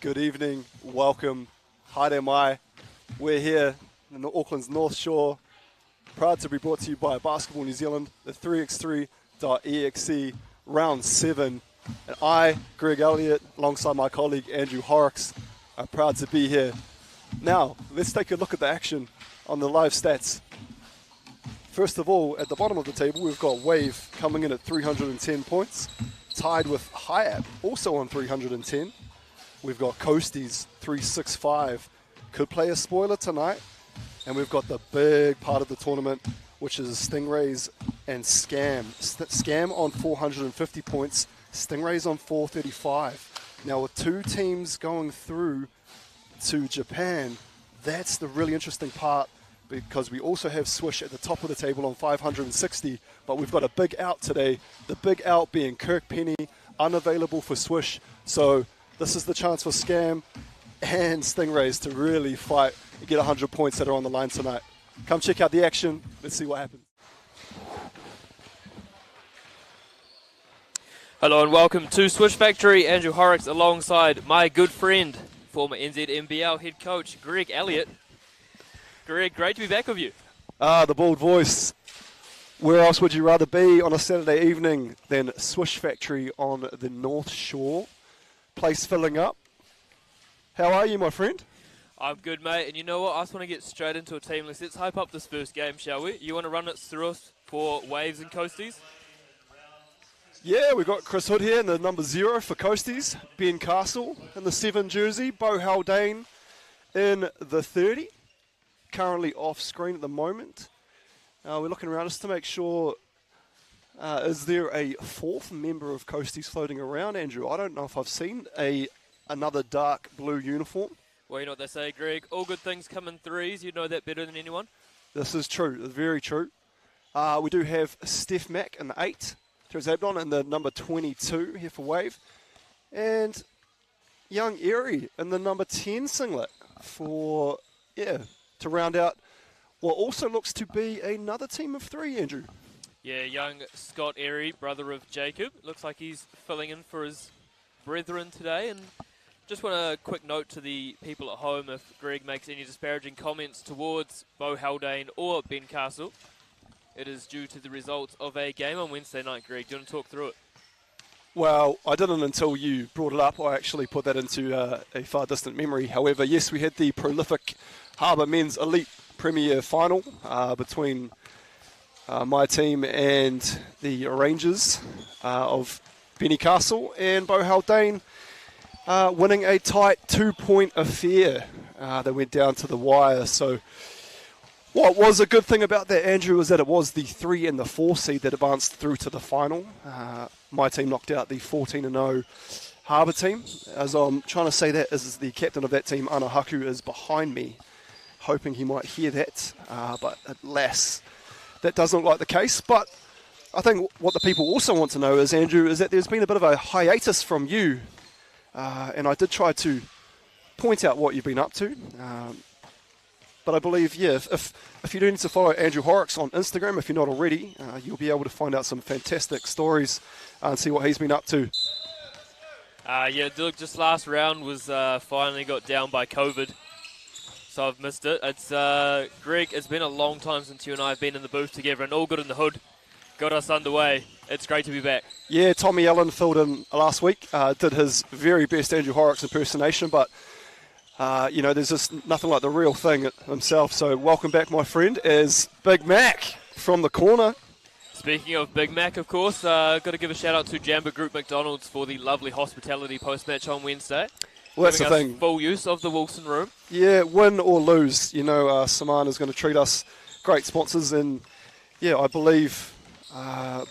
Good evening, welcome, haere mai. We're here in the Auckland's North Shore, proud to be brought to you by Basketball New Zealand, the 3x3.EXE Round 7. And I, Greg Elliott, alongside my colleague Andrew Horrocks, are proud to be here. Now, let's take a look at the action on the live stats. First of all, at the bottom of the table, we've got Wave coming in at 310 points, tied with Hyatt, also on 310. We've got Coasties, 365, could play a spoiler tonight. And we've got the big part of the tournament, which is Stingrays and Scam. Scam on 450 points, Stingrays on 435. Now, with two teams going through to Japan, that's the really interesting part, because we also have Swish at the top of the table on 560, but we've got a big out today. The big out being Kirk Penny, unavailable for Swish. So this is the chance for Scam and Stingrays to really fight and get 100 points that are on the line tonight. Come check out the action. Let's see what happens. Hello and welcome to Swish Factory. Andrew Horrocks alongside my good friend, former NZNBL head coach Greg Elliott. Greg, great to be back with you. The bald voice. Where else would you rather be on a Saturday evening than Swish Factory on the North Shore? Place filling up. How are you, my friend? I'm good, mate. And you know what? I just want to get straight into a team list. Let's hype up this first game, shall we? You want to run it through us for Waves and Coasties? Yeah, we've got Chris Hood here in the number 0 for Coasties. Ben Castle in the 7 jersey. Bo Haldane in the 30. Currently off screen at the moment. We're looking around just to make sure, is there a fourth member of Coasties floating around, Andrew? I don't know if I've seen another dark blue uniform. Well, you know what they say, Greg. All good things come in threes. You know that better than anyone. This is true. It's very true. We do have Steph Mack in the 8. There's Abdon in the number 22 here for Wave. And Young Airy in the number 10 singlet for, to round out what also looks to be another team of 3, Andrew. Yeah, young Scott Airy, brother of Jacob. Looks like he's filling in for his brethren today. And just want a quick note to the people at home, if Greg makes any disparaging comments towards Bo Haldane or Ben Castle, it is due to the results of a game on Wednesday night. Greg, do you want to talk through it? Well, I didn't until you brought it up. I actually put that into a far distant memory. However, yes, we had the prolific Harbour Men's Elite Premier Final between my team and the Rangers of Benny Castle, and Bo Haldane winning a tight 2-point affair that went down to the wire. So what was a good thing about that, Andrew, is that it was the 3 and the 4 seed that advanced through to the final. My team knocked out the 14-0 Harbour team. As I'm trying to say that, as the captain of that team, Ana Haku, is behind me, hoping he might hear that. But alas, that doesn't look like the case. But I think what the people also want to know is, Andrew, is that there's been a bit of a hiatus from you. And I did try to point out what you've been up to. But I believe, if you do need to follow Andrew Horrocks on Instagram, if you're not already, you'll be able to find out some fantastic stories and see what he's been up to. Look, just last round was finally got down by COVID, so I've missed it. It's Greg, it's been a long time since you and I have been in the booth together, and all good in the hood. Got us underway. It's great to be back. Yeah, Tommy Allen filled in last week, did his very best Andrew Horrocks impersonation, but there's just nothing like the real thing himself. So welcome back, my friend, as Big Mac from the corner. Speaking of Big Mac, of course, got to give a shout out to Jamba Group McDonald's for the lovely hospitality post-match on Wednesday. Well, that's the thing. Full use of the Wilson room. Yeah, win or lose, Samana's going to treat us great sponsors. And, I believe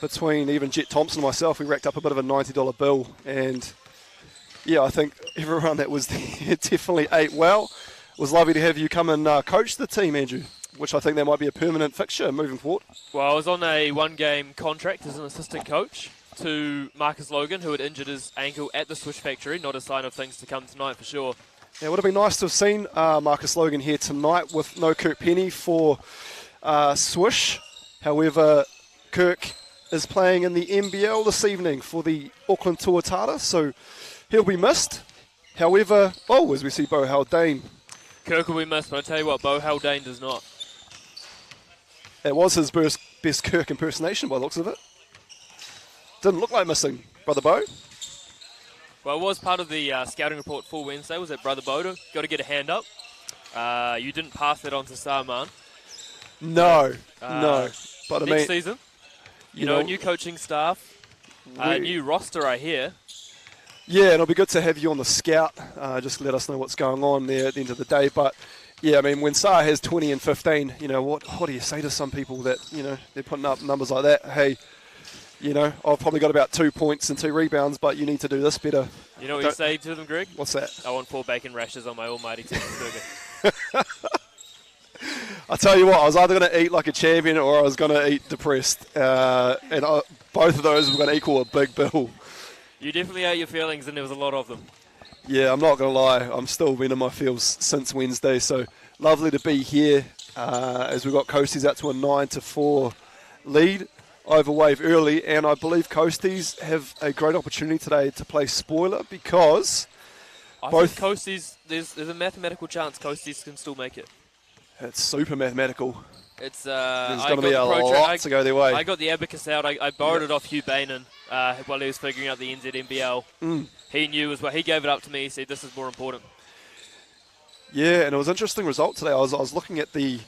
between even Jet Thompson and myself, we racked up a bit of a $90 bill. And, I think everyone that was there definitely ate well. It was lovely to have you come and coach the team, Andrew, which I think that might be a permanent fixture moving forward. Well, I was on a one-game contract as an assistant coach to Marcus Logan, who had injured his ankle at the Swish Factory. Not a sign of things to come tonight for sure. Yeah, it would have been nice to have seen Marcus Logan here tonight with no Kirk Penny for Swish. However, Kirk is playing in the NBL this evening for the Auckland Tuatara, so he'll be missed. However, as we see Bo Haldane, Kirk will be missed, but I tell you what, Bo Haldane does not. it was his best Kirk impersonation by the looks of it. Didn't look like missing, Brother Bo. Well, it was part of the scouting report for Wednesday, was that Brother Bo got to get a hand up. You didn't pass that on to Sarman. No. But I mean, next season, you know, new coaching staff, new roster, I hear. Yeah, and it'll be good to have you on the scout. Just let us know what's going on there at the end of the day. But yeah, I mean, when Saar has 20 and 15, you know, what do you say to some people that, you know, they're putting up numbers like that? Hey, you know, I've probably got about 2 points and 2 rebounds, but you need to do this better. You know what you say to them, Greg? What's that? I want 4 bacon rashers on my almighty Texas burger. I tell you what, I was either going to eat like a champion or I was going to eat depressed. And both of those were going to equal a big bill. You definitely ate your feelings, and there was a lot of them. Yeah, I'm not going to lie. I'm still been in my feels since Wednesday. So lovely to be here as we've got Coasties out to a 9-4 lead over Wave early. And I believe Coasties have a great opportunity today to play spoiler because I think Coasties, there's a mathematical chance Coasties can still make it. It's super mathematical. It's there's going to be a lot to go their way. I got the abacus out. I borrowed it off Hugh Bainan while he was figuring out the NZNBL. He knew as well. He gave it up to me. He said, this is more important. Yeah, and it was an interesting result today. I was looking at the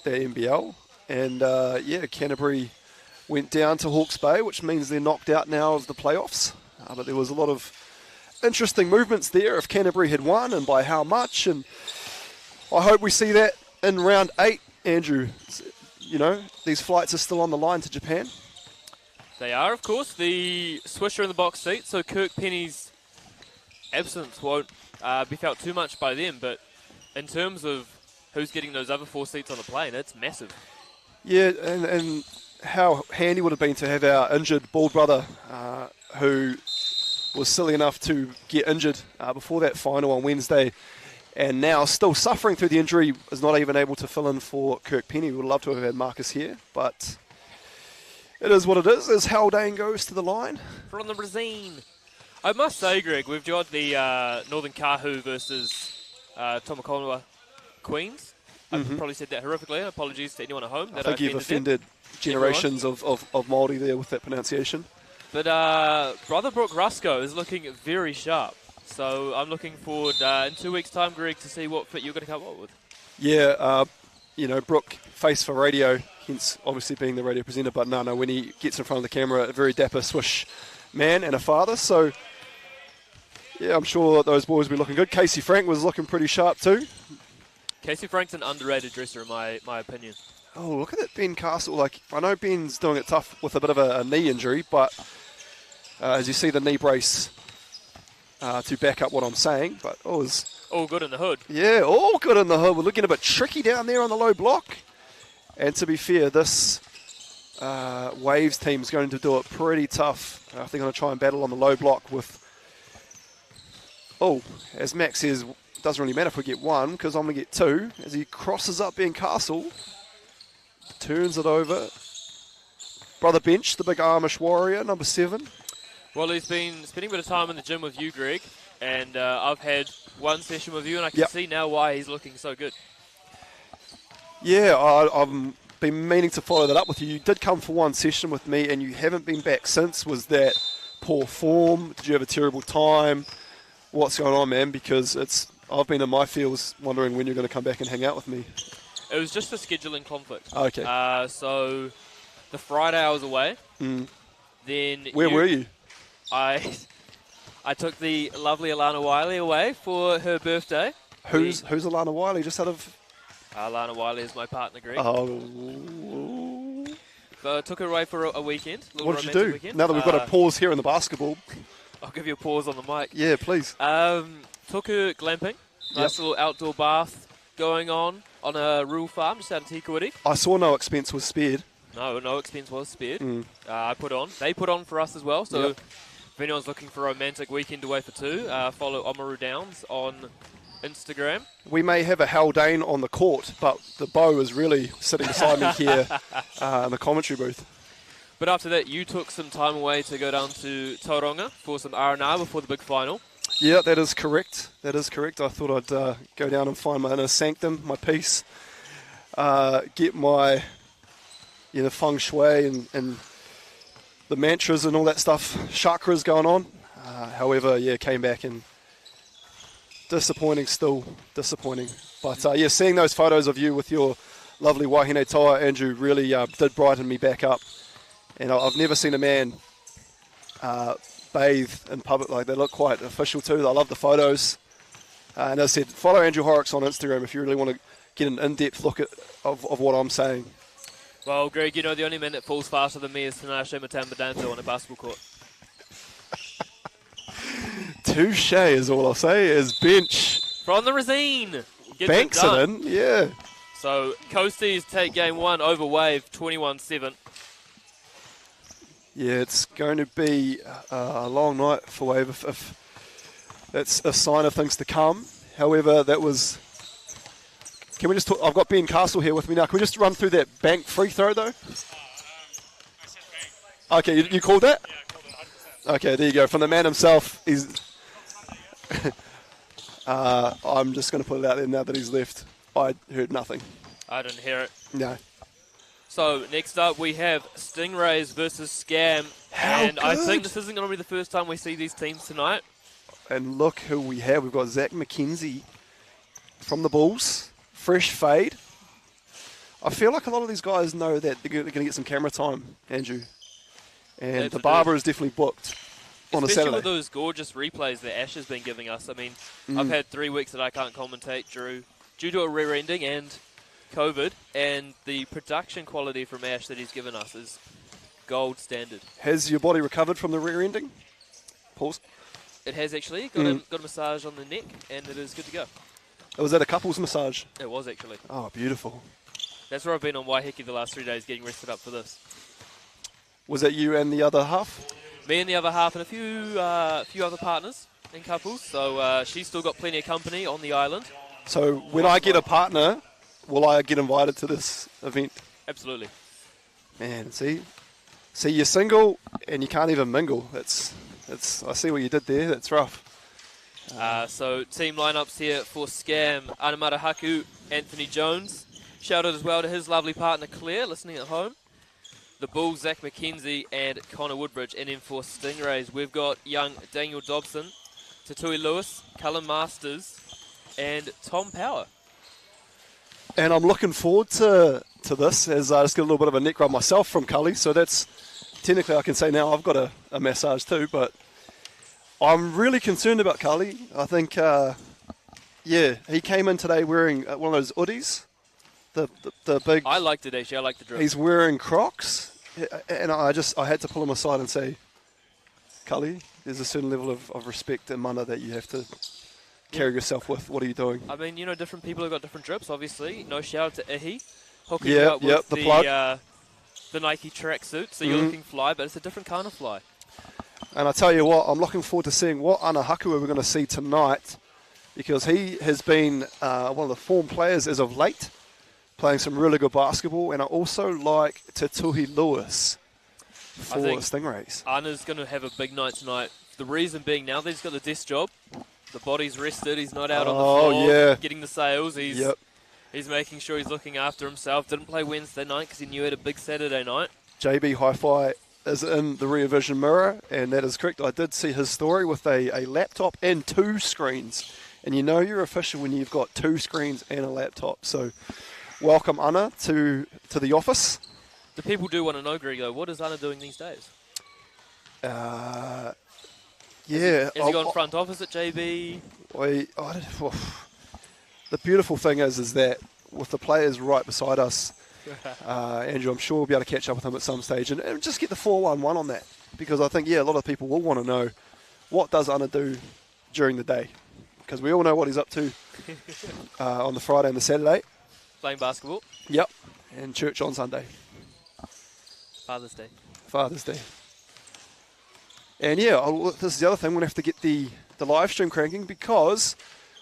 NBL, and Canterbury went down to Hawke's Bay, which means they're knocked out now of the playoffs. But there was a lot of interesting movements there if Canterbury had won and by how much. And I hope we see that in round 8. Andrew, you know, these flights are still on the line to Japan. They are, of course. The swisher in the box seat, so Kirk Penny's absence won't be felt too much by them, but in terms of who's getting those other 4 seats on the plane, it's massive. Yeah, and how handy would it have been to have our injured bald brother who was silly enough to get injured before that final on Wednesday, and now still suffering through the injury, is not even able to fill in for Kirk Penny. We would love to have had Marcus here, but it is what it is as Haldane goes to the line. From the Brazil. I must say, Greg, we've got the Northern Kahu versus Tomakonwa Queens. I've probably said that horrifically. Apologies to anyone at home. I think you've offended generations of Māori there with that pronunciation. But Brother Brooke Rusco is looking very sharp. So I'm looking forward in 2 weeks' time, Greg, to see what fit you're going to come up with. Yeah, you know, Brooke, face for radio, hence obviously being the radio presenter, but no, when he gets in front of the camera, a very dapper Swish man and a father. So, yeah, I'm sure those boys will be looking good. Casey Frank was looking pretty sharp too. Casey Frank's an underrated dresser in my opinion. Oh, look at that Ben Castle. Like, I know Ben's doing it tough with a bit of a knee injury, but as you see the knee brace to back up what I'm saying, but it was all good in the hood. Yeah, all good in the hood. We're looking a bit tricky down there on the low block. And to be fair, this Waves team is going to do it pretty tough. They're going to try and battle on the low block with, as Max says, it doesn't really matter if we get 1 because I'm going to get 2. As he crosses up Ben Castle, turns it over. Brother Bench, the big Amish warrior, number 7. Well, he's been spending a bit of time in the gym with you, Greg, and I've had 1 session with you, and I can see now why he's looking so good. Yeah, I've been meaning to follow that up with you. You did come for 1 session with me, and you haven't been back since. Was that poor form? Did you have a terrible time? What's going on, man? Because I've been in my feels wondering when you're going to come back and hang out with me. It was just a scheduling conflict. Okay. So the Friday I was away. Then where were you? I took the lovely Alana Wiley away for her birthday. Who's Alana Wiley? Just out of... Alana Wiley is my partner, Greg. Oh. So I took her away for a weekend. What did you do? Weekend. Now that we've got a pause here in the basketball. I'll give you a pause on the mic. Yeah, please. Took her glamping. Nice little outdoor bath going on a rural farm just out of Tikawiti. I saw no expense was spared. No expense was spared. They put on for us as well. So if anyone's looking for a romantic weekend away for 2, follow Oamaru Downs on Instagram. We may have a Haldane on the court, but the bow is really sitting beside me here in the commentary booth. But after that, you took some time away to go down to Tauranga for some R&R before the big final. Yeah, that is correct. That is correct. I thought I'd go down and find my inner sanctum, my peace, get my feng shui and the mantras and all that stuff, chakras going on. However, came back and disappointing still, disappointing. But seeing those photos of you with your lovely wahine toa, Andrew, really did brighten me back up. And I've never seen a man bathe in public like they look quite official too. I love the photos. And as I said, follow Andrew Horrocks on Instagram if you really want to get an in-depth look of what I'm saying. Well, Greg, the only man that falls faster than me is Tinashe Matambadanto on a basketball court. Touche is all I'll say, is bench. From the Resine. Banks it in, yeah. So, Coasties take game 1 over Wave, 21-7. Yeah, it's going to be a long night for Wave if that's a sign of things to come. However, that was... Can we just talk? I've got Ben Castle here with me now. Can we just run through that bank free throw, though? I said bank. Okay, you called that? Yeah, I called it 100%. Okay, there you go. From the man himself, he's... I'm just going to put it out there now that he's left. I heard nothing. I didn't hear it. No. So, next up we have Stingrays versus Scam. How and I think good. this isn't going to be the first time we see these teams tonight. And look who we have. We've got Zach McKenzie from the Bulls. Fresh fade. I feel like a lot of these guys know that they're going to get some camera time, Andrew. And That's the what barber is definitely booked on a Especially Saturday. with those gorgeous replays that Ash has been giving us. I mean, I've had 3 weeks that I can't commentate due to a rear ending and COVID, and the production quality from Ash that he's given us is gold standard. Has your body recovered from the rear ending? Pause. It has actually got a massage on the neck, and it is good to go. Oh, was that a couple's massage? It was actually. Oh, beautiful. That's where I've been on Waiheke the last 3 days, getting rested up for this. Was that you and the other half? Me and the other half, and a few other partners and couples. So she's still got plenty of company on the island. So when I get a partner, will I get invited to this event? Absolutely. Man, see, you're single and you can't even mingle. It's. I see what you did there. That's rough. So team lineups here for Scam: Anamata Haku, Anthony Jones. Shout out as well to his lovely partner Claire, listening at home. The Bulls, Zach McKenzie and Connor Woodbridge. And then for Stingrays, we've got young Daniel Dobson, Tatui Lewis, Cullen Masters, and Tom Power. And I'm looking forward to this, as I just get a little bit of a neck rub myself from Cully. So that's technically I can say now I've got a massage too. But I'm really concerned about Cully. I think, he came in today wearing one of those hoodies. The big. I liked it actually. I liked the drip. He's wearing Crocs, and I had to pull him aside and say, Cully, there's a certain level of respect and mana that you have to carry yourself with. What are you doing? I mean, different people have got different drips, obviously. No shout out to Ihi. Hooking Yeah, you up with the plug. the Nike tracksuit, so you're looking fly, but it's a different kind of fly. And I tell you what, I'm looking forward to seeing what Ana Hakua we're going to see tonight, because he has been one of the form players as of late, playing some really good basketball. And I also like Tatui Lewis for Stingrays. Ana's going to have a big night tonight. The reason being, now that he's got the desk job, the body's rested, he's not out on the floor getting the sales. He's making sure he's looking after himself. Didn't play Wednesday night because he knew he had a big Saturday night. JB Hi-Fi is in the rear vision mirror, and that is correct. I did see his story with a laptop and 2 screens. And you know you're official when you've got 2 screens and a laptop. So welcome, Ana, to the office. The people do want to know, Greg, though, what is Ana doing these days? Yeah. Has he gone front office at JB? The beautiful thing is that with the players right beside us, Andrew, I'm sure we'll be able to catch up with him at some stage and just get the 411 on that. Because I think, a lot of people will want to know, what does Ana do during the day? Because we all know what he's up to on the Friday and the Saturday. Playing basketball. Yep. And church on Sunday. Father's Day. And this is the other thing. We're going to have to get the live stream cranking, because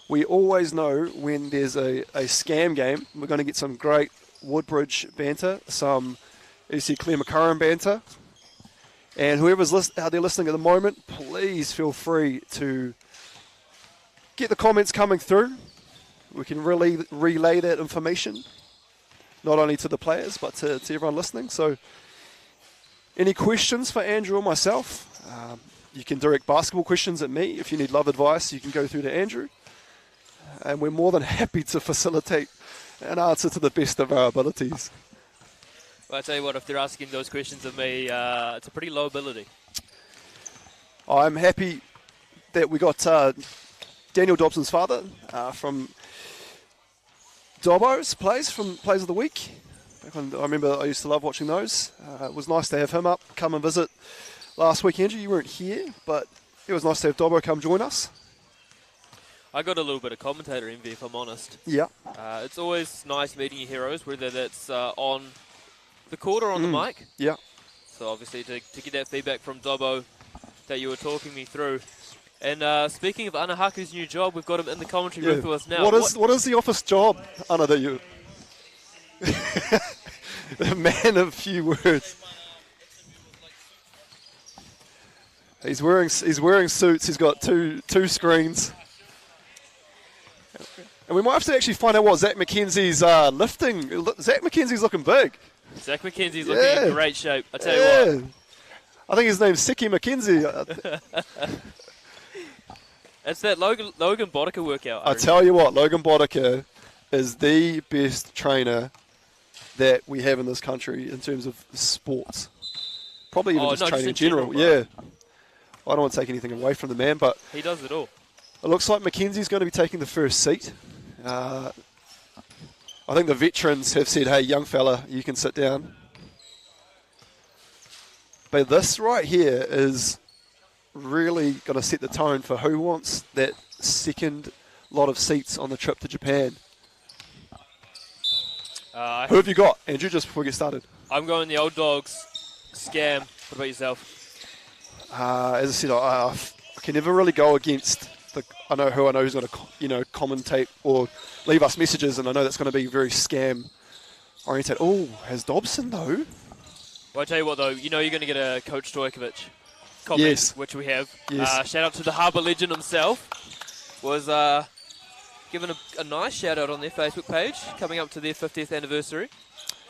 we always know when there's a scam game, we're going to get some great Woodbridge banter, some EC Claire McCurran banter. And whoever's out there listening at the moment, please feel free to get the comments coming through. We can relay that information, not only to the players, but to everyone listening. So any questions for Andrew or myself, you can direct basketball questions at me. If you need love advice, you can go through to Andrew. And we're more than happy to facilitate an answer to the best of our abilities. Well, I tell you what, if they're asking those questions of me, it's a pretty low ability. I'm happy that we got Daniel Dobson's father from Dobbo's Plays of the Week. I remember I used to love watching those. It was nice to have him come and visit last week. Andrew, you weren't here, but it was nice to have Dobbo come join us. I got a little bit of commentator envy, if I'm honest. Yeah. It's always nice meeting your heroes, whether that's on the court or on the mic. Yeah. So obviously to get that feedback from Dobbo that you were talking me through. And speaking of Anahaku's new job, we've got him in the commentary booth with us now. What is the office job, Ana, that you... The man of few words. He's wearing suits. He's got two screens. And we might have to actually find out what Zach McKenzie's lifting. Zach McKenzie's looking big. Zach McKenzie's looking in great shape. I tell you what. I think his name's Seki McKenzie. It's that Logan Boddicker workout. I tell you what, Logan Boddicker is the best trainer that we have in this country in terms of sports. Probably even just training in general. Yeah. I don't want to take anything away from the man, but he does it all. It looks like McKenzie's going to be taking the first seat. I think the veterans have said, hey, young fella, you can sit down. But this right here is really going to set the tone for who wants that second lot of seats on the trip to Japan. Who have you got, Andrew, just before we get started? I'm going the old dogs scam. What about yourself? As I said, I can never really go against I know who's going to commentate or leave us messages, and I know that's going to be very scam oriented. Oh, has Dobson though? Well, I tell you what though, you're going to get a Coach Stojkovic comment, which we have. Yes. Shout out to the Harbour legend himself. Was given a nice shout out on their Facebook page, coming up to their 50th anniversary.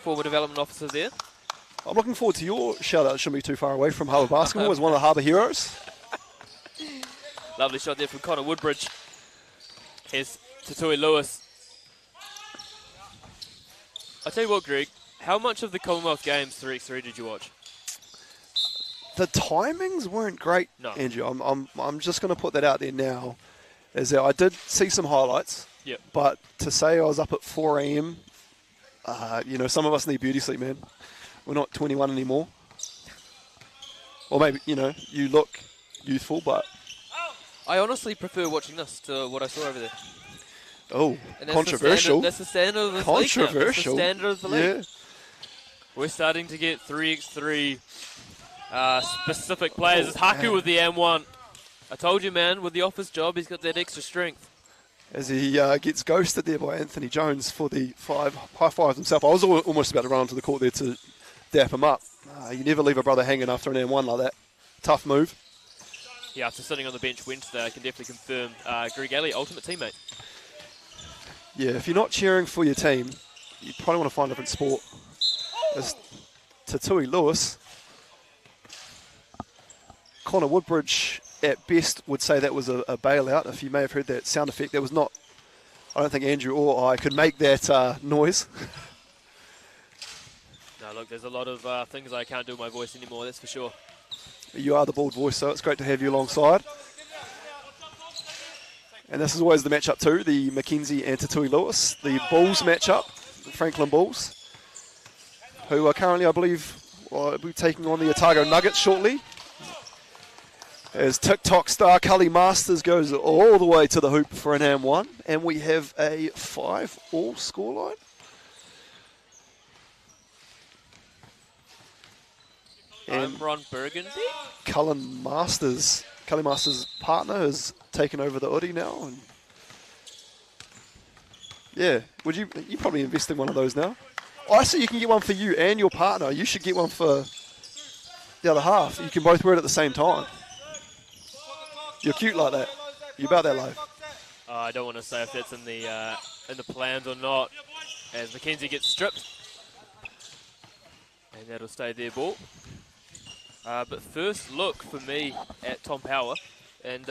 Former development officer there. I'm looking forward to your shout out. It shouldn't be too far away from Harbour Basketball as one of the Harbour heroes. Lovely shot there from Connor Woodbridge. Here's Tatui Lewis. I tell you what, Greg, how much of the Commonwealth Games 3x3 did you watch? The timings weren't great, no. Andrew. I'm just going to put that out there now. Is that I did see some highlights, but to say I was up at 4 a.m., some of us need beauty sleep, man. We're not 21 anymore. Or maybe, you look youthful, but... I honestly prefer watching this to what I saw over there. Oh, and controversial. That's the standard of the controversial. League now. That's the standard of the league. Yeah. We're starting to get 3x3 specific players. It's Haku with the M1. I told you, man, with the office job, he's got that extra strength. As he gets ghosted there by Anthony Jones for the high fives himself. I was almost about to run onto the court there to dap him up. You never leave a brother hanging after an M1 like that. Tough move. Yeah, after sitting on the bench Wednesday, I can definitely confirm Greg Alley, ultimate teammate. Yeah, if you're not cheering for your team, you probably want to find a different sport. As Tatui Lewis, Connor Woodbridge at best would say that was a bailout. If you may have heard that sound effect, that was not. I don't think Andrew or I could make that noise. No, look, there's a lot of things I can't do with my voice anymore, that's for sure. You are the bald voice, so it's great to have you alongside. And this is always the matchup too, the McKenzie and Tatui Lewis, the Bulls matchup, the Franklin Bulls, who are currently, I believe, will be taking on the Otago Nuggets shortly. As TikTok star Cully Masters goes all the way to the hoop for an M1, and we have a 5-all scoreline. I'm Ron Burgundy. Cully Masters' partner has taken over the Udi now, and yeah, you probably invest in one of those now? Oh, I see you can get one for you and your partner. You should get one for the other half. You can both wear it at the same time. You're cute like that. You're about that life. I don't want to say if that's in the plans or not, as Mackenzie gets stripped. And that'll stay their ball. But first look for me at Tom Power and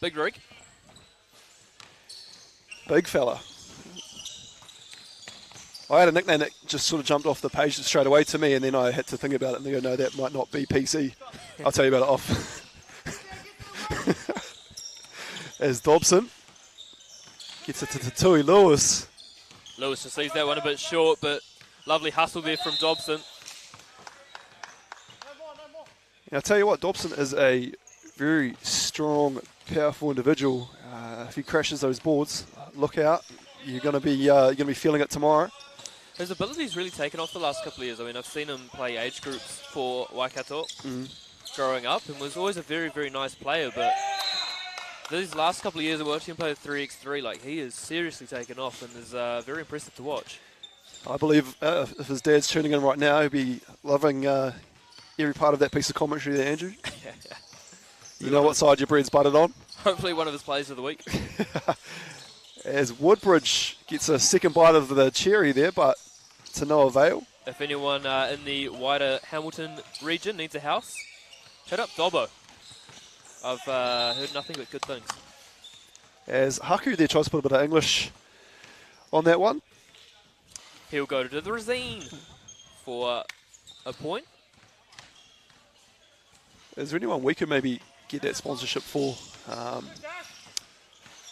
Big Rig. Big fella. I had a nickname that just sort of jumped off the page straight away to me, and then I had to think about it and go, no, that might not be PC. I'll tell you about it off. As Dobson gets it to Tui Lewis. Lewis just leaves that one a bit short, but lovely hustle there from Dobson. I'll tell you what, Dobson is a very strong, powerful individual. If he crashes those boards, look out. You're going to be feeling it tomorrow. His ability's really taken off the last couple of years. I mean, I've seen him play age groups for Waikato growing up and was always a very, very nice player. But these last couple of years of watching him play 3x3, like, he is seriously taken off and is very impressive to watch. I believe if his dad's tuning in right now, he'll be loving every part of that piece of commentary there, Andrew. You know what side your bread's buttered on? Hopefully one of his plays of the week. As Woodbridge gets a second bite of the cherry there, but to no avail. If anyone in the wider Hamilton region needs a house, hit up Dobbo. I've heard nothing but good things. As Haku there tries to put a bit of English on that one. He'll go to the Razine for a point. Is there anyone we could maybe get that sponsorship for?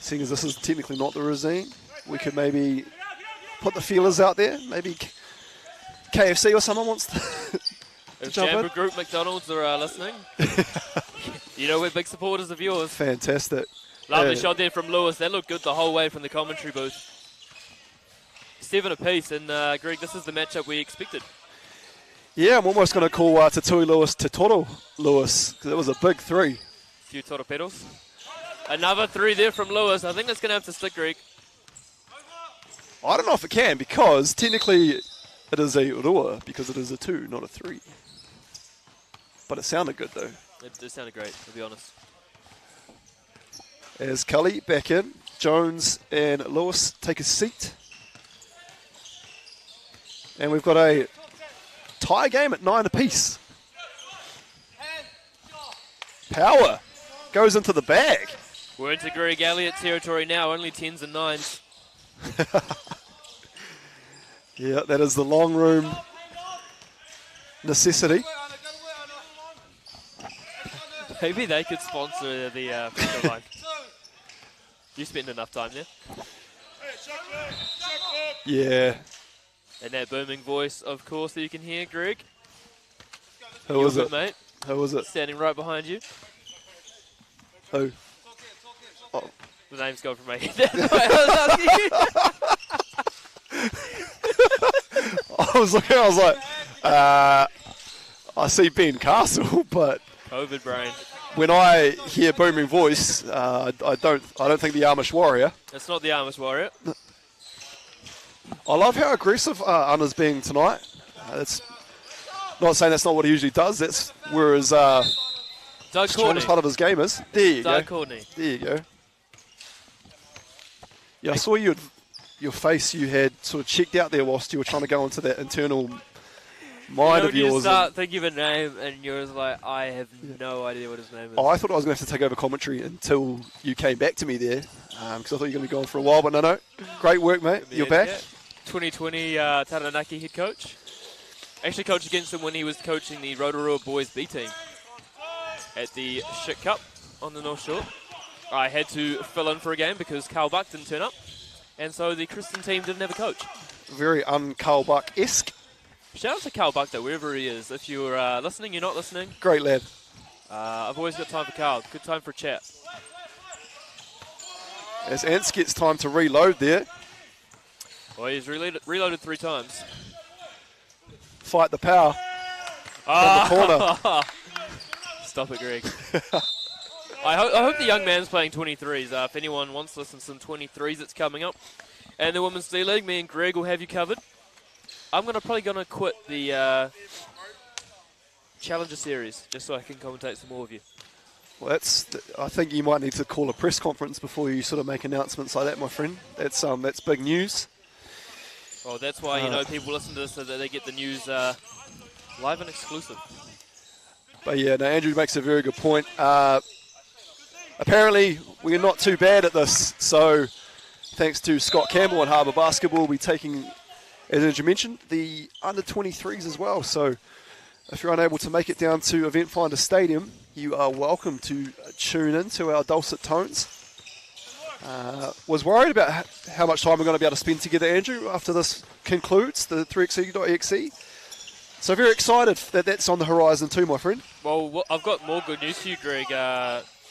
Seeing as this is technically not the Razine, we could maybe put the feelers out there. Maybe KFC or someone wants to If jump in. Jamba Group McDonald's are listening, you know we're big supporters of yours. Fantastic. Lovely shot there from Lewis. That looked good the whole way from the commentary booth. 7 apiece, and Greg, this is the matchup we expected. Yeah, I'm almost going to call Tatui Lewis to Toro Lewis, because it was a big 3. Few torpedoes. Another 3 there from Lewis. I think that's going to have to stick, Greg. I don't know if it can, because technically it is a Rua, because it is a 2, not a 3. But it sounded good, though. It sounded great, to be honest. As Cully back in, Jones and Lewis take a seat. And we've got a tie game at 9 apiece. Power goes into the bag. We're into Greg Elliott territory now, only 10s and 9s. Yeah, that is the long room necessity. Maybe they could sponsor the free line. You spend enough time there. Yeah. And that booming voice, of course, that you can hear, Greg. Who was Your it? good mate, Who was it? standing right behind you. Who? Oh. The name's gone from my head. That's why I was asking you. I was looking, I was like, I see Ben Castle, but COVID brain. when I hear booming voice, I don't think the Amish Warrior. It's not the Amish Warrior. I love how aggressive Anna's being tonight. It's not saying that's not what he usually does. That's where his Doug strongest Courtney. part of his game is. There you Doug go. Courtney. There you go. Yeah, I saw your face. You had sort of checked out there whilst you were trying to go into that internal mind of You yours. start thinking of a name and you're just like, I have no idea what his name is. Oh, I thought I was going to have to take over commentary until you came back to me there, because I thought you were going to be gone for a while, but no. Great work, mate. You're back. Yeah. 2020 Taranaki head coach. Actually coached against him when he was coaching the Rotorua boys B team at the Shit Cup on the North Shore. I had to fill in for a game because Carl Buck didn't turn up, and so the Kristen team didn't have a coach. Very un-Carl Buck-esque. Shout out to Carl Buck, though, wherever he is. If you're listening, you're not listening. Great lad. I've always got time for Carl. Good time for a chat. As Ants gets time to reload there. Well, he's reloaded 3 times. Fight the power from the corner. Stop it, Greg. I hope the young man's playing 23s. If anyone wants to listen to some 23s, it's coming up. And the Women's D-League, me and Greg will have you covered. I'm probably going to quit the Challenger Series just so I can commentate some more of you. Well, I think you might need to call a press conference before you sort of make announcements like that, my friend. That's big news. Well, that's why, people listen to this so that they get the news live and exclusive. But yeah, no, Andrew makes a very good point. Apparently, we're not too bad at this. So, thanks to Scott Campbell and Harbour Basketball, we'll be taking, as Andrew mentioned, the under-23s as well. So, if you're unable to make it down to Event Finder Stadium, you are welcome to tune in to our dulcet tones. Was worried about how much time we're going to be able to spend together, Andrew, after this concludes, the 3x3.EXE. So very excited that that's on the horizon too, my friend. Well, I've got more good news for you, Greg.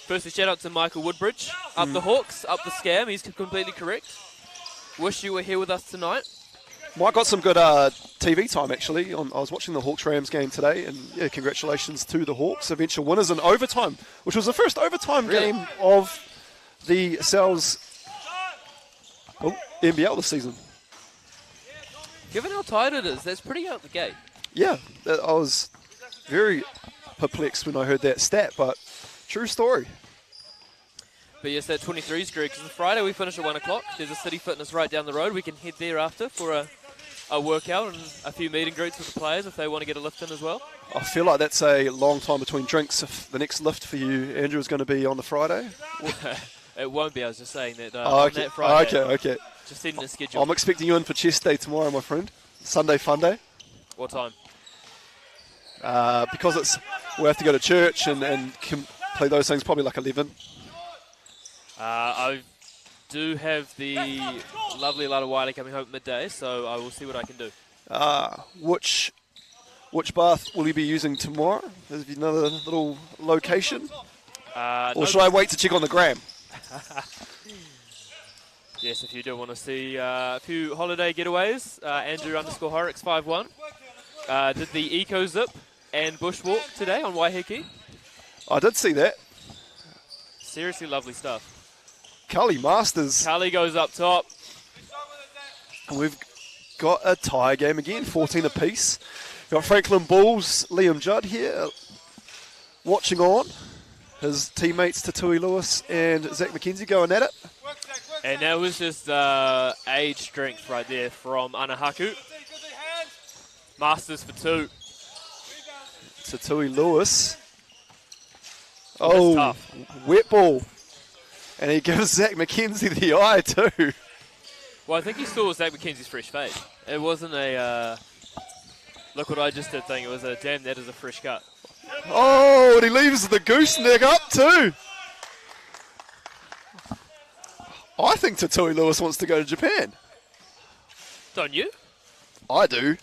Firstly, shout out to Michael Woodbridge. Up the Hawks, up the scam. He's completely correct. Wish you were here with us tonight. Mike got some good TV time, actually. I was watching the Hawks-Rams game today, and yeah, congratulations to the Hawks. Eventual winners in overtime, which was the first overtime game of the Sal's NBL this season. Given how tight it is, that's pretty out the gate. Yeah, I was very perplexed when I heard that stat, but true story. But yes, that 23s, Greg, because on Friday we finish at 1 o'clock. There's a City Fitness right down the road. We can head there after for a workout and a few meet and greets with the players if they want to get a lift in as well. I feel like that's a long time between drinks. If the next lift for you, Andrew, is going to be on the Friday. It won't be, I was just saying that on that Friday. Okay. Just setting the schedule. I'm expecting you in for chest day tomorrow, my friend. Sunday fun day. What time? Because we have to go to church and play those things, probably like 11. I do have the lovely Lada Wiley coming home at midday, so I will see what I can do. Which bath will you be using tomorrow? Is there another little location? Or should I wait to check on the gram? Yes, if you do want to see a few holiday getaways, Andrew_Horrocks51 did the Eco Zip and Bushwalk today on Waiheke. I did see that. Seriously lovely stuff. Cully Masters. Cully goes up top. We've got a tie game again, 14 apiece. Got Franklin Bulls, Liam Judd here, watching on. His teammates Tatui Lewis and Zach McKenzie going at it. And that was just age strength right there from Anahaku. Masters for 2. Tatui Lewis. Oh, tough. Wet ball. And he gives Zach McKenzie the eye too. Well, I think he saw Zach McKenzie's fresh fade. It wasn't a look what I just did thing. It was a damn, that is a fresh cut. Oh, and he leaves the gooseneck up too. I think Tatui Lewis wants to go to Japan. Don't you? I do.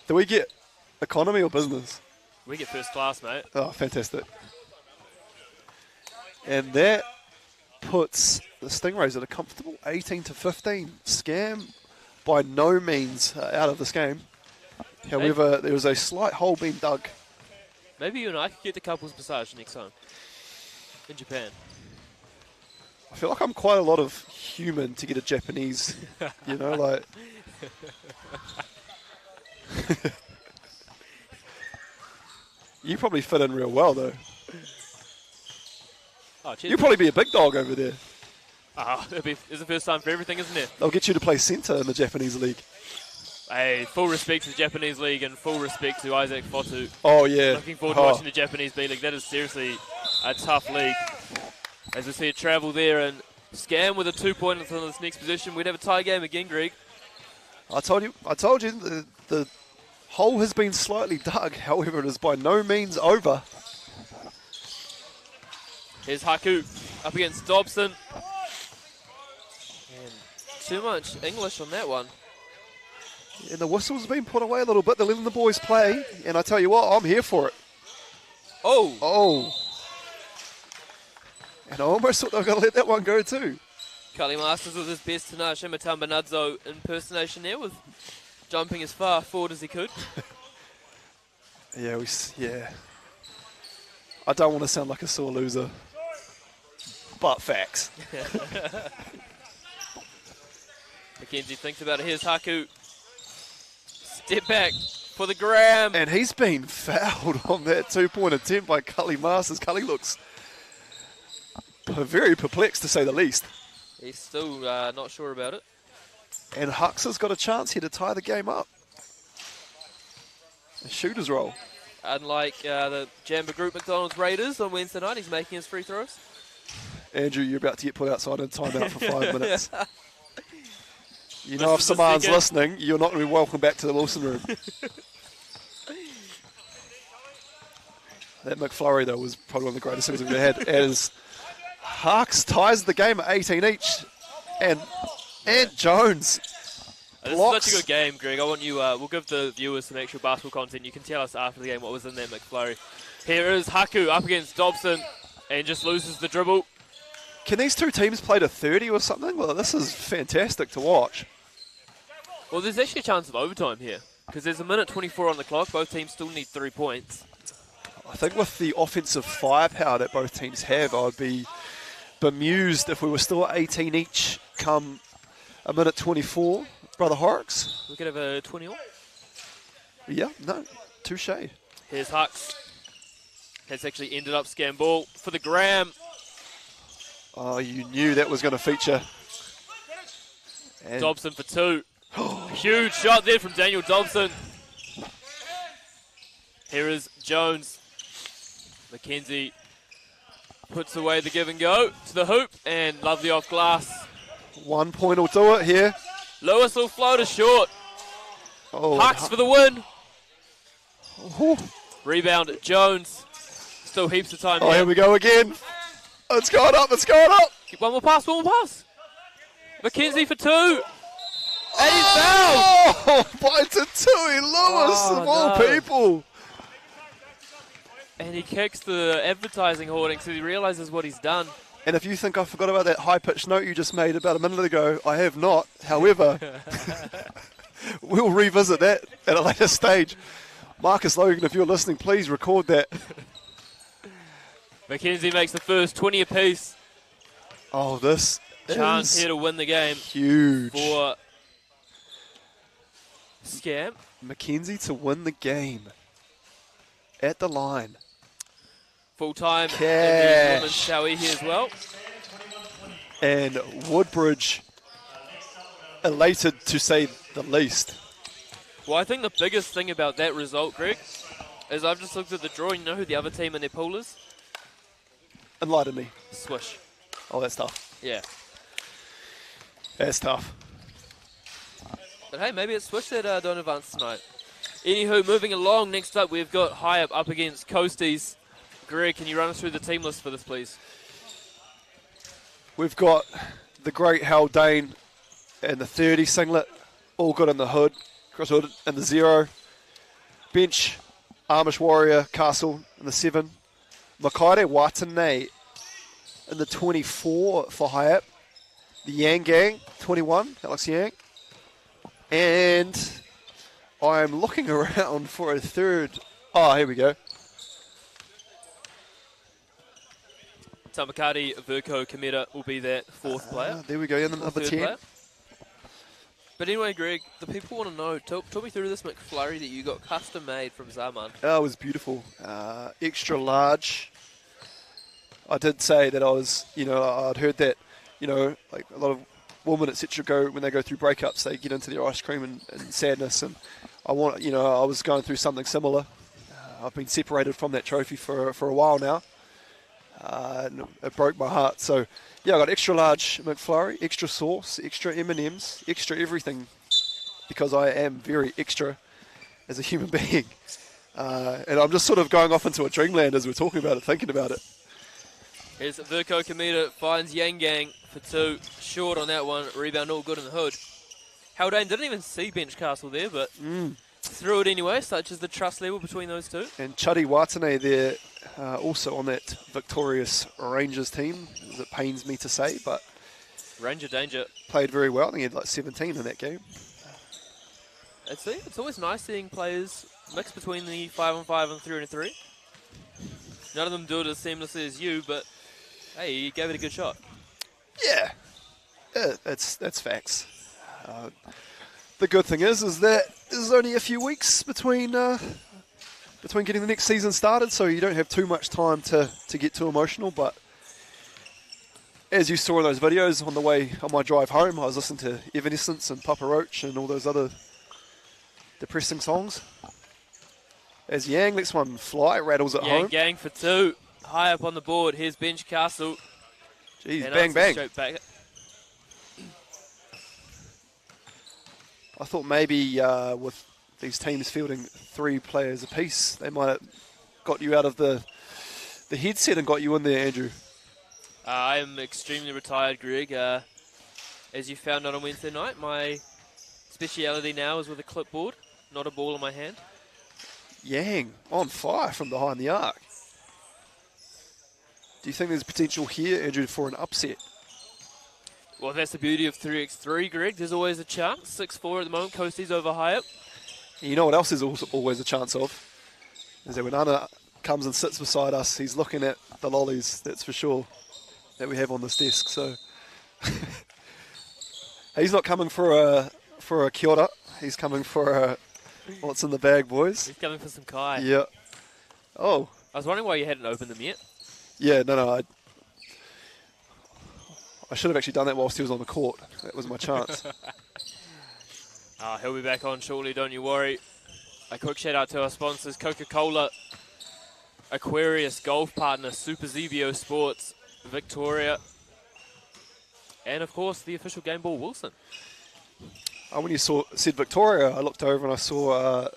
Do we get economy or business? We get first class, mate. Oh, fantastic. And that puts the Stingrays at a comfortable 18-15. Scam by no means out of this game. However, there was a slight hole being dug. Maybe you and I could get the couples massage next time in Japan. I feel like I'm quite a lot of human to get a Japanese, like... You probably fit in real well, though. Oh, cheers. You'll probably be a big dog over there. It's the first time for everything, isn't it? They'll get you to play centre in the Japanese league. Hey, full respect to the Japanese league and full respect to Isaac Fotu. Oh, yeah. Looking forward to watching the Japanese B League. That is seriously a tough league. As we see it travel there and Scam with a 2-pointer in this next position. We'd have a tie game again, Greg. I told you, the hole has been slightly dug. However, it is by no means over. Here's Haku up against Dobson. And too much English on that one. And the whistle's been put away a little bit. They're letting the boys play. And I tell you what, I'm here for it. Oh. And I almost thought they were going to let that one go too. Cully Masters with his best Tinashe Matambanadzzo impersonation there, with jumping as far forward as he could. Yeah. I don't want to sound like a sore loser, but facts. McKenzie thinks about it. Here's Haku. Step back for the gram. And he's been fouled on that 2-point attempt by Cully Masters. Cully looks very perplexed, to say the least. He's still not sure about it. And Hux has got a chance here to tie the game up. A shooter's roll. Unlike the Jamba Group McDonald's Raiders on Wednesday night, he's making his free throws. Andrew, you're about to get put outside in timeout for 5 minutes. You know, This if is the Saman's second. listening, you're not going to be welcome back to the Wilson room. That McFlurry, though, was probably one of the greatest things we've ever had. As Hux ties the game at 18 each. And Jones This blocks. is such a good game, Greg. I want you, we'll give the viewers some extra basketball content. You can tell us after the game what was in that McFlurry. Here is Haku up against Dobson and just loses the dribble. Can these two teams play to 30 or something? Well, this is fantastic to watch. Well, there's actually a chance of overtime here because there's a minute 24 on the clock. Both teams still need 3 points. I think with the offensive firepower that both teams have, I'd be bemused if we were still at 18 each come a minute 24. Brother Horrocks? We could have a 20 all. Yeah, no, touche. Here's Hux. Has actually ended up scam ball for the gram. Oh, you knew that was going to feature. And Dobson for 2. Huge shot there from Daniel Dobson. Here is Jones. McKenzie puts away the give and go to the hoop and lovely off glass. 1 point will do it here. Lewis will float a short. Oh, Hux for the win. oh, Rebound Jones. Still heaps of time here here. we go again. It's going up, it's going up. One more pass, one more pass. McKenzie for 2. And he's fouled. Oh, by Tatui Lewis of all no. people. And he kicks the advertising hoarding so he realizes what he's done. And if you think I forgot about that high-pitched note you just made about a minute ago, I have not. However, we'll revisit that at a later stage. Marcus Logan, if you're listening, please record that. McKenzie makes the first 20 apiece. Oh, this Chance is here to win the game huge. for Scam. Mackenzie to win the game at the line. Full time in the Cash. women's Shawi here as well. And Woodbridge elated, to say the least. Well, I think the biggest thing about that result, Greg, is I've just looked at the draw. You know who the other team in their pool is? Enlighten me. Swish. Oh, that's tough. Yeah. That's tough. But hey, maybe it's Swish that don't advance tonight. Anywho, moving along, next up we've got High Up against Coasties. Greg, can you run us through the team list for this, please? We've got the great Haldane and the 30 singlet, all good in the hood, cross hood and the 0. Bench, Amish Warrior, Castle in the 7. Makaire Watane in the 24 for Hyatt. The Yang Gang, 21, Alex Yang. And I'm looking around for a third. Oh, here we go. Tamakati Verko Kameda will be that fourth player. There we go, and the number Third 10. player. But anyway, Greg, the people want to know, talk me through this McFlurry that you got custom made from Zaman. Oh, it was beautiful. Extra large. I did say that I was, I'd heard that, like a lot of women, etc., when they go through breakups, they get into their ice cream and sadness. And I was going through something similar. I've been separated from that trophy for a while now. And it broke my heart. So, yeah, I got extra large McFlurry, extra sauce, extra M&Ms, extra everything, because I am very extra as a human being. And I'm just sort of going off into a dreamland as we're talking about it, thinking about it. Here's Verko Kameda, finds Yang Gang for 2. Short on that one, rebound all good in the hood. Haldane didn't even see Bench Castle there, but threw it anyway, such as the trust level between those two. And Chuddy Watane there, also on that victorious Rangers team, as it pains me to say, but Ranger danger. played very well. I think he had like 17 in that game. It's always nice seeing players mix between the 5-on-5 and 3-on-3. None of them do it as seamlessly as you, but hey, you gave it a good shot. Yeah, that's facts. The good thing is that there's only a few weeks between getting the next season started, so you don't have too much time to get too emotional. But as you saw in those videos on my drive home, I was listening to Evanescence and Papa Roach and all those other depressing songs. As Yang lets one fly, rattles at home. Gang for 2. High up on the board. Here's Bench Castle. Jeez, And bang, bang. straight back. I thought maybe with these teams fielding 3 players apiece, they might have got you out of the headset and got you in there, Andrew. I am extremely retired, Greg. As you found out on Wednesday night, my speciality now is with a clipboard, not a ball in my hand. Yang on fire from behind the arc. Do you think there's potential here, Andrew, for an upset? Well, that's the beauty of 3x3, Greg. There's always a chance. 6-4 at the moment. Coasties over high up. You know what else is also always a chance of? Is that when Anna comes and sits beside us, he's looking at the lollies, that's for sure, that we have on this desk. So he's not coming for a kia ora. He's coming for a what's in the bag, boys. He's coming for some Kai. Yeah. Oh. I was wondering why you hadn't opened them yet. Yeah, no. I should have actually done that whilst he was on the court. That was my chance. He'll be back on shortly, don't you worry. A quick shout out to our sponsors, Coca-Cola, Aquarius, Golf Partner, Super Zebio Sports, Victoria, and of course the official Game Ball Wilson. When you said Victoria, I looked over and I saw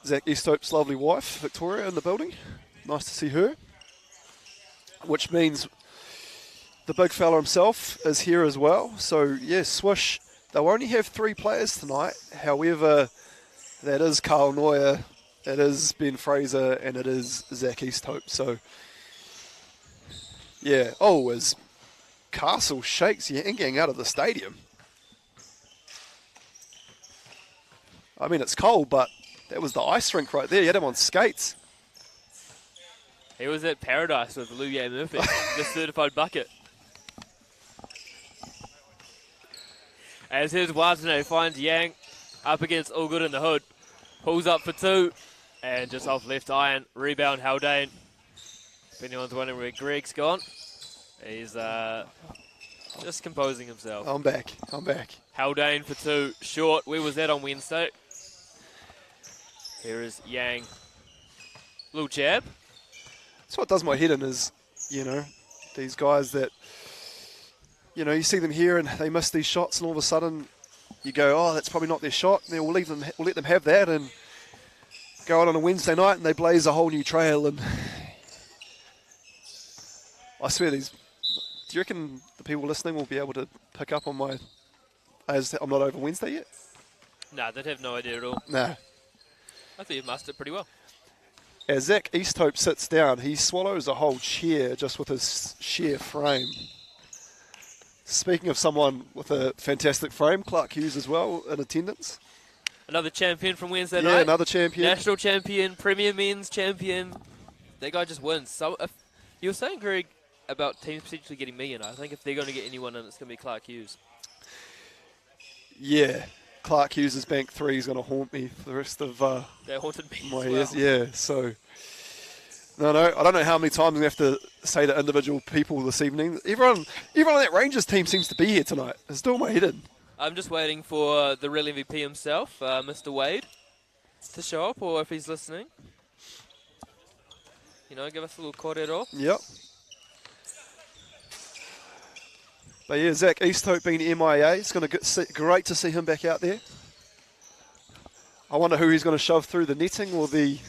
Zach Easthope's lovely wife, Victoria, in the building. Nice to see her. Which means the big fella himself is here as well. So, yeah, Swish, they'll only have 3 players tonight. However, that is Carl Neuer, it is Ben Fraser, and it is Zach Easthope. So, yeah. Oh, as Castle shakes Yang out of the stadium. I mean, it's cold, but that was the ice rink right there. You had him on skates. He was at Paradise with Louis Murphy, the certified bucket. As his Watane finds Yang up against All Good in the Hood. Pulls up for 2. And just off left iron. Rebound Haldane. If anyone's wondering where Greg's gone, he's just composing himself. I'm back. Haldane for 2. Short. Where was that on Wednesday? Here is Yang. Little jab. That's what does my head in is, these guys that, you see them here and they miss these shots and all of a sudden you go, oh, that's probably not their shot. And then we'll let them have that and go out on a Wednesday night and they blaze a whole new trail. And I swear do you reckon the people listening will be able to pick up on as I'm not over Wednesday yet? Nah, they'd have no idea at all. Nah. I think you've mastered it pretty well. As Zach Easthope sits down, he swallows a whole chair just with his sheer frame. Speaking of someone with a fantastic frame, Clark Hughes as well in attendance. Another champion from Wednesday night. Yeah, another champion. National champion, Premier Men's champion. That guy just wins. So you were saying, Greg, about teams potentially getting me in. I think if they're going to get anyone in, it's going to be Clark Hughes. Yeah. Clark Hughes' bank 3 is going to haunt me for the rest of that haunted me my as well. years. Yeah, so no, I don't know how many times we have to say to individual people this evening. Everyone on that Rangers team seems to be here tonight. It's still my head in. I'm just waiting for the real MVP himself, Mr. Wade, to show up, or if he's listening, give us a little kōrero. Yep. But yeah, Zach Easthope being MIA, it's going to get great to see him back out there. I wonder who he's going to shove through the netting or the...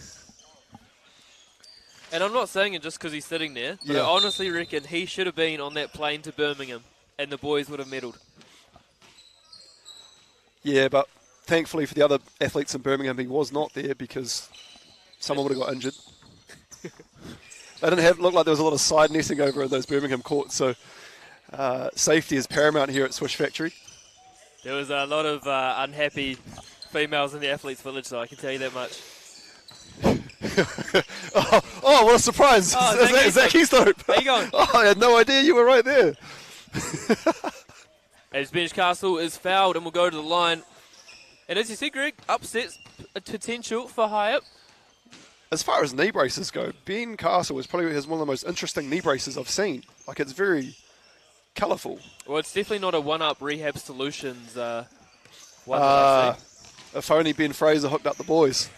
And I'm not saying it just because he's sitting there, but Yeah. I honestly reckon he should have been on that plane to Birmingham, and the boys would have medalled. Yeah, but thankfully for the other athletes in Birmingham, he was not there because someone would have got injured. They didn't look like there was a lot of side netting over in those Birmingham courts, so safety is paramount here at Swish Factory. There was a lot of unhappy females in the athletes' village, so I can tell you that much. oh, what a surprise! Oh, Zach Easthope. How you going? Oh, I had no idea you were right there. As Bench Castle is fouled and will go to the line. And as you see, Greg, upsets potential for Hyatt. As far as knee braces go, Ben Castle is probably has one of the most interesting knee braces I've seen. Like, it's very colourful. Well, it's definitely not a one-up rehab solutions one that I see. If only Ben Fraser hooked up the boys.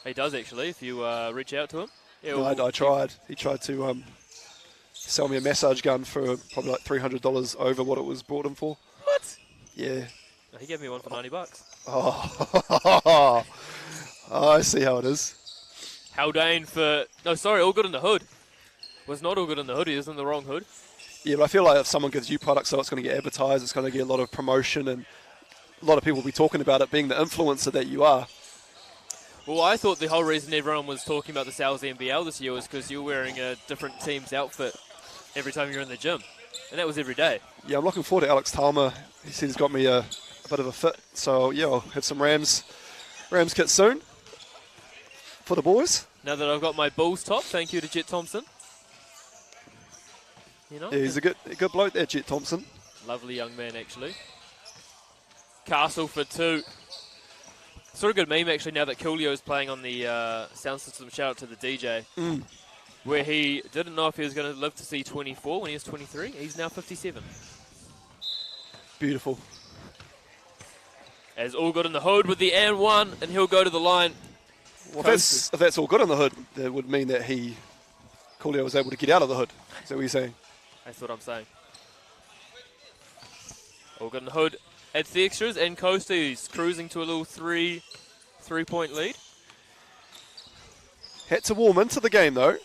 He does, actually, if you reach out to him. Yeah, No, I tried. He tried to sell me a massage gun for probably like $300 over what it was brought him for. What? Yeah. No, he gave me one for $90. Oh, I see how it is. Haldane for... No, sorry, All Good in the Hood. Was not All Good in the Hood. He was in the wrong hood. Yeah, but I feel like if someone gives you products, so it's going to get advertised, it's going to get a lot of promotion, and a lot of people will be talking about it, being the influencer that you are. Well, I thought the whole reason everyone was talking about the Sales NBL this year was because you're wearing a different team's outfit every time you're in the gym. And that was every day. Yeah, I'm looking forward to Alex Talma. He said he's got me a bit of a fit. So, yeah, I'll have some Rams kit soon for the boys. Now that I've got my Bulls top, thank you to Jet Thompson. You know, Yeah, he's a good bloke there, Jet Thompson. lovely young man, actually. Castle for 2. Sort of good meme, actually, now that Coolio is playing on the sound system. Shout out to the DJ. Where he didn't know if he was going to live to see 24 when he was 23. He's now 57. Beautiful. As All Good in the Hood with the and 1, and he'll go to the line. Well, if that's all good on the hood, that would mean that Coolio was able to get out of the hood. Is that what you're saying? That's what I'm saying. All Good in the Hood. It's the extras, and Coasties cruising to a little three-point lead. Had to warm into the game, though.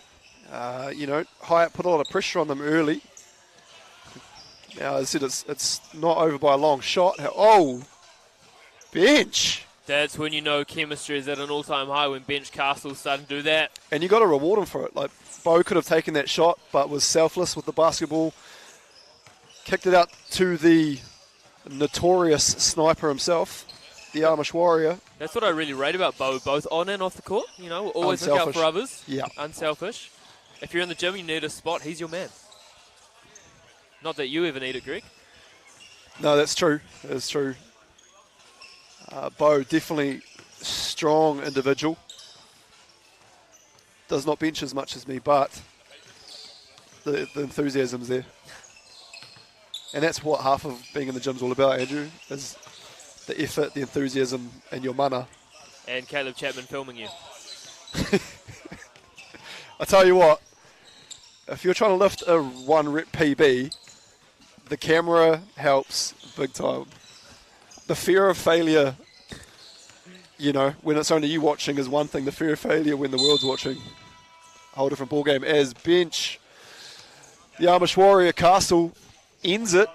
Hyatt put a lot of pressure on them early. Now, as I said, it's not over by a long shot. Oh, bench. That's when you know chemistry is at an all-time high, when Bench Castle's starting to do that. And you got to reward him for it. Like, Bo could have taken that shot, but was selfless with the basketball. Kicked it out to the notorious sniper himself, the Amish Warrior. That's what I really rate about Bo, both on and off the court. You know, always look out for others. Yeah. Unselfish. If you're in the gym, you need a spot, he's your man. Not that you ever need it, Greg. No, that's true. That's true. Bo, definitely strong individual. Does not bench as much as me, but the enthusiasm's there. And that's what half of being in the gym's all about, Andrew, is the effort, the enthusiasm, and your mana. And Caleb Chapman filming you. I tell you what, if you're trying to lift a 1 rep PB, the camera helps big time. The fear of failure, when it's only you watching is one thing. The fear of failure when the world's watching, a whole different ballgame. As bench, the Amish Warrior Castle ends it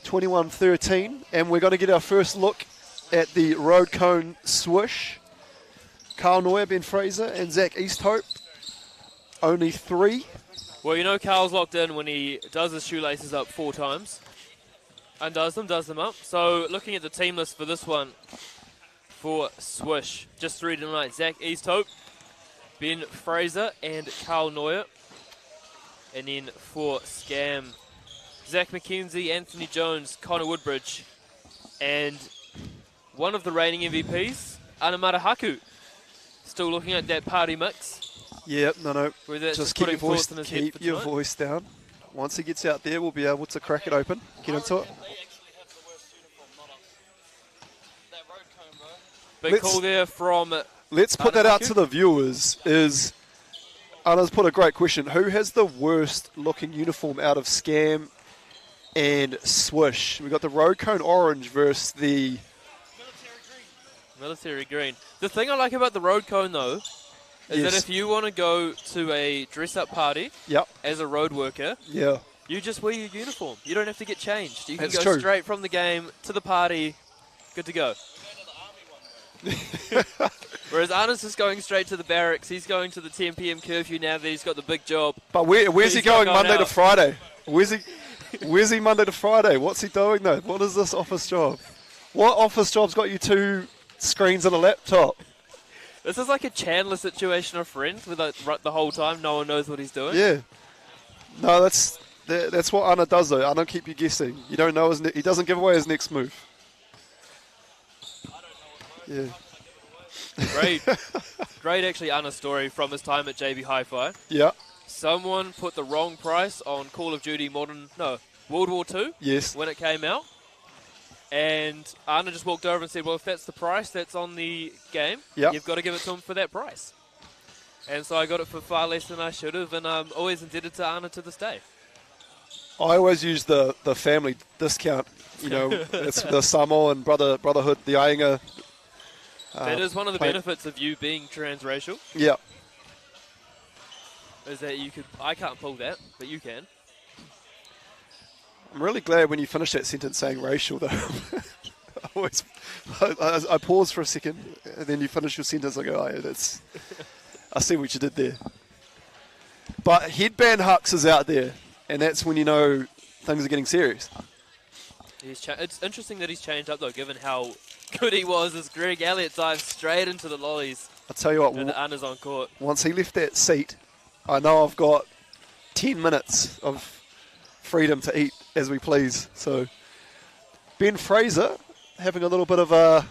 21-13, and we're going to get our first look at the road cone swish. Carl Neuer, Ben Fraser, and Zach Easthope. Only 3. Well, Carl's locked in when he does his shoelaces up 4 times. Undoes them, does them up. So looking at the team list for this one, for Swish, just 3 tonight. Zach Easthope, Ben Fraser, and Carl Neuer. And then for Scam, Zach McKenzie, Anthony Jones, Connor Woodbridge, and one of the reigning MVPs, Anamata Haku. Still looking at that party mix. Yep, no. Just keep your voice down. Once he gets out there, we'll be able to crack it open, get into it. Big call there from... Let's put that out to the viewers. Anna's put a great question. Who has the worst looking uniform out of Scam and Swish? We've got the road cone orange versus the... Military green. The thing I like about the road cone, though, is that if you want to go to a dress-up party as a road worker, you just wear your uniform. You don't have to get changed. You can go straight from the game to the party, good to go. Whereas Arna's just going straight to the barracks. He's going to the 10 p.m. curfew now that he's got the big job. But where's he going Monday to Friday? Where's he Monday to Friday? What's he doing, though? What is this office job? What office job's got you 2 screens and a laptop? This is like a Chandler situation of Friends, where the whole time no one knows what he's doing. Yeah. No, that's what Anna does, though. Anna keep you guessing. You don't know he doesn't give away his next move. Yeah. Great actually Anna story from his time at JB Hi-Fi. Yeah. Someone put the wrong price on Call of Duty World War II Yes. when it came out. And Anna just walked over and said, well, if that's the price that's on the game, Yep. you've got to give it to him for that price. And so I got it for far less than I should have, and I'm always indebted to Anna to this day. I always use the family discount. You know, it's the Samoa and brotherhood, the Ainga. That is one of the benefits of you being transracial, Yeah. is that I can't pull that, but you can. I'm really glad when you finish that sentence saying racial, though. I pause for a second, and then you finish your sentence. I go, oh, yeah, I see what you did there. But Headband Hux is out there, and that's when you know things are getting serious. It's interesting that he's changed up, though, given how good he was as Greg Elliott dives straight into the lollies. I'll tell you what, And the Anna's on court. once he left that seat, I know I've got 10 minutes of freedom to eat as we please. So Ben Fraser having a little bit of a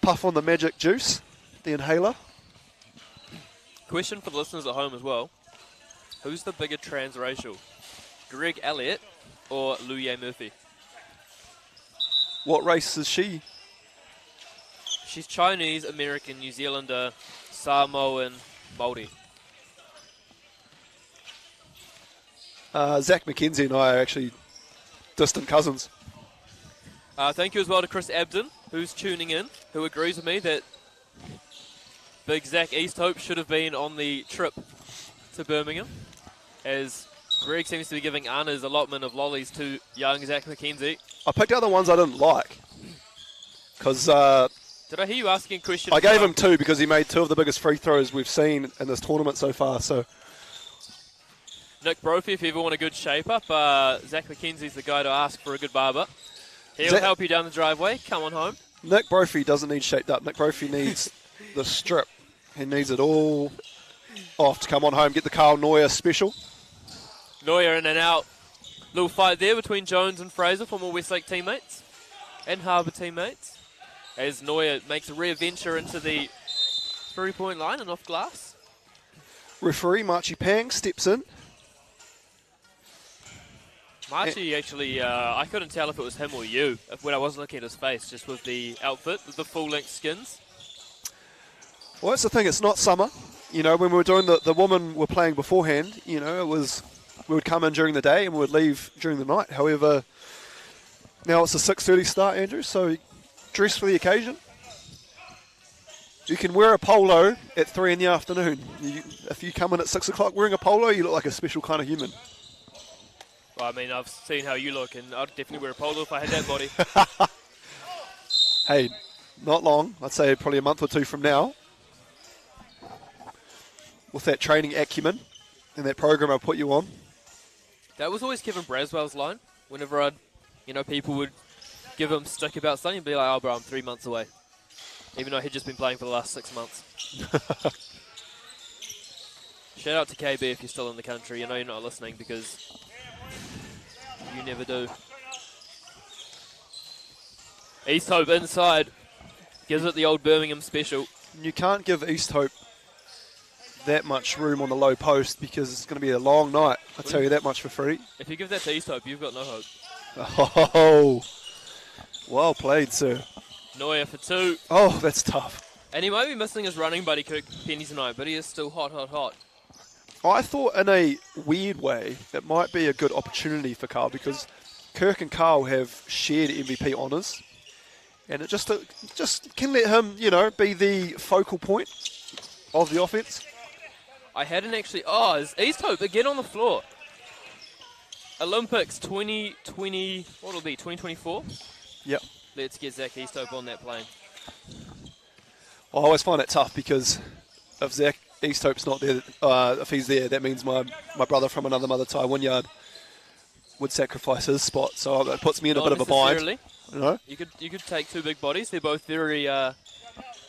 puff on the magic juice, the inhaler. Question for the listeners at home as well. Who's the bigger transracial? Greg Elliott or Luye Murphy? What race is she? She's Chinese, American, New Zealander, Samoan, Māori. Zach McKenzie and I are actually distant cousins. Thank you as well to Chris Abden, who's tuning in, who agrees with me that Big Zach Easthope should have been on the trip to Birmingham, as Greg seems to be giving Anna's allotment of lollies to young Zach McKenzie. I picked out the ones I didn't like because Did I hear you asking a question? I gave him 2 because he made 2 of the biggest free throws we've seen in this tournament so far. So Nick Brophy, if you ever want a good shape-up, Zach McKenzie's the guy to ask for a good barber. He'll help you down the driveway. Come on home. Nick Brophy doesn't need shaped up. Nick Brophy needs the strip. He needs it all off to come on home, get the Carl Neuer special. Neuer in and out. Little fight there between Jones and Fraser, former Westlake teammates and Harbour teammates, as Neuer makes a readventure into the three-point line and off glass. Referee Marchie Pang steps in. Marchie actually, I couldn't tell if it was him or you when I wasn't looking at his face, just with the outfit, with the full-length skins. Well, that's the thing. It's not summer. You know, when we were doing the women were playing beforehand, you know, it was, we would come in during the day and we would leave during the night. However, now it's a 6:30 start, Andrew, so dress for the occasion. You can wear a polo at 3 in the afternoon. If you come in at 6 o'clock wearing a polo, you look like a special kind of human. Well, I mean, I've seen how you look, and I'd definitely wear a polo if I had that body. Hey, not long. I'd say probably a month or 2 from now. With that training acumen and that program I put you on. That was always Kevin Braswell's line. Whenever people would give him stick about something, he'd be like, oh, bro, I'm 3 months away. Even though he'd just been playing for the last 6 months. Shout out to KB if you're still in the country. I know you're not listening because you never do. Easthope inside. Gives it the old Birmingham special. You can't give Easthope that much room on the low post because it's going to be a long night. I'll tell you that much for free. If you give that to Easthope, you've got no hope. Oh, well played, sir. Neuer for 2. Oh, that's tough. And he might be missing his running buddy, Kirk Penny, tonight, but he is still hot, hot, hot. I thought in a weird way it might be a good opportunity for Carl because Kirk and Carl have shared MVP honours. And it just can let him, be the focal point of the offense. I hadn't actually... Oh, is Easthope again on the floor? Olympics 2020... What will it be, 2024? Yep. Let's get Zach Easthope on that plane. I always find it tough because if Zach Easthope's not there, if he's there, that means my brother from another mother tie Wynyard would sacrifice his spot. So it puts me in a bit of a bind. You know? You could take 2 big bodies. They're both very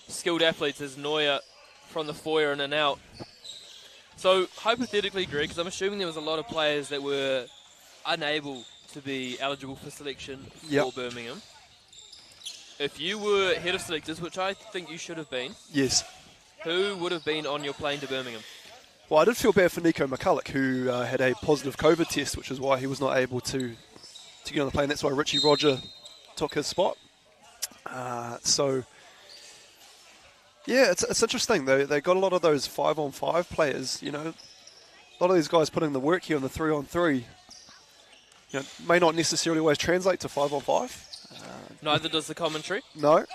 skilled athletes as Neuer from the foyer in and out. So hypothetically, Greg, because I'm assuming there was a lot of players that were unable to be eligible for selection for Birmingham. If you were head of selectors, which I think you should have been, Yes. who would have been on your plane to Birmingham? Well, I did feel bad for Nico McCulloch, who had a positive COVID test, which is why he was not able to get on the plane. That's why Richie Roger took his spot. Yeah, it's interesting though. They got a lot of those 5-on-5 players. You know, a lot of these guys putting the work here on the 3-on-3. You know, may not necessarily always translate to 5-on-5. Neither does the commentary. No.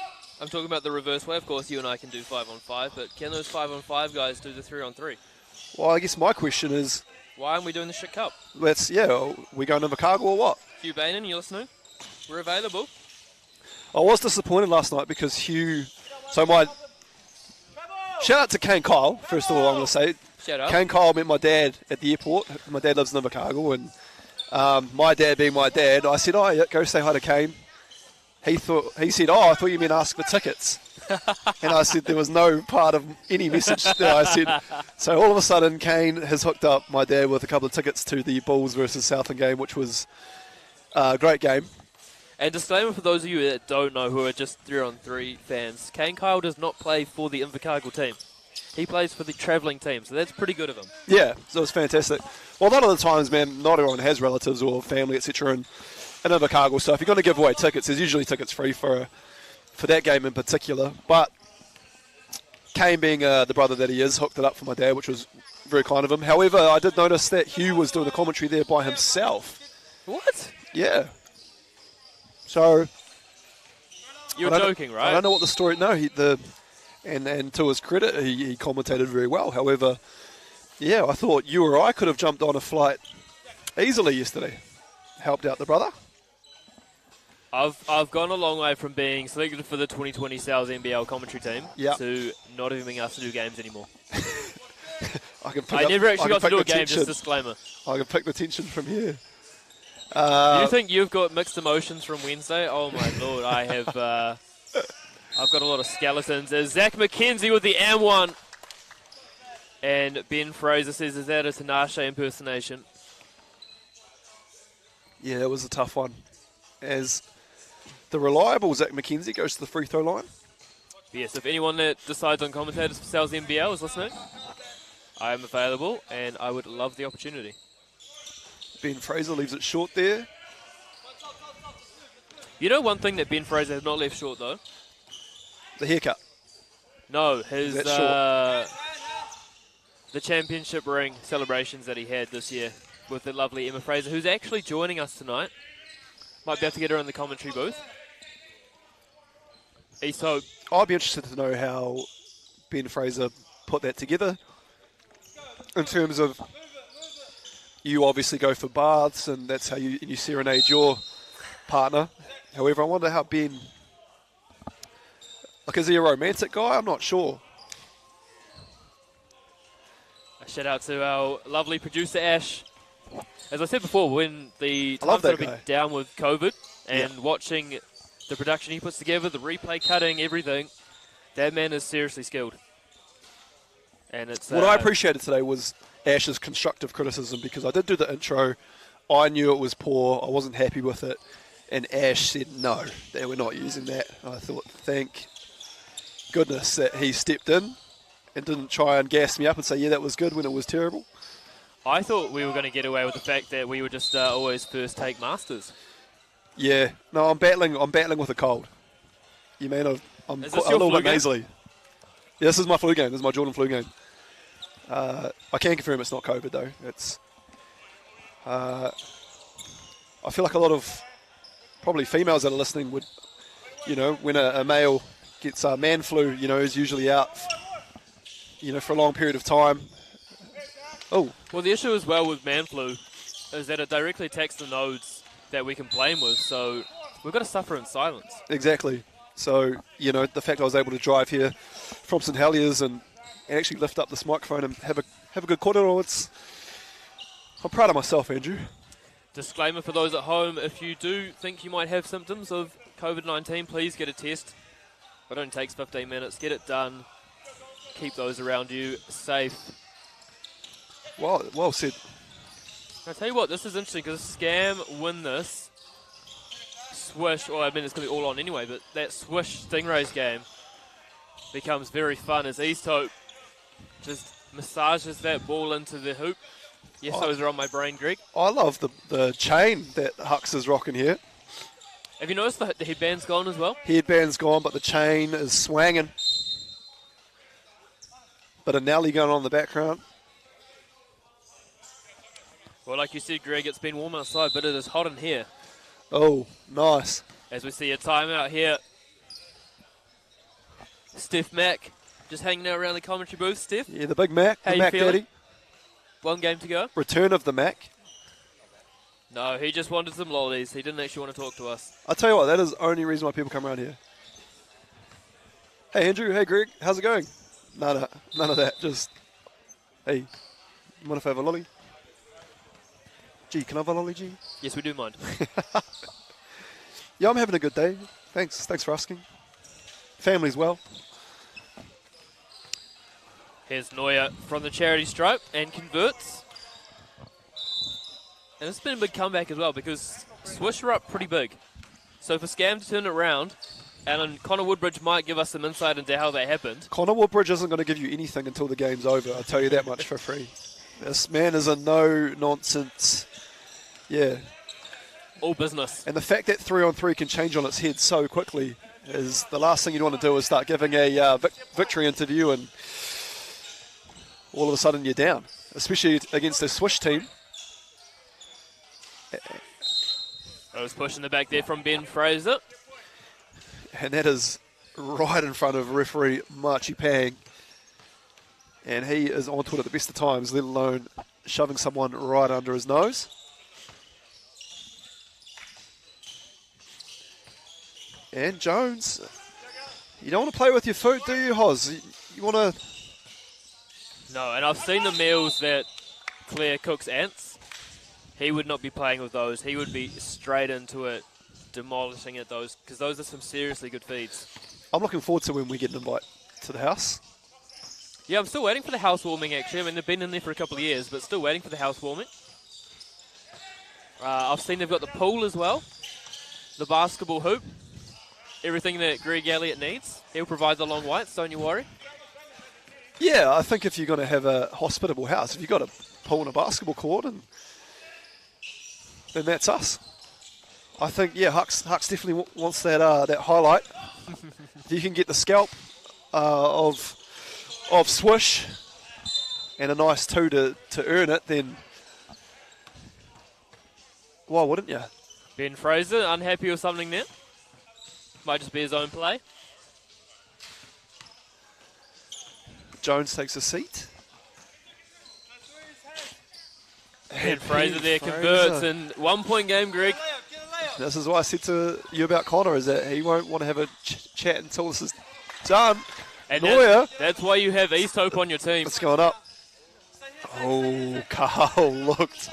I'm talking about the reverse way. Of course, you and I can do 5-on-5, but can those 5-on-5 guys do the 3-on-3? Well, I guess my question is, Why aren't we doing the shit cup? we going to Invercargill or what? Hugh Bainin, you listening? We're available. I was disappointed last night because Hugh. So shout out to Kane Kyle. First of all, I'm going to say Shout out. Kane Kyle met my dad at the airport. My dad lives in Invercargill, and my dad being my dad, I said, "Oh, yeah, go say hi to Kane." He said, "Oh, I thought you meant ask for tickets." And I said there was no part of any message that I said. So all of a sudden, Kane has hooked up my dad with a couple of tickets to the Bulls versus Southland game, which was a great game. And disclaimer for those of you that don't know who are just 3-on-3 fans, Kane Kyle does not play for the Invercargill team. He plays for the travelling team, so that's pretty good of him. Yeah, so it's fantastic. Well, a lot of the times, man, not everyone has relatives or family, etc. in Invercargill, so if you're going to give away tickets, there's usually tickets free for that game in particular. But Kane, being the brother that he is, hooked it up for my dad, which was very kind of him. However, I did notice that Hugh was doing the commentary there by himself. What? Yeah. So You're joking, right? I don't know what the story. No, and to his credit, he commentated very well. However, yeah, I thought you or I could have jumped on a flight easily yesterday. Helped out the brother. I've gone a long way from being selected for the 2020 Sales NBL commentary team to not even being asked to do games anymore. I never actually got to do a game, just disclaimer. I can pick the tension from here. Do you think you've got mixed emotions from Wednesday? Oh my lord, I have. I've got a lot of skeletons. There's Zach McKenzie with the M1. And Ben Fraser says, is that a Tinashe impersonation? Yeah, it was a tough one. As the reliable Zach McKenzie goes to the free throw line. Yes, if anyone that decides on commentators for Sales NBL is listening, I am available and I would love the opportunity. Ben Fraser leaves it short there. You know one thing that Ben Fraser has not left short, though? The haircut. No, his That's the championship ring celebrations that he had this year with the lovely Emma Fraser, who's actually joining us tonight. Might be able to get her in the commentary booth. So I'd be interested to know how Ben Fraser put that together. In terms of, you obviously go for baths, and that's how you serenade your partner. However, I wonder how Ben, is he a romantic guy? I'm not sure. a shout out to our lovely producer Ash. As I said before, when the I love times that that I've guy. been down with COVID and watching the production he puts together, the replay cutting, everything, that man is seriously skilled. And it's What I appreciated today was Ash's constructive criticism, because I did do the intro. I knew it was poor. I wasn't happy with it. And Ash said, no, that we're not using that. I thought, thank goodness that he stepped in and didn't try and gas me up and say, yeah, that was good when it was terrible. I thought we were going to get away with the fact that we were just always first take masters. Yeah. No, I'm battling with a cold. You mean I'm Is this a your little flu bit game? nasally. Yeah, this is my flu game. This is my Jordan flu game. I can confirm it's not COVID, though. It's. I feel like a lot of probably females that are listening would, when a male gets man flu, is usually out, for a long period of time. Oh. Well, the issue as well with man flu is that it directly attacks the nodes that we can blame with, so we've got to suffer in silence. Exactly. So, the fact I was able to drive here from St Heliers and actually lift up this microphone and have a good kōrero, I'm proud of myself, Andrew. Disclaimer for those at home, if you do think you might have symptoms of COVID-19, please get a test. It only takes 15 minutes. Get it done. Keep those around you safe. Well said. I'll tell you what, this is interesting because Scam win this. Swish, or I mean it's going to be all on anyway, but that Swish Stingrays game becomes very fun as East Hope just massages that ball into the hoop. Yes, those are on my brain, Greg. I love the chain that Hux is rocking here. Have you noticed the headband's gone as well? Headband's gone, but the chain is swanging. Bit of Nelly going on in the background. Well, like you said, Greg, it's been warm outside, but it is hot in here. Oh, nice. As we see a timeout here. Steph Mack just hanging out around the commentary booth. Steph, Yeah, the big Mac, how the you Mac feeling? Daddy. One game to go. Return of the Mac. No, he just wanted some lollies. He didn't actually want to talk to us. I'll tell you what, that is the only reason why people come around here. Hey, Andrew. Hey, Greg. How's it going? None of that. Just, hey, you mind if I have a lolly? Gee, can I have a lolly, G? Yes, we do mind. Yeah, I'm having a good day. Thanks for asking. Family's well. Here's Neuer from the charity stripe and converts. And it's been a big comeback as well because Swish are up pretty big. So for Scam to turn it around, and Connor Woodbridge might give us some insight into how that happened. Connor Woodbridge isn't going to give you anything until the game's over. I'll tell you that much for free. This man is a no-nonsense. Yeah. All business. And the fact that 3-on-3 can change on its head so quickly is the last thing you'd want to do is start giving a victory interview and all of a sudden you're down, especially against a Swish team. I was pushing the back there from Ben Fraser. And that is right in front of referee Marchi Pang. And he is onto it at the best of times, let alone shoving someone right under his nose. And Jones, you don't want to play with your food, do you, Hoz? You want to... No, and I've seen the meals that Claire cooks ants. He would not be playing with those. He would be straight into it, demolishing at those, because those are some seriously good feeds. I'm looking forward to when we get an invite to the house. Yeah, I'm still waiting for the housewarming, actually. I mean, they've been in there for a couple of years, but still waiting for the housewarming. I've seen they've got the pool as well, the basketball hoop, everything that Greg Elliott needs. He'll provide the long whites, don't you worry. Yeah, I think if you're going to have a hospitable house, if you've got a pool and a basketball court, then that's us. I think, yeah, Hux definitely wants that that highlight. If you can get the scalp of Swish and a nice 2 to earn it, then why wouldn't you? Ben Fraser, unhappy with something there. Might just be his own play. Jones takes a seat. Ben Fraser there converts in 1 point game, Greg. This is what I said to you about Connor, is that he won't want to have a chat until this is done. And Neuer. that's why you have East Hope on your team. It's going up. Oh, Carl looked.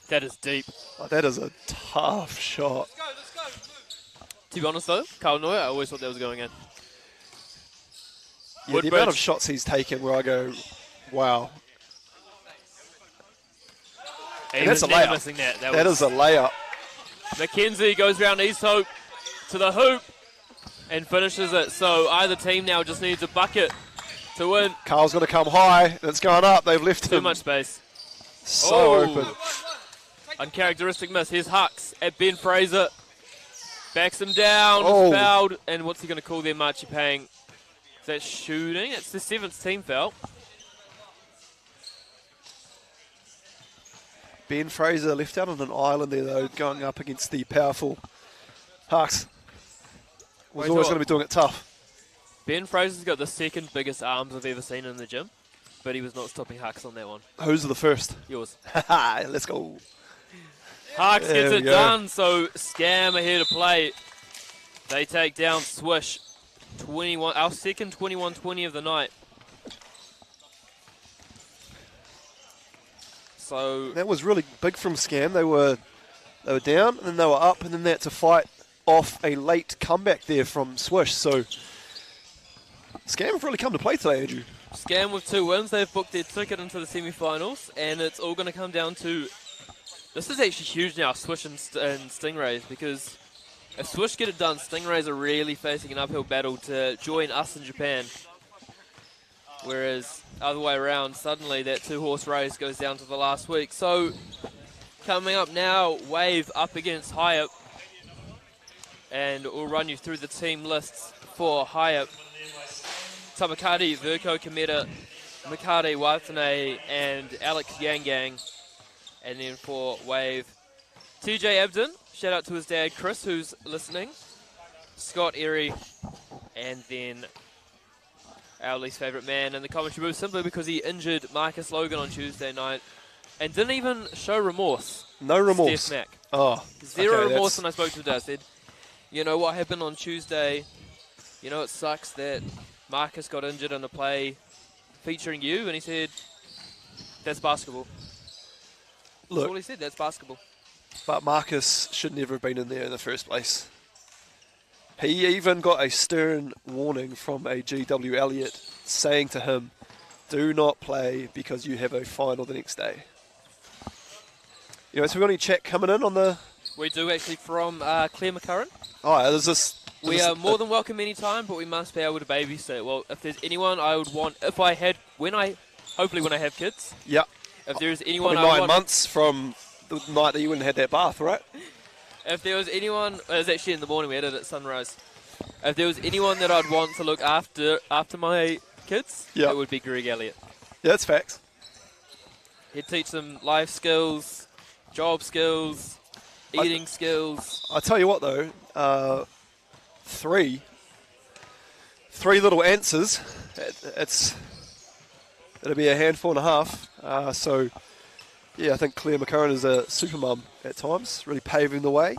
That is deep. Oh, that is a tough shot. To be honest, though, Carl Neuer, I always thought that was going in. Yeah, the amount of shots he's taken where I go, wow. He that's was a never layup. missing that. That is a layup. McKenzie goes round East Hope to the hoop and finishes it. So either team now just needs a bucket to win. Carl's going to come high, and it's going up. They've left Too him much space. so open. Uncharacteristic miss. Here's Hux at Ben Fraser. Backs him down. Oh. Fouled. And what's he going to call there, Marchi Pang? Is that shooting? It's the 7th team foul. Ben Fraser left out on an island there, though, going up against the powerful Hux. Was always going to be doing it tough. Ben Fraser's got the second biggest arms I've ever seen in the gym, but he was not stopping Hux on that one. Who's the first? Yours. Let's go. Hux There gets we it go. done, so Scam ahead to play. They take down Swish. 21, our second 21-20 of the night. So That was really big from Scam. They were down, and then they were up, and then they had to fight off a late comeback there from Swish. So Scam have really come to play today, Andrew. Scam with 2 wins. They've booked their ticket into the semi-finals, and it's all going to come down to This is actually huge now, Swish and Stingrays, because if Swish get it done, Stingrays are really facing an uphill battle to join us in Japan. Whereas, other way around, suddenly that 2-horse race goes down to the last week. So, coming up now, Wave up against Hyatt. And we'll run you through the team lists for Hyatt. Tamakati, Verko Kameda, Mikade Watane, and Alex Yangang. And then for Wave, TJ Abden, shout out to his dad Chris, who's listening. Scott Erie, and then our least favourite man in the commentary booth, simply because he injured Marcus Logan on Tuesday night and didn't even show remorse. No remorse. Steph Mack. Oh, Zero okay, remorse when I spoke to him. I said, you know what happened on Tuesday? You know, it sucks that Marcus got injured in a play featuring you. And he said, that's basketball. That's Look, all he said, that's basketball. but Marcus should never have been in there in the first place. He even got a stern warning from a GW Elliott saying to him, do not play because you have a final the next day. You know, so we've got any chat coming in on the... We do actually from Claire McCurran. Oh, there's this... We are more than welcome anytime, but we must be able to babysit. Well, if there's anyone I would want, if I had, hopefully when I have kids, Yeah. if there's anyone Probably I 9 want, months from the night that you wouldn't have had that bath, right? if there was anyone, it was actually in the morning, we had it at sunrise. If there was anyone that I'd want to look after my kids, Yeah. it would be Greg Elliott. Yeah, that's facts. He'd teach them life skills, job skills, eating skills. I tell you what, though, three little answers. It'll be a handful and a half. So, yeah, I think Claire McCurran is a super mum at times, really paving the way.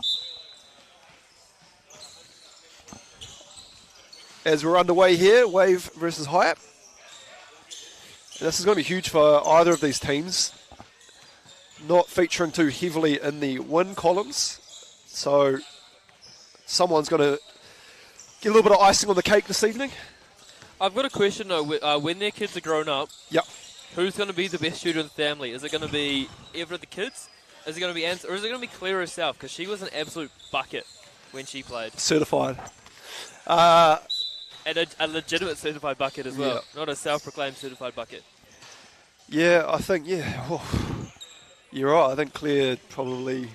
As we're underway here, Wave versus Hyatt. This is going to be huge for either of these teams. Not featuring too heavily in the win columns. So someone's going to get a little bit of icing on the cake this evening. I've got a question though. When their kids are grown up, Yep. who's going to be the best shooter in the family? Is it going to be either of the kids? Is it going to be Ant, or is it going to be Claire herself? Because she was an absolute bucket when she played. Certified. And a legitimate certified bucket as well. Yeah. Not a self-proclaimed certified bucket. Yeah, I think, well, you're right. I think Claire probably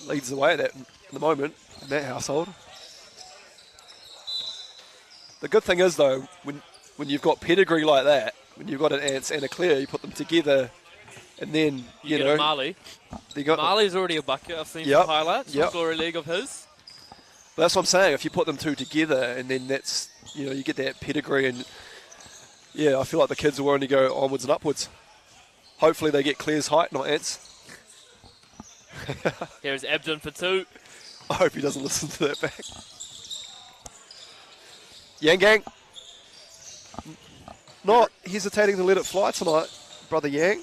leads the way at the moment in that household. The good thing is, though, when you've got pedigree like that, when you've got an Ants and a Claire, you put them together, and then, You know... get a Marley. Marley's already a bucket. I've seen some highlights from Glory League of his. But that's what I'm saying. If you put them two together, and then that's, you get that pedigree, and yeah, I feel like the kids will only go onwards and upwards. Hopefully they get Claire's height, not Ants. Here's Abdon for two. I hope he doesn't listen to that back. Yang Gang. Not hesitating to let it fly tonight, brother Yang.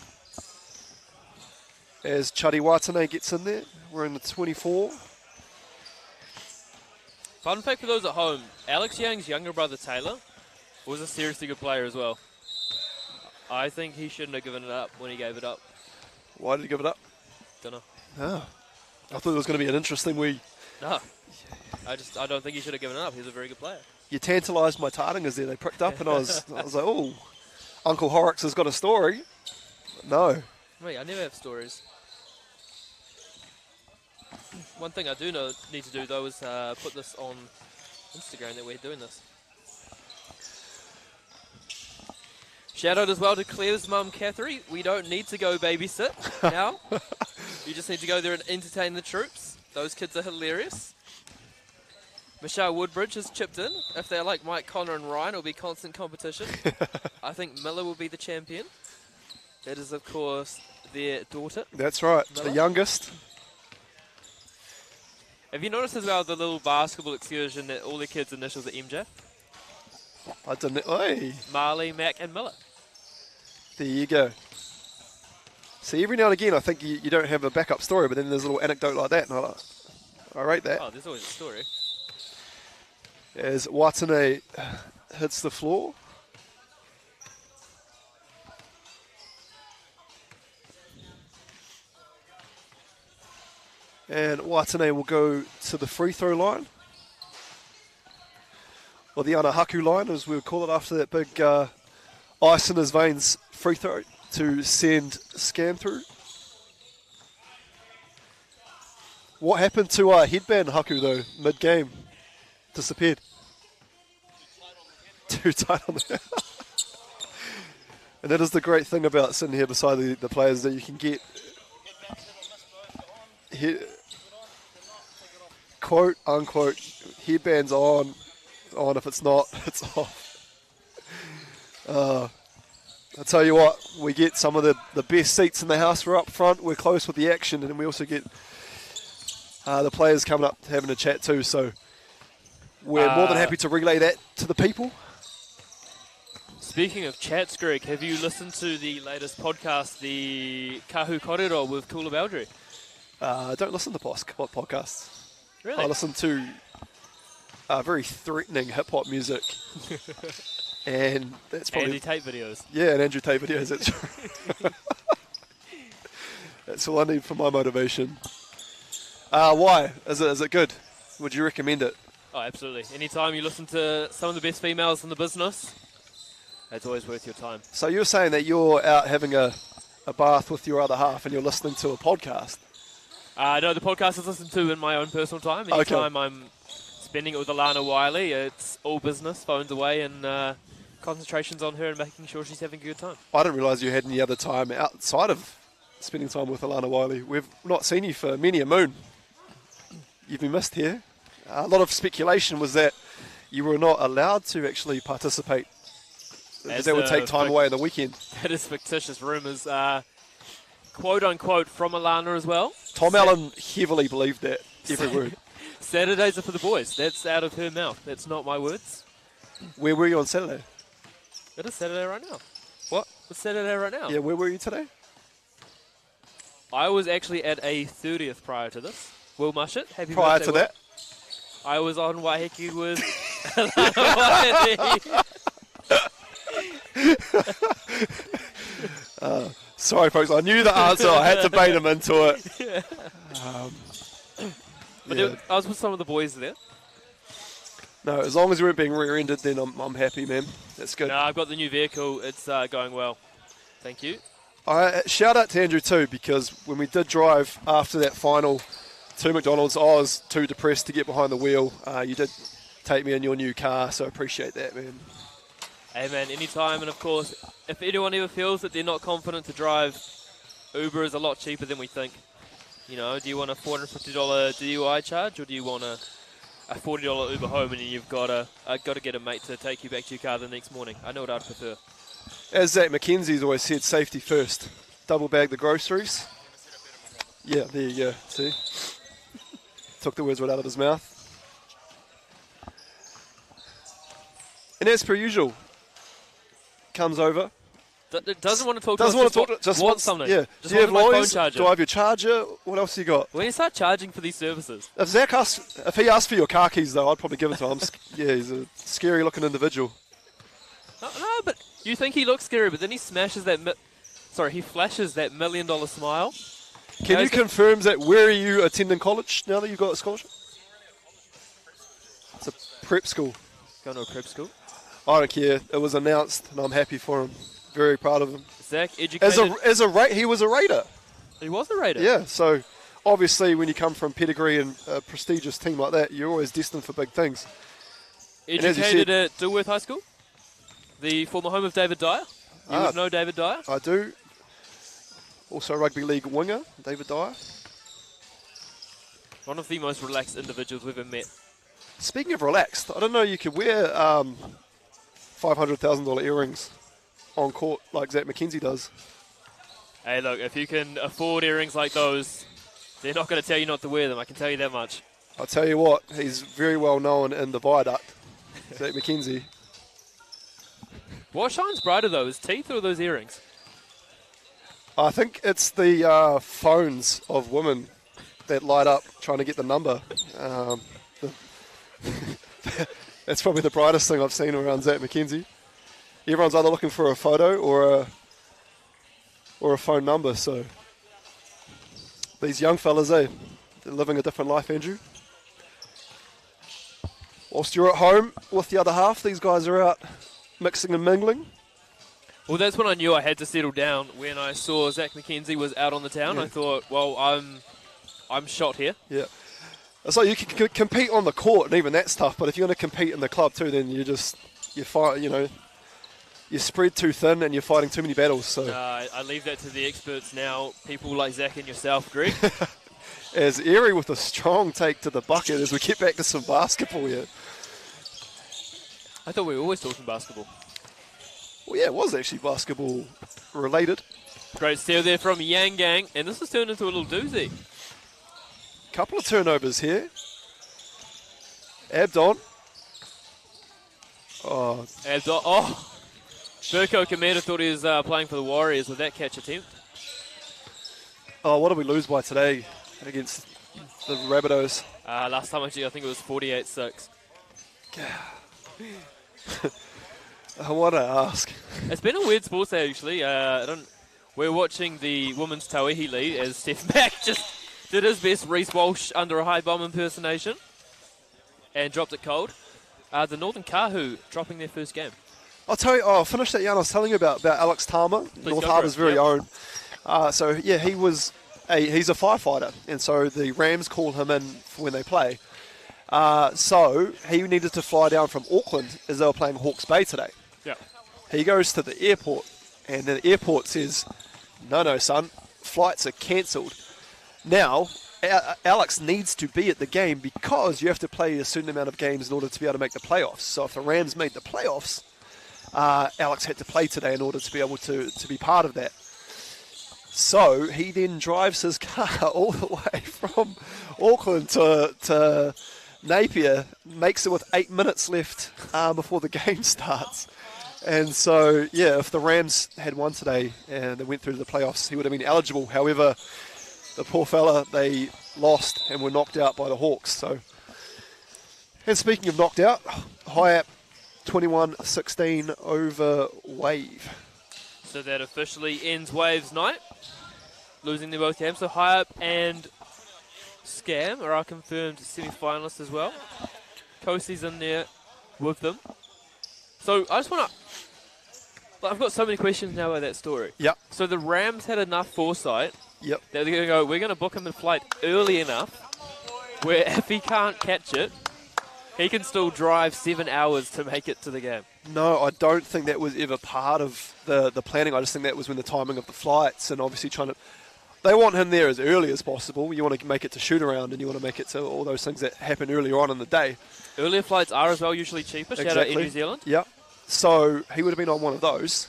As Chuddy Watane gets in there. We're in the 24. Fun fact for those at home, Alex Young's younger brother Taylor was a seriously good player as well. I think he shouldn't have given it up when he gave it up. Why did he give it up? Dunno. Oh. I thought it was going to be an interesting wee... No. I don't think he should have given it up. He's a very good player. You tantalised my tardingers there. They pricked up and I was like, oh, Uncle Horrocks has got a story. But no. Wait, I never have stories. One thing I do need to do, though, is put this on Instagram that we're doing this. Shout out as well to Claire's mum, Catherine. We don't need to go babysit now. You just need to go there and entertain the troops. Those kids are hilarious. Michelle Woodbridge has chipped in. If they're like Mike, Connor and Ryan, it'll be constant competition. I think Miller will be the champion. That is, of course, their daughter. That's right. Miller. The youngest. Have you noticed as well the little basketball excursion that all the kids' initials are MJ? I didn't... Hey. Marley, Mac and Miller. There you go. See, every now and again, I think you don't have a backup story, but then there's a little anecdote like that, and I rate that. Oh, there's always a story. As Watane hits the floor. And Watane will go to the free throw line. Or the Anahaku line, as we would call it after that big ice in his veins free throw to send Scan through. What happened to headband Haku, though, mid-game? Disappeared. Too tight on the head. And that is the great thing about sitting here beside the players, that you can get quote unquote headbands on if it's not, it's off. I'll tell you what, we get some of the best seats in the house. We're up front, we're close with the action, and we also get the players coming up having a chat too, so we're more than happy to relay that to the people. Speaking of chats, Greg, have you listened to the latest podcast, the Kahu Korero with Kula Baldry? I don't listen to podcasts. Really? I listen to very threatening hip-hop music. And that's probably... Andy Tate videos. Yeah, and Andrew Tate videos. That's all I need for my motivation. Why? Is it good? Would you recommend it? Oh, absolutely. Anytime you listen to some of the best females in the business, it's always worth your time. So you're saying that you're out having a bath with your other half and you're listening to a podcast? No, the podcast is listened to in my own personal time. Anytime I'm spending it with Alana Wiley, it's all business, phones away, and concentrations on her and making sure she's having a good time. I didn't realise you had any other time outside of spending time with Alana Wiley. We've not seen you for many a moon. You've been missed here. A lot of speculation was that you were not allowed to actually participate, because that would take time away on the weekend. That is fictitious rumours, quote-unquote, from Alana as well. Tom Allen heavily believed that, every word. Saturdays are for the boys. That's out of her mouth. That's not my words. Where were you on Saturday? It is Saturday right now. What? It's Saturday right now. Yeah, where were you today? I was actually at a 30th prior to this. Will Mushett, happy Prior birthday, to that? I was on Waiheke with Alana Wiley. Sorry, folks. I knew the answer. I had to bait him into it. But Yeah. I was with some of the boys there. No, as long as we weren't being rear-ended, then I'm happy, man. That's good. No, I've got the new vehicle. It's going well. Thank you. Shout out to Andrew too, because when we did drive after that final to McDonald's, I was too depressed to get behind the wheel. You did take me in your new car, so I appreciate that, man. Hey man, anytime, and of course, if anyone ever feels that they're not confident to drive, Uber is a lot cheaper than we think. You know, do you want a $450 DUI charge, or do you want a $40 Uber home, and then you've got to get a mate to take you back to your car the next morning? I know what I'd prefer. As Zach McKenzie's always said, safety first. Double bag the groceries. Yeah, there you go. See? Took the words right out of his mouth. And as per usual, comes over. Doesn't want to talk Doesn't to us. want to talk. Just wants something. Yeah. Just Do you have wants my phone lawyers? charger. Do I have your charger? What else you got? When you start charging for these services, If he asked for your car keys, though, I'd probably give it to him. Yeah, he's a scary-looking individual. no, but you think he looks scary, but then he smashes that. He flashes that $1 million smile. Can you confirm that? Where are you attending college now that you've got a scholarship? It's a prep school. Going to a prep school. I don't care. It was announced, and I'm happy for him. Very proud of him. Zach, educated. He was a Raider. He was a Raider. Yeah, so obviously when you come from pedigree and a prestigious team like that, you're always destined for big things. Educated at Dilworth High School, the former home of David Dyer. You would know David Dyer. I do. Also rugby league winger, David Dyer. One of the most relaxed individuals we've ever met. Speaking of relaxed, I don't know, you could wear $500,000 earrings on court like Zach McKenzie does. Hey, look, if you can afford earrings like those, they're not going to tell you not to wear them. I can tell you that much. I'll tell you what, he's very well known in the viaduct, Zach McKenzie. What shines brighter, though, his teeth or those earrings? I think it's the phones of women that light up trying to get the number. That's probably the brightest thing I've seen around Zach McKenzie. Everyone's either looking for a photo or a phone number. So these young fellas, They're living a different life, Andrew. Whilst you're at home with the other half, these guys are out mixing and mingling. Well, that's when I knew I had to settle down. When I saw Zach McKenzie was out on the town, Yeah. I thought, well, I'm shot here. Yeah. It's like you can compete on the court, and even that's tough. But if you're going to compete in the club too, then you fight. You're spread too thin, and you're fighting too many battles. So I leave that to the experts now, people like Zach and yourself, Greg. as Erie with a strong take to the bucket as we get back to some basketball here. I thought we were always talking basketball. Well, yeah, it was actually basketball related. Great steal there from Yang Gang, and this has turned into a little doozy. Couple of turnovers here. Abdon. Oh, Burko Commander thought he was playing for the Warriors with that catch attempt. what did we lose by today against the Rabbitohs? Last time I checked, I think it was 48-6. I want to ask. It's been a weird sports day, actually. We're watching the Women's Tauihi League as Steph Mack just did his best Reece Walsh under a high bomb impersonation and dropped it cold. The Northern Kahu dropping their first game. I'll finish that yarn I was telling you about Alex Tama, North Harbour's very own. He's a firefighter, and so the Rams call him in for when they play. So he needed to fly down from Auckland as they were playing Hawke's Bay today. Yeah. He goes to the airport, and the airport says, no, son, flights are cancelled. Now, Alex needs to be at the game because you have to play a certain amount of games in order to be able to make the playoffs. So if the Rams made the playoffs, Alex had to play today in order to be able to be part of that. So he then drives his car all the way from Auckland to Napier, makes it with 8 minutes left before the game starts. And so, yeah, if the Rams had won today and they went through to the playoffs, he would have been eligible. However, the poor fella, they lost and were knocked out by the Hawks. So, and speaking of knocked out, Hiap 21-16 over Wave. So that officially ends Waves night, losing their both games. So Hiap and Scam are our confirmed semi-finalists as well. Kosi's in there with them. So I just want to... I've got so many questions now about that story. Yep. So the Rams had enough foresight Yep. that they're going to go, we're going to book him a flight early enough where if he can't catch it, he can still drive 7 hours to make it to the game. No, I don't think that was ever part of the planning. I just think that was when the timing of the flights and obviously trying to... They want him there as early as possible. You want to make it to shoot around and you want to make it to all those things that happen earlier on in the day. Earlier flights are as well usually cheaper. Shout out in New Zealand. Yep. So he would have been on one of those.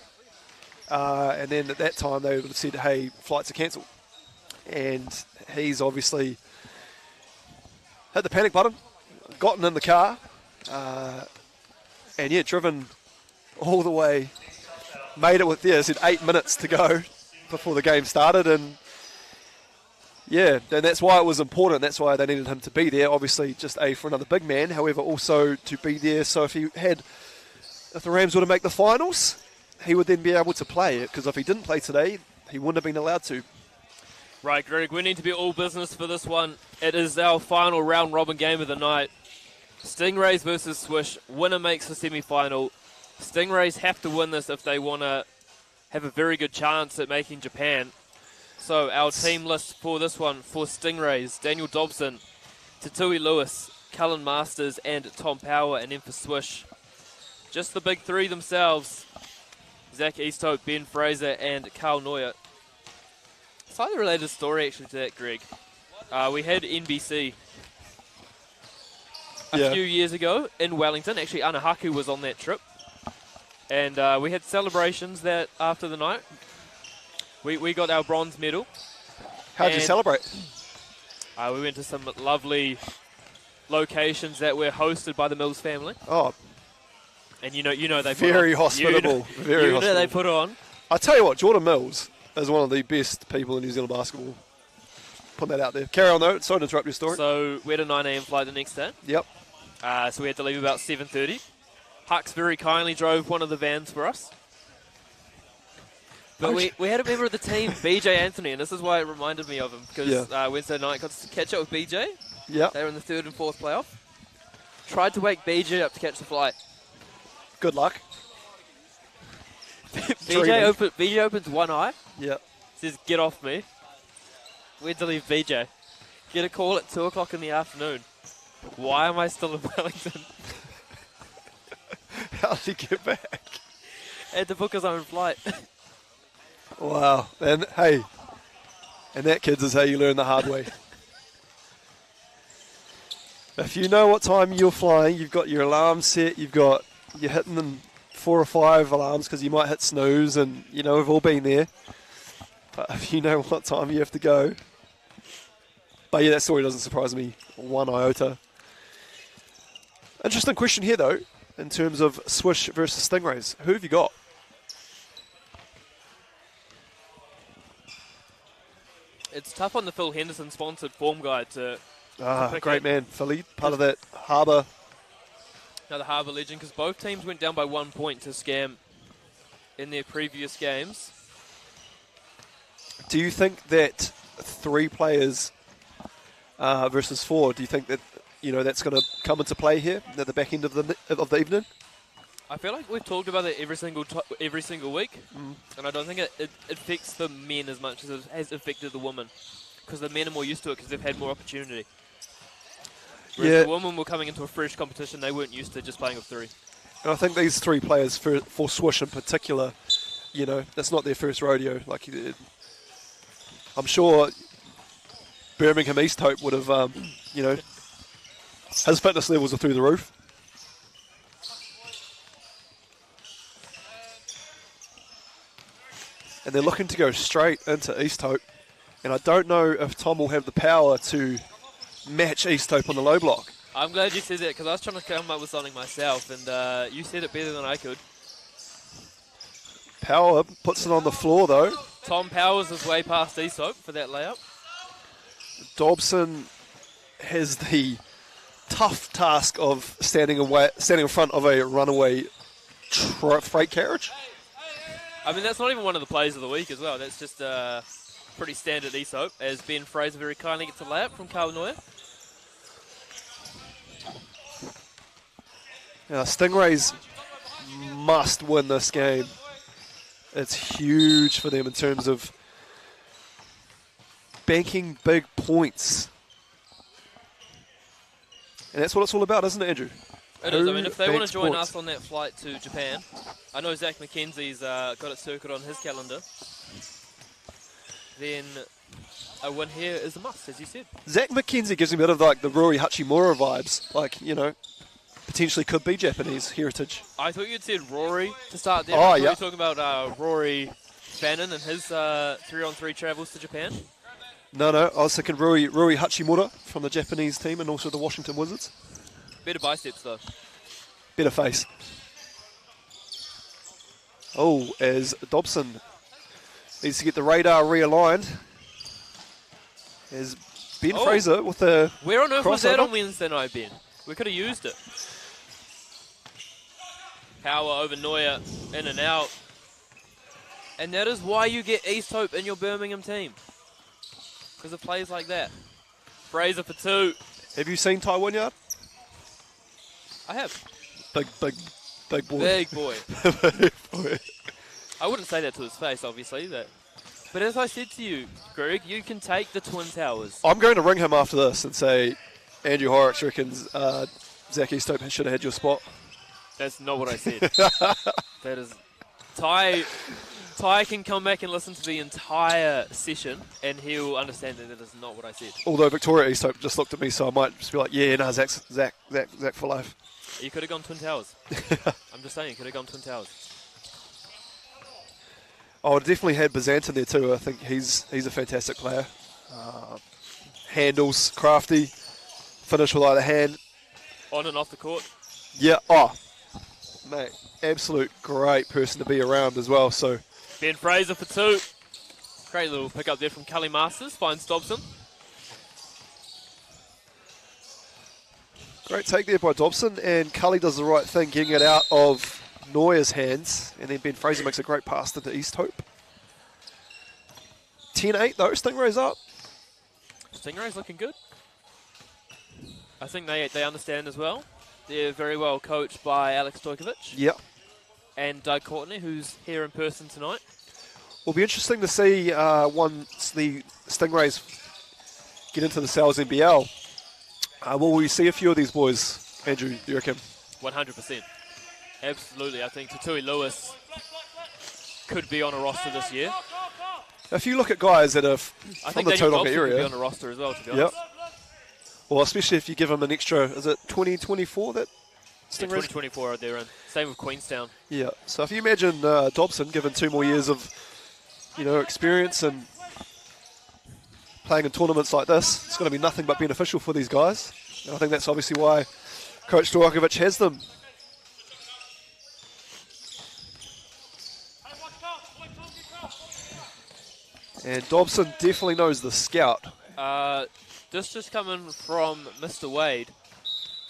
And then at that time they would have said, hey, flights are cancelled. And he's obviously hit the panic button, gotten in the car, and driven all the way, made it with, said 8 minutes to go before the game started. And and that's why it was important. That's why they needed him to be there. Obviously, just for another big man. However, also to be there. So if the Rams were to make the finals, he would then be able to play it. Because if he didn't play today, he wouldn't have been allowed to. Right, Greg, we need to be all business for this one. It is our final round-robin game of the night. Stingrays versus Swish. Winner makes the semi-final. Stingrays have to win this if they want to have a very good chance at making Japan. So our team list for this one, for Stingrays, Daniel Dobson, Tatui Lewis, Cullen Masters, and Tom Power. And then for Swish, just the big three themselves, Zach Easthope, Ben Fraser, and Carl Neuer. Slightly related story actually to that, Greg. We had NBC a few years ago in Wellington. Actually, Anahaku was on that trip. And we had celebrations that after the night. We got our bronze medal. How'd you celebrate? We went to some lovely locations that were hosted by the Mills family. Oh, and you know they very put on. hospitable. Very hospitable. They put on. I tell you what, Jordan Mills is one of the best people in New Zealand basketball. Put that out there. Carry on though. Sorry to interrupt your story. So we had a 9 a.m. flight the next day. Yep. So we had to leave about 7:30. Hux very kindly drove one of the vans for us. But we had a member of the team, BJ Anthony, and this is why it reminded me of him, because Wednesday night got to catch up with BJ. Yeah. They were in the 3rd and 4th playoff. Tried to wake BJ up to catch the flight. Good luck. BJ opens one eye. Yeah. Says, "Get off me." Where to leave BJ? Get a call at 2 o'clock in the afternoon. Why am I still in Wellington? How did he get back? Had to book his own flight. Wow. And hey, and that, kids, is how you learn the hard way. If you know what time you're flying, you've got your alarm set, you're hitting them 4 or 5 alarms because you might hit snooze, and you know we've all been there. But if you know what time you have to go, but yeah, that story doesn't surprise me one iota. Interesting question here though, in terms of Swish versus Stingrays. Who have you got? It's tough on the Phil Henderson sponsored form guide to pick Great it. man, Philly, part of that Harbour. Another Harbour legend, because both teams went down by 1 point to Scam in their previous games. Do you think that 3 players versus 4? Do you think that that's going to come into play here at the back end of the evening? I feel like we've talked about it every single week, and I don't think it affects the men as much as it has affected the women, because the men are more used to it because they've had more opportunity. Whereas the women were coming into a fresh competition, they weren't used to just playing with 3. And I think these 3 players, for Swish in particular, that's not their first rodeo. Like, I'm sure Birmingham East Hope would have, his fitness levels are through the roof. And they're looking to go straight into East Hope. And I don't know if Tom will have the power to match East Hope on the low block. I'm glad you said that, because I was trying to come up with something myself, and you said it better than I could. Power puts it on the floor, though. Tom powers his way past East Hope for that layup. Dobson has the tough task of standing in front of a runaway freight carriage. I mean, that's not even one of the plays of the week as well. That's just pretty standard East Hope, as Ben Fraser very kindly gets a layup from Carl Neuer. Now, Stingrays must win this game. It's huge for them in terms of banking big points. And that's what it's all about, isn't it, Andrew? It is. I mean, if they want to join points? us on that flight to Japan, I know Zach McKenzie's got it circled on his calendar, then a win here is a must, as you said. Zach McKenzie gives me a bit of like the Rory Hachimura vibes. Like, potentially could be Japanese heritage. I thought you'd said Rory to start there. Oh, I thought yeah. you were talking about Rory Bannon and his 3-on-3 travels to Japan. No, I was thinking Rory Hachimura from the Japanese team and also the Washington Wizards. Better biceps, though. Better face. Oh, as Dobson needs to get the radar realigned. As Ben Fraser with the Where on earth was that crossover. on Wednesday night, Ben? We could have used it. Power over Neuer, in and out. And that is why you get East Hope in your Birmingham team. Because of plays like that. Fraser for 2. Have you seen Ty Wynyard? I have. Big boy. Big boy. Big boy. I wouldn't say that to his face, obviously. But as I said to you, Greg, you can take the Twin Towers. I'm going to ring him after this and say, Andrew Horrocks reckons Zach Easthope should have had your spot. That's not what I said. That is... Ty can come back and listen to the entire session, and he'll understand that is not what I said. Although Victoria Easthope just looked at me, so I might just be like, yeah, no, Zach for life. You could have gone Twin Towers. I'm just saying, you could have gone Twin Towers. I would definitely had Bazant in there too. I think he's a fantastic player. Handles, crafty, finish with either hand. On and off the court. Yeah, mate, absolute great person to be around as well. So Ben Fraser for 2. Great little pick up there from Cully Masters. Finds Dobson. great take there by Dobson, and Cully does the right thing, getting it out of Neuer's hands, and then Ben Fraser makes a great pass into East Hope. 10-8 though, Stingrays up. Stingray's looking good. I think they understand as well. They're very well coached by Alex Stojkovic Yep. and Doug Courtney, who's here in person tonight. Will be interesting to see once the Stingrays get into the Sales NBL. Will we see a few of these boys, Andrew, do you reckon? 100%. Absolutely. I think Tatui Lewis could be on a roster this year. If you look at guys that are I from think the Daniel Tauranga Golson could be area, on a roster as well, to be yep. honest. Well, especially if you give them an extra, is it 2024 that Yeah, Stingrays? 2024 are there, and same with Queenstown. Yeah. So if you imagine Dobson given 2 more years of, experience and playing in tournaments like this, it's going to be nothing but beneficial for these guys. And I think that's obviously why Coach Stojkovic has them. And Dobson definitely knows the scout. This just coming from Mr. Wade.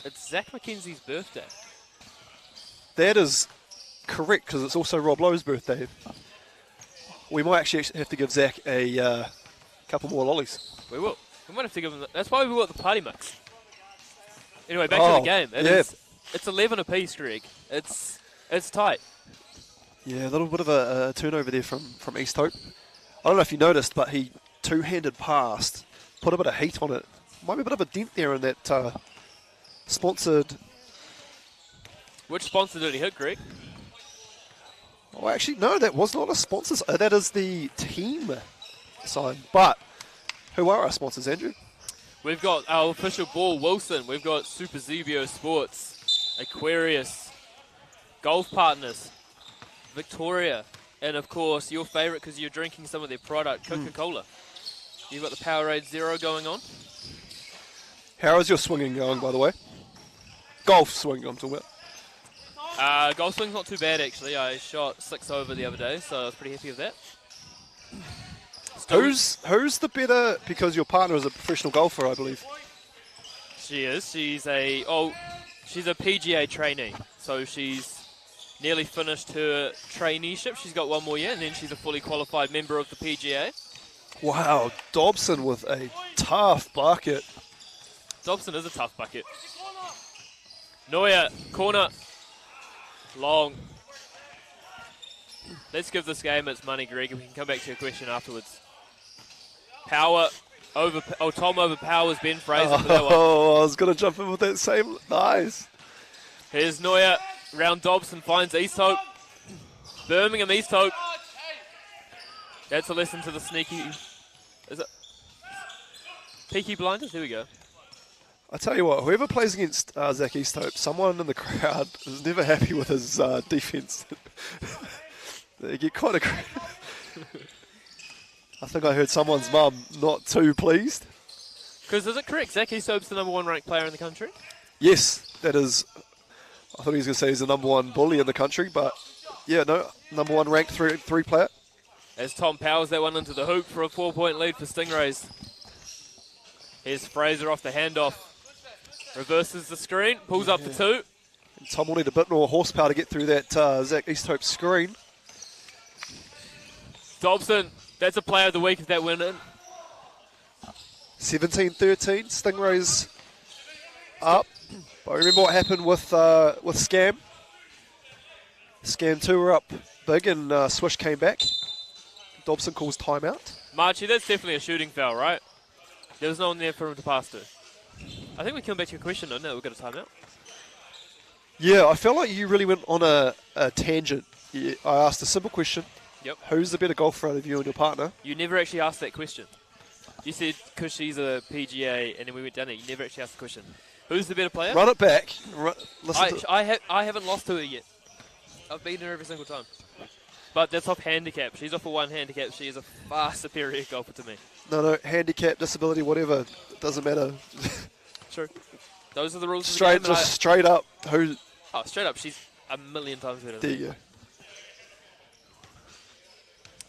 It's Zach McKenzie's birthday. That is correct, because it's also Rob Lowe's birthday. We might actually have to give Zach a couple more lollies. We will. We might have to give him. That's why we bought the party mix. Anyway, back to the game. It's 11 apiece, Greg. It's tight. Yeah, a little bit of a turnover there from East Hope. I don't know if you noticed, but he two-handed passed, put a bit of heat on it. Might be a bit of a dent there in that sponsored. Which sponsor did he hit, Greg? Oh, actually, no, that was not a sponsor. That is the team sign. But who are our sponsors, Andrew? We've got our official ball, Wilson. We've got Super Zubio Sports, Aquarius, Golf Partners, Victoria, and of course your favourite, because you're drinking some of their product, Coca-Cola. You've got the Powerade Zero going on. How is your swinging going, by the way? Golf swing, I'm talking about. Golf swing's not too bad, actually. I shot 6 over the other day, so I was pretty happy with that. Who's the better, because your partner is a professional golfer, I believe? She is. She's a PGA trainee, so she's nearly finished her traineeship. She's got 1 more year, and then she's a fully qualified member of the PGA. Wow, Dobson with a tough bucket. Dobson is a tough bucket. Neuer, corner, long. Let's give this game its money, Greg, and we can come back to your question afterwards. Power over. Oh, Tom overpowers Ben Fraser for that one. Oh, I was going to jump in with that same. Nice. Here's Neuer. Round Dobson finds East Hope. Birmingham East Hope. That's a lesson to the sneaky. Is it? Peaky Blinders? Here we go. I tell you what, whoever plays against Zach Easthope, someone in the crowd is never happy with his defence. They get quite I think I heard someone's mum not too pleased. Because is it correct, Zach Easthope's the #1 ranked player in the country? Yes, that is. I thought he was going to say he's the #1 bully in the country, but yeah, no, #1 ranked three player. As Tom powers that one into the hoop for a 4-point lead for Stingrays. Here's Fraser off the handoff. Reverses the screen, pulls up for 2. And Tom will need a bit more horsepower to get through that Zach Easthope screen. Dobson, that's a player of the week if that went in. 17-13, Stingrays up. But remember what happened with Scam? Scam 2 were up big and Swish came back. Dobson calls timeout. Marchie, that's definitely a shooting foul, right? There was no one there for him to pass to. I think we come back to your question, though. Now we've got a timeout. Yeah, I felt like you really went on a tangent. I asked a simple question. Yep. Who's the better golfer out of you and your partner? You never actually asked that question. You said because she's a PGA, and then we went down there. You never actually asked the question. Who's the better player? Run it back. Listen to I haven't lost to her yet. I've beaten her every single time. But that's off handicap. She's off a 1 handicap. She is a far superior golfer to me. No, handicap, disability, whatever. It doesn't matter. True. Those are the rules of the game. Straight up. Who? Oh, straight up. She's a million times better There than me. you go.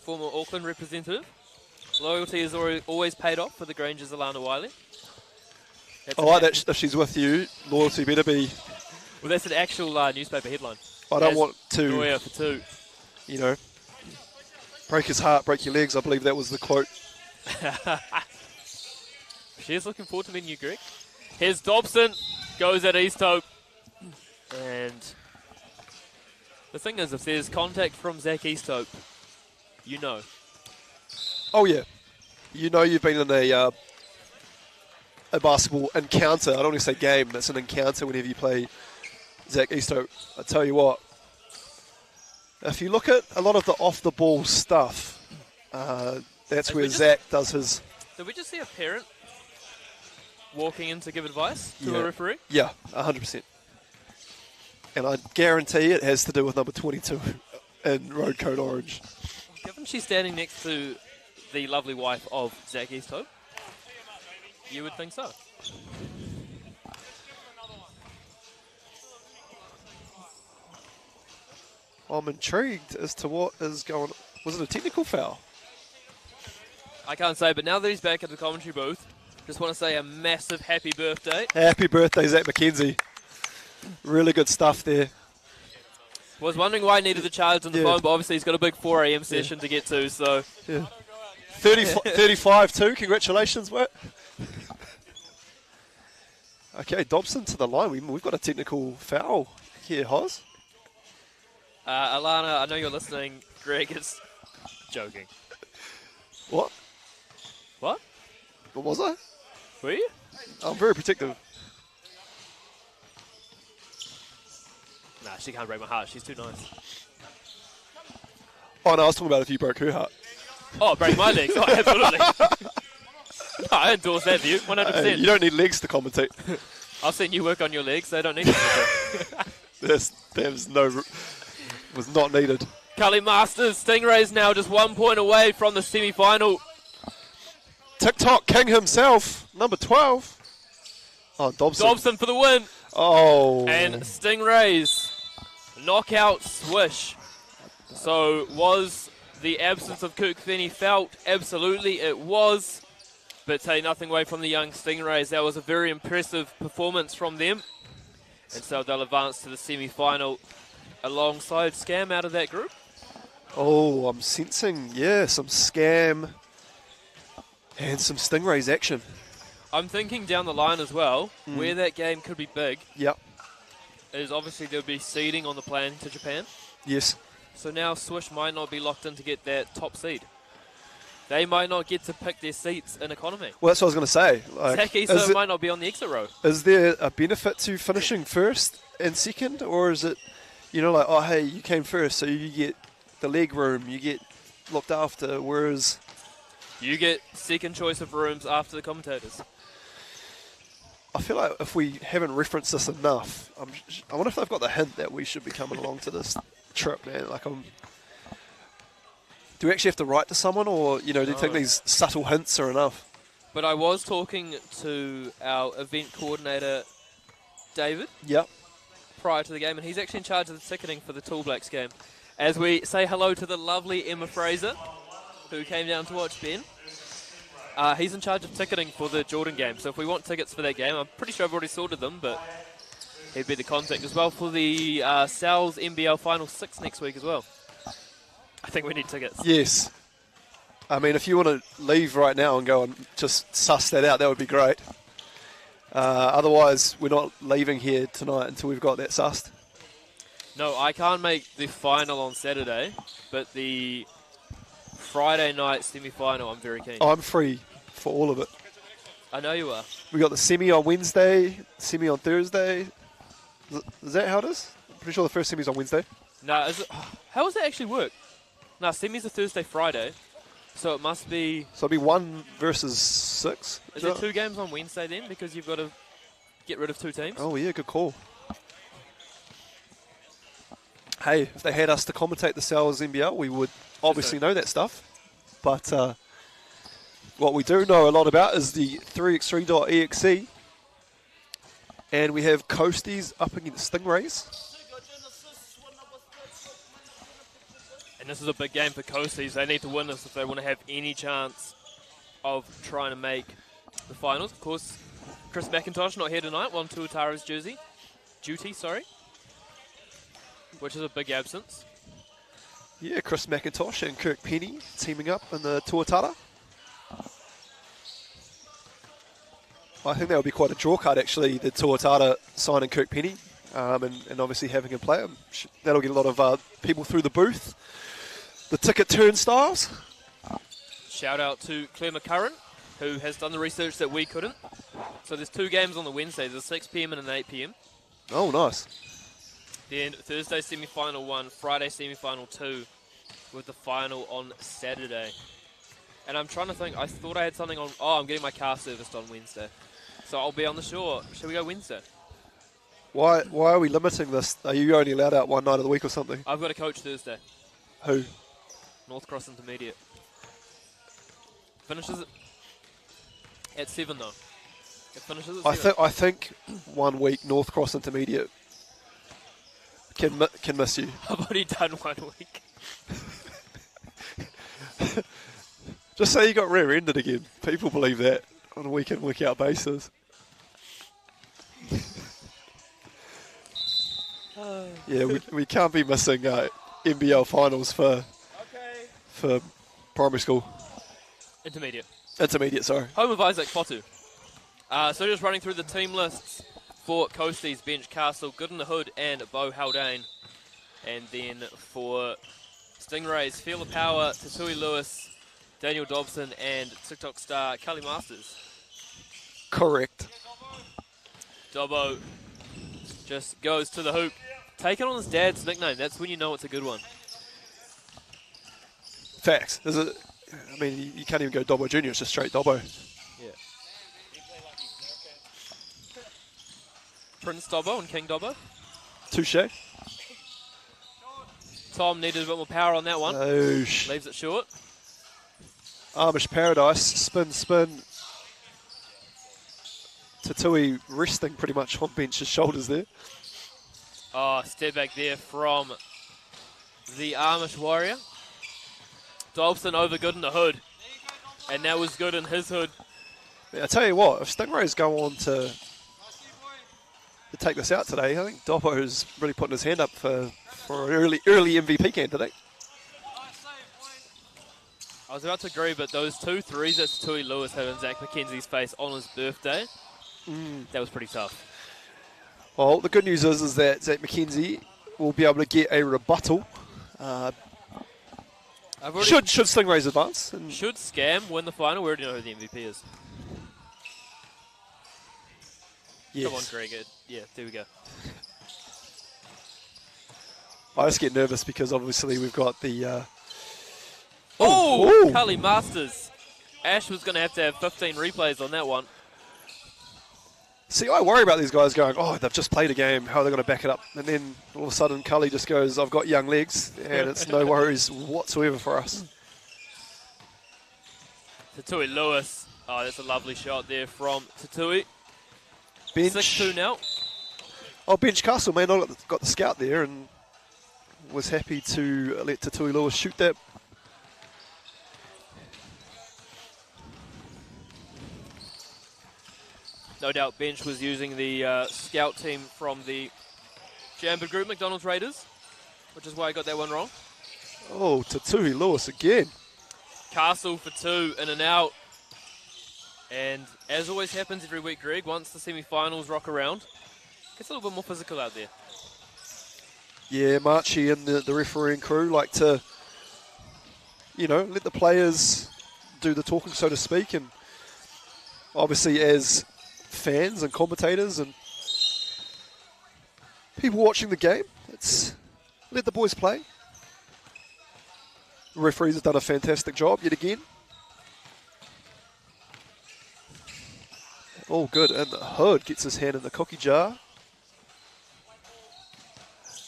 Former Auckland representative. Loyalty is always paid off for the Granger's Alana Wiley. I like that if she's with you, loyalty better be. Well, that's an actual newspaper headline. I don't want to, Neuer for 2. break his heart, break your legs. I believe that was the quote. She is looking forward to meeting you, Greg. Here's Dobson, goes at East Hope. And the thing is, if there's contact from Zach Easthope, you know. Oh yeah, you know you've been in a basketball encounter. I don't want to say game. It's an encounter whenever you play Zach Easthope. I tell you what, if you look at a lot of the off-the-ball stuff, that's where Zach does his. Did we just see a parent walking in to give advice to a referee? Yeah, 100%. And I guarantee it has to do with number 22 in road code orange. Given she's standing next to the lovely wife of Zach Easthope, you would think so. I'm intrigued as to what is going on. Was it a technical foul? I can't say, but now that he's back at the commentary booth, just want to say a massive happy birthday. Happy birthday, Zach McKenzie. Really good stuff there. Was wondering why he needed the charge on the phone, but obviously he's got a big 4 a.m. session to get to, so... Yeah. 35 too, congratulations, mate. Okay, Dobson to the line. We've got a technical foul here, Hoz. Alana, I know you're listening. Greg is joking. What? What? What was I? Were you? I'm very protective. Nah, she can't break my heart. She's too nice. Oh, no, I was talking about if you broke her heart. Oh, break my legs. Oh, absolutely. No, I endorse that view, 100%. You don't need legs to commentate. I've seen you work on your legs. They don't need to. Was not needed. Cully Masters, Stingrays now just 1 point away from the semi-final. TikTok King himself, number 12. Oh, Dobson. Dobson for the win. Oh. And Stingrays, knockout swish. So was the absence of Kirk Finney felt? Absolutely it was. But take nothing away from the young Stingrays. That was a very impressive performance from them. And so they'll advance to the semi-final alongside Scam out of that group. Oh, I'm sensing, some Scam and some Stingrays action. I'm thinking down the line as well, where that game could be big. Yep. Is obviously there'll be seeding on the plane to Japan. Yes. So now Swish might not be locked in to get that top seed. They might not get to pick their seats in economy. Well, that's what I was going to say. Zach Easthope might not be on the exit row. Is there a benefit to finishing first and second, or is it, like, oh, hey, you came first, so you get the leg room, you get looked after, whereas... You get second choice of rooms after the commentators. I feel like if we haven't referenced this enough, I wonder if they've got the hint that we should be coming along to this trip, man. Like, do we actually have to write to someone, or, do you think these subtle hints are enough? But I was talking to our event coordinator, David. Yep. Prior to the game, and he's actually in charge of the ticketing for the Tall Blacks game. As we say hello to the lovely Emma Fraser, who came down to watch Ben. He's in charge of ticketing for the Jordan game, so if we want tickets for that game, I'm pretty sure I've already sorted them, but he'd be the contact as well for the Sal's NBL Final 6 next week as well. I think we need tickets. Yes. I mean, if you want to leave right now and go and just suss that out, that would be great. Otherwise, we're not leaving here tonight until we've got that sussed. No, I can't make the final on Saturday, but the Friday night semi-final, I'm very keen. I'm free for all of it. I know you are. We got the semi on Wednesday, semi on Thursday. Is that how it is? I'm pretty sure the first semi's on Wednesday. No, how does that actually work? No, semi's a Thursday, Friday, so it must be... So it'll be 1 versus 6? Is there 2 games on Wednesday then, because you've got to get rid of 2 teams? Oh yeah, good call. Hey, if they had us to commentate the Sal's NBL, we would obviously know that stuff. But what we do know a lot about is the 3x3.EXE. And we have Coasties up against Stingrays. And this is a big game for Coasties. They need to win this if they want to have any chance of trying to make the finals. Of course, Chris McIntosh not here tonight, on Tuatara's duty, which is a big absence. Yeah, Chris McIntosh and Kirk Penny teaming up in the Tuatara. I think that would be quite a draw card, actually, the Tuatara signing Kirk Penny and obviously having him play him. That'll get a lot of people through the booth. The ticket turnstiles. Shout out to Claire McCurran, who has done the research that we couldn't. So there's 2 games on the Wednesday. There's a 6 p.m. and an 8 p.m. Oh, nice. Then Thursday semi-final 1, Friday semi-final 2, with the final on Saturday. And I'm trying to think, I thought I had something on... Oh, I'm getting my car serviced on Wednesday. So I'll be on the shore. Shall we go Wednesday? Why are we limiting this? Are you only allowed out one night of the week or something? I've got a coach Thursday. Who? North Cross Intermediate. Finishes at 7 though. It finishes at 7. I think 1 week North Cross Intermediate can miss you. I've already done 1 week. Just say you got rear-ended again. People believe that on a week-in, week-out basis. Yeah, we can't be missing NBL finals for primary school. Intermediate, sorry. Home of Isaac Fotu. So just running through the team lists for Coasties, Bench Castle, Good in the Hood and Bo Haldane. And then for Stingrays, Feel the Power, Tatui Lewis, Daniel Dobson and TikTok star Cully Masters. Correct. Dobbo just goes to the hoop. Taking on his dad's nickname, that's when you know it's a good one. Facts. I mean, you can't even go Dobbo Jr., it's just straight Dobbo. Yeah. Prince Dobbo and King Dobbo. Touche. Tom needed a bit more power on that one. Leaves it short. Amish Paradise, spin. Tatui resting pretty much on Bench's shoulders there. Oh, step back there from the Amish Warrior. Dobson over Good in the Hood. And that was good in his hood. Yeah, I tell you what, if Stingrays go on to take this out today, I think Dobbo is really putting his hand up for an early MVP candidate. I was about to agree, but those 2 threes that Tui Lewis had in Zach McKenzie's face on his birthday, that was pretty tough. Well, the good news is that Zach McKenzie will be able to get a rebuttal. Should Stingrays advance? Should Scam win the final? We already know who the MVP is. Yes. Come on, Greg. Yeah, there we go. I just get nervous because obviously we've got the... Cully Masters. Ash was going to have 15 replays on that one. See, I worry about these guys going, oh, they've just played a game, how are they going to back it up? And then all of a sudden Cully just goes, I've got young legs, and it's no worries whatsoever for us. Tatui Lewis. Oh, that's a lovely shot there from Tatui. Bench. 6-2 now. Oh, Bench Castle may not have got the scout there and was happy to let Tatui Lewis shoot that. No doubt Bench was using the scout team from the Jamba Group, McDonald's Raiders, which is why I got that one wrong. Oh, Tatui Lewis again. Castle for 2, in and out. And as always happens every week, Greg, once the semi-finals rock around, gets a little bit more physical out there. Yeah, Marchie and the refereeing crew like to, let the players do the talking, so to speak. And obviously as fans and commentators and people watching the game, let the boys play. The referees have done a fantastic job yet again. All good, and the Hood gets his hand in the cookie jar.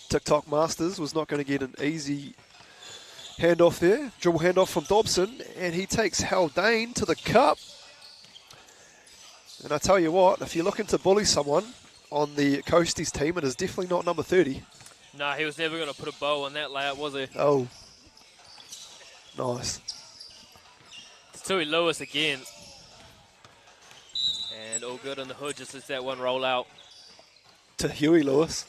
TikTok Masters was not going to get an easy handoff there. Dribble handoff from Dobson, and he takes Haldane to the cup. And I tell you what, if you're looking to bully someone on the Coasties team, it is definitely not number 30. No, he was never going to put a bow on that layup, was he? Oh, nice. It's Tui Lewis again. And all good on the Hood, just lets that one roll out. To Huey Lewis.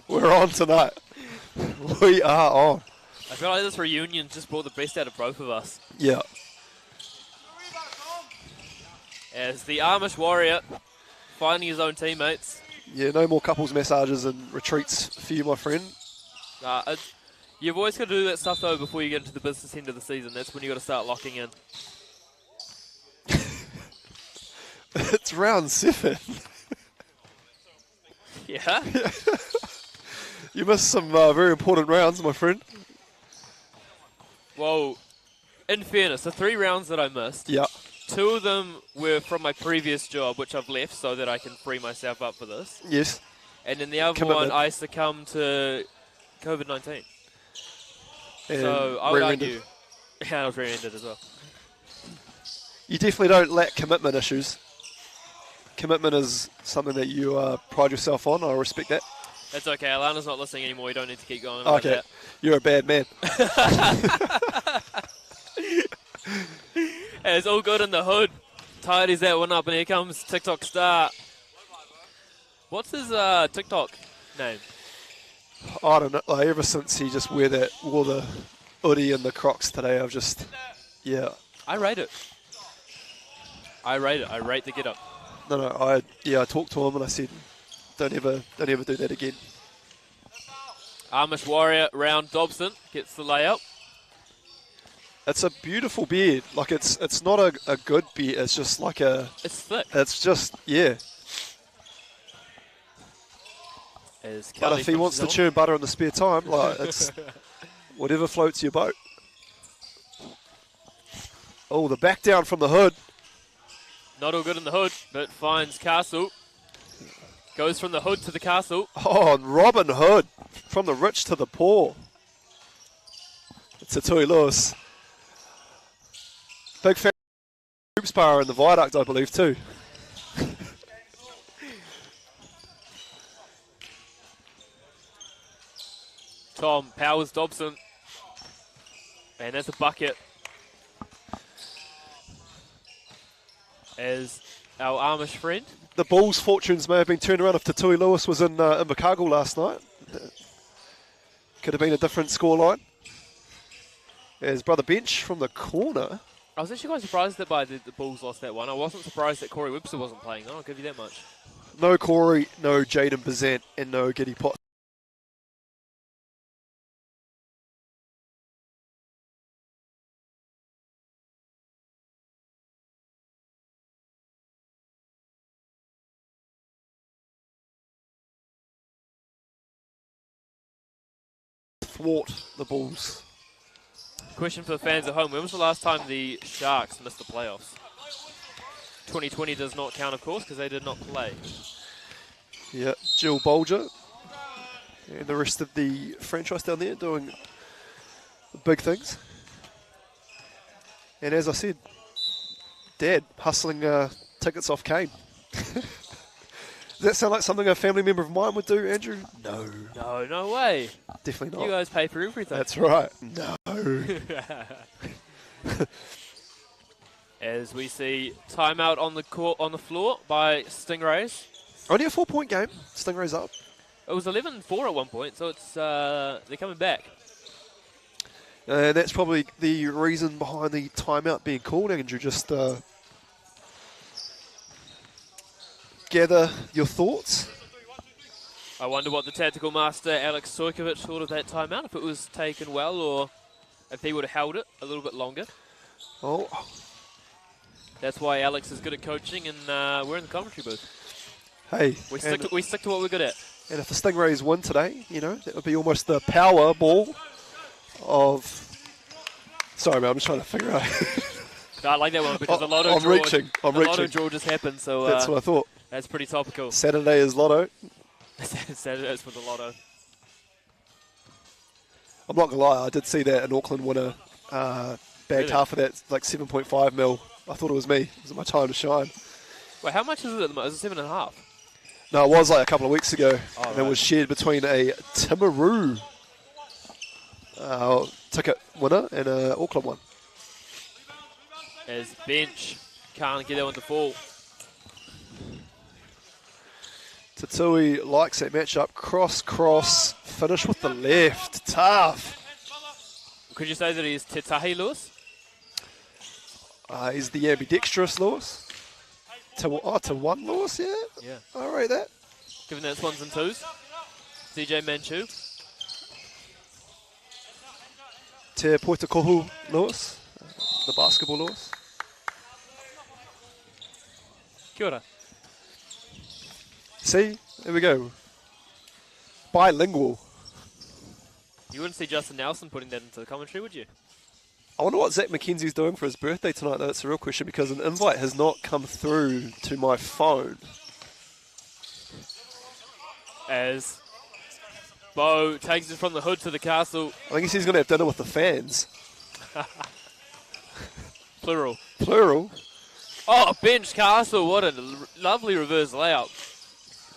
We're on tonight. We are on. I feel like this reunion just brought the best out of both of us. Yeah. As the Amish Warrior finding his own teammates. Yeah, no more couples massages and retreats for you, my friend. You've always got to do that stuff, though, before you get into the business end of the season. That's when you got to start locking in. It's round 7. Yeah? You missed some very important rounds, my friend. Well, in fairness, the 3 rounds that I missed, Yeah. 2 of them were from my previous job, which I've left so that I can free myself up for this. Yes. And then the other Commitment. one, I succumbed to COVID-19. And So I would rear-ended. argue, yeah, I was rear-ended as well. You definitely don't lack commitment issues. Commitment is something that you pride yourself on. I respect that. That's okay. Alana's not listening anymore. You don't need to keep going about Okay. You're a bad man. that. It's all good in the hood. Tidy's that one up, and here comes TikTok star. What's his TikTok name? I don't know. Like, ever since he just wore the hoodie and the Crocs today, I've just, yeah. I rate it. I rate the get up. No, I talked to him and I said, don't ever do that again. Amish Warrior Round.7 gets the layup. It's a beautiful beard. Like, it's not a good beard. It's just like It's thick. it's just, yeah. As But Kelly if he wants to punches on. churn butter in the spare time, like, it's whatever floats your boat. Oh, the back down from the hood. Not all good in the hood, but finds Castle. Goes from the hood to the castle. Oh, and Robin Hood. From the rich to the poor. It's a Tui Lewis. Big fan of hoops bar in the viaduct, I believe, too. Tom powers Dobson. And that's a bucket. As our Amish friend. The Bulls' fortunes may have been turned around if Tatui Lewis was in Invercargill last night. Could have been a different scoreline. As Brother Bench from the corner. I was actually quite surprised that the Bulls lost that one. I wasn't surprised that Corey Webster wasn't playing, though. I'll give you that much. No Corey, no Jaden Bazant, and no Giddy Potts. Thwart the Bulls. Question for the fans at home. When was the last time the Sharks missed the playoffs? 2020 does not count, of course, because they did not play. Yeah, Jill Bolger and the rest of the franchise down there doing big things. And as I said, Dad hustling tickets off Kane. Does that sound like something a family member of mine would do, Andrew? No. No, no way. Definitely You not. guys pay for everything. That's right. No. As we see timeout on the court, on the floor by Stingrays. Only a 4-point game. Stingrays up. It was 11-4 at one point, so it's they're coming back. And that's probably the reason behind the timeout being called, Andrew. Just gather your thoughts. I wonder what the tactical master, Alex Sojkovic, thought of that timeout, if it was taken well or if he would have held it a little bit longer. Oh, That's why Alex is good at coaching, and we're in the commentary booth. hey. We stick to what we're good at. And if the Stingrays win today, you know, that would be almost the power ball of... Sorry, man, I'm just trying to figure out. No, I like that one because the lotto I'm draw, reaching. the lotto draw just happened, so That's what I thought. that's pretty topical. Saturday is Lotto. Saturdays for the lotto. I'm not going to lie, I did see that an Auckland winner bagged Really? half of that, like 7.5 mil. I thought it was me. It was my time to shine. Wait, how much is it at the moment? Is it 7.5? No, it was like a couple of weeks ago. Oh, and right. it was shared between a Timaru ticket winner and an Auckland one. As Bench can't get that one to fall. Tatui likes that matchup. Cross, finish with the left. Tough. Could you say that he's Te Tahi Lewis? He's the ambidextrous Lewis. To one loss, yeah? Yeah. I rate that. Given that it's 1s and 2s. DJ Manchu. Te Poitakohu Lewis, the basketball Lewis. Kia ora. See, there we go. Bilingual. You wouldn't see Justin Nelson putting that into the commentary, would you? I wonder what Zach McKenzie's doing for his birthday tonight, though. That's a real question because an invite has not come through to my phone. As Bo takes it from the hood to the castle. I think he's going to have dinner with the fans. Plural. Plural. Oh, bench castle. What a lovely reverse layout.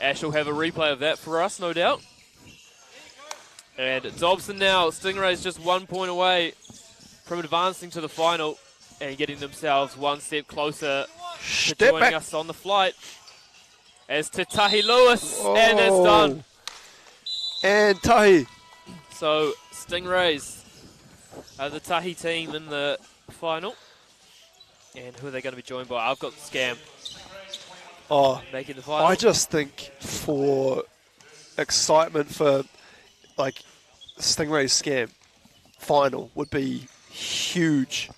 Ash will have a replay of that for us, no doubt. And Dobson now. Stingrays just 1 point away from advancing to the final and getting themselves one step closer to joining us on the flight. As to Tahi Lewis, and it's done. And Tahi. So Stingrays are the Tahi team in the final. And who are they going to be joined by? I've got Scam making the final. I just think for excitement for like Stingray's Scam final would be huge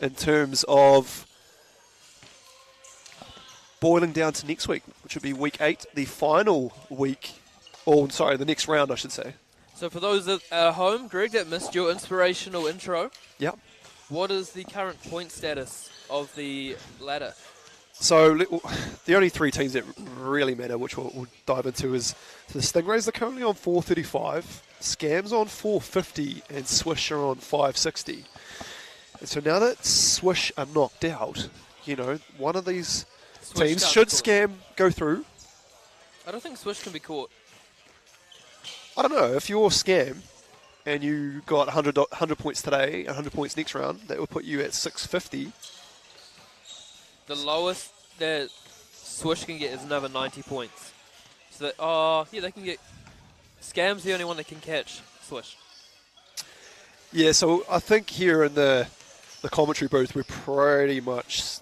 in terms of boiling down to next week, which would be week 8, the final week, or sorry, the next round, I should say. So for those at home, Greg, that missed your inspirational intro, Yep. what is the current point status of the ladder? So the only 3 teams that really matter, which we'll dive into, is the Stingrays are currently on 435, Scams on 450, and Swish are on 560. And so now that Swish are knocked out, you know, one of these Swish teams, can't should be caught. Scam go through, I don't think Swish can be caught. I don't know, if you're Scam and you got 100 points today, 100 points next round, that will put you at 650. The lowest that Swish can get is another 90 points. So that, they can get... Scam's the only one that can catch Swish. Yeah, so I think here in the commentary booth, we're pretty much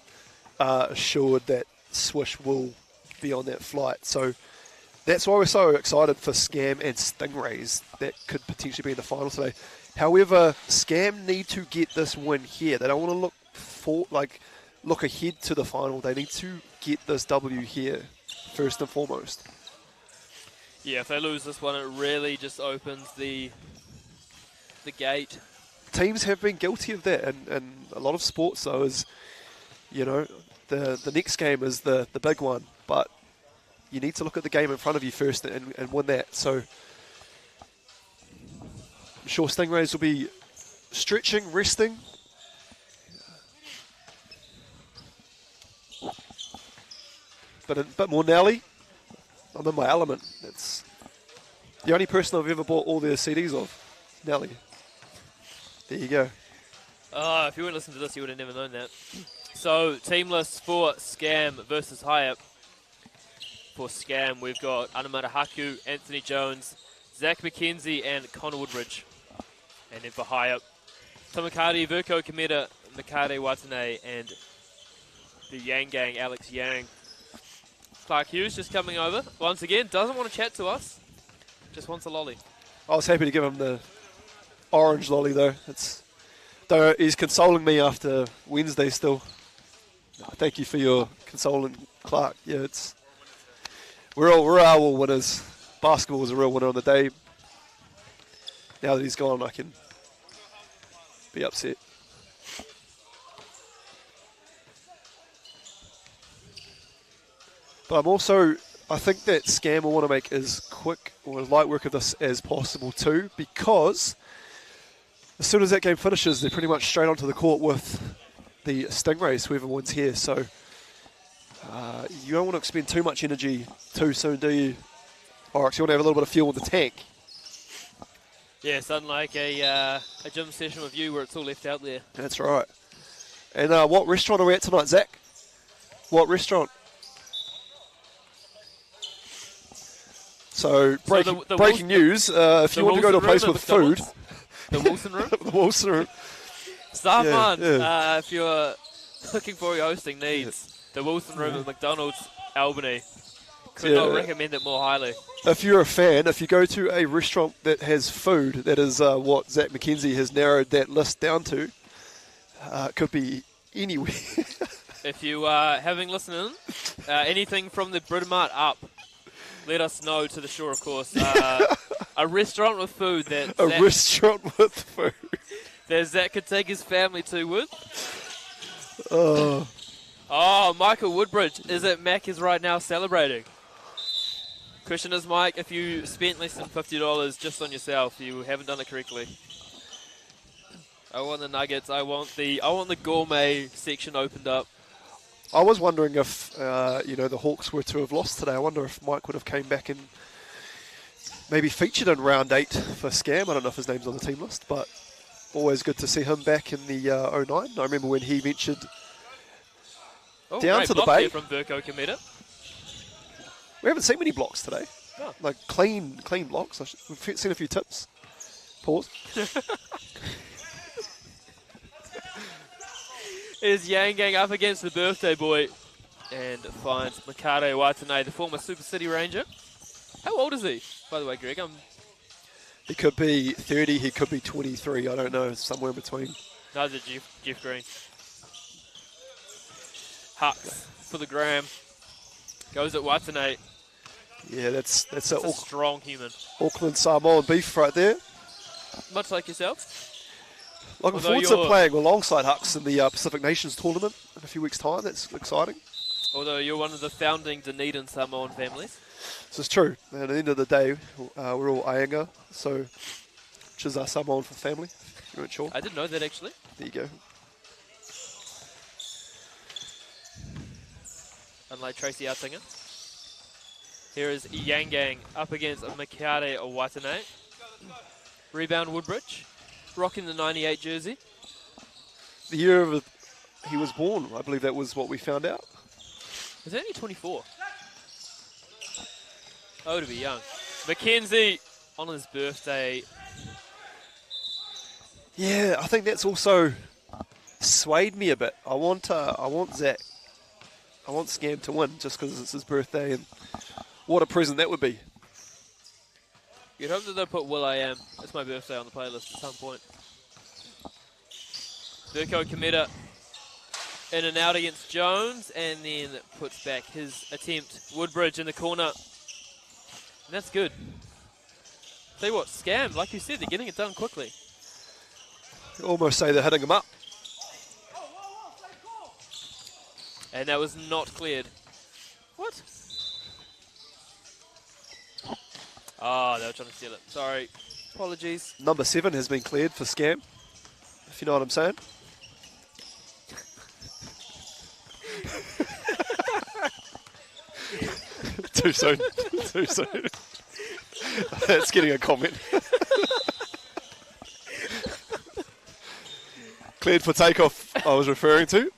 assured that Swish will be on that flight. So that's why we're so excited for Scam and Stingrays that could potentially be in the final today. However, Scam need to get this win here. They don't want to look ahead to the final. They need to get this W here first and foremost. Yeah, if they lose this one, it really just opens the gate. Teams have been guilty of that, and a lot of sports, though, is, you know, the next game is the big one, but you need to look at the game in front of you first and win that. So I'm sure Stingrays will be stretching, resting. But a bit more Nelly. I'm in my element. It's the only person I've ever bought all their CDs of. Nelly. There you go. If you weren't listening to this, you would have never known that. So, team list for Scam versus Hyatt. For Scam, we've got Anamata Haku, Anthony Jones, Zach McKenzie, and Connor Woodridge. And then for Hyatt, Tamakari, Verko Kameda, Mikade Watane, and the Yang Gang, Alex Yang. Clark Hughes just coming over. Once again, doesn't want to chat to us. Just wants a lolly. I was happy to give him the orange lolly, though. Though he's consoling me after Wednesday still. Thank you for your consoling, Clark. Yeah, we're all winners. Basketball was a real winner on the day. Now that he's gone, I can be upset. But I think that Scam will want to make as quick or as light work of this as possible too, because as soon as that game finishes, they're pretty much straight onto the court with the Stingrays, whoever wins here. So you don't want to expend too much energy too soon, do you? Or actually, you want to have a little bit of fuel in the tank. Yeah, it's unlike a gym session with you where it's all left out there. That's right. And what restaurant are we at tonight, Zach? What restaurant? So, breaking news, if you want to go to a place with food... The Wilson Room? The Wilson Room. Staff on, yeah. if you're looking for your hosting needs. The Wilson Room at McDonald's, Albany. Could Yeah. not recommend it more highly. If you're a fan, if you go to a restaurant that has food, that is what Zach McKenzie has narrowed that list down to. It could be anywhere. If you are having listened, anything from the Britomart up, let us know to the shore, of course. A restaurant with food that Restaurant with food. that Zach could take his family to with. Oh, Oh, Michael Woodbridge is at Macca's right now celebrating. Questioners, Mike, if you spent less than $50 just on yourself, you haven't done it correctly. I want the nuggets. I want the gourmet section opened up. I was wondering if the Hawks were to have lost today. I wonder if Mike would have came back and maybe featured in round 8 for Scam. I don't know if his name's on the team list, but always good to see him back in the 09. I remember when he ventured down great to the block bay. there from Burko Kometa. We haven't seen many blocks today. No. Like clean blocks. We've seen a few tips. Pause. Is Yang Gang up against the birthday boy and finds Mikado Watanabe, the former Super City Ranger. How old is he, by the way, Greg? He could be 30, he could be 23. I don't know, somewhere in between. Neither Jeff Green. Hux for the gram. Goes at Watanabe. Yeah, that's It's a strong human. Auckland Samoan beef right there. Much like yourself. Looking Although forward to you're- playing alongside Hux in the Pacific Nations tournament in a few weeks' time. That's exciting. Although you're one of the founding Dunedin Samoan families. This is true. And at the end of the day, we're all Ainga, so which is our Samoan for family. If you weren't sure. I didn't know that, actually. There you go. Unlike Tracy Artinga. Here is Yang Gang up against Mikade Watanabe. Rebound Woodbridge. Rocking the 98 jersey. The year of he was born, I believe that was what we found out. Is he only 24? Oh, to be young. Mackenzie on his birthday. Yeah, I think that's also swayed me a bit. I want Zach. I want Scam to win just because it's his birthday, and what a present that would be. You'd hope that they'll put Will I Am. It's my birthday on the playlist at some point. Burko Kometa in and out against Jones, and then puts back his attempt. Woodbridge in the corner. And that's good. Tell you what, Scam, like you said, they're getting it done quickly. You almost say they're hitting him up. And that was not cleared. What? Oh, they were trying to steal it. Sorry. Apologies. Number 7 has been cleared for Scam, if you know what I'm saying. Too soon. Too soon. That's getting a comment. Cleared for takeoff, I was referring to.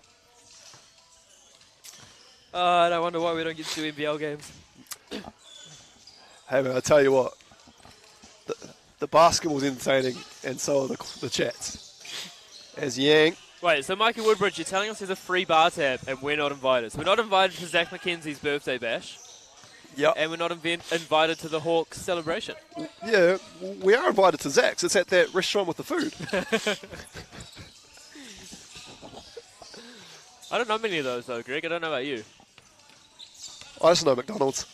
And I wonder why we don't get to do NBL games. Hey man, I tell you what, the basketball's entertaining, and so are the chats. As Yang, Wait, so Mikey Woodbridge, you're telling us there's a free bar tab and we're not invited. So we're not invited to Zach McKenzie's birthday bash, yep, and we're not invited to the Hawks celebration. yeah, we are invited to Zach's. It's at that restaurant with the food. I don't know many of those though, Greg. I don't know about you. I just know McDonald's.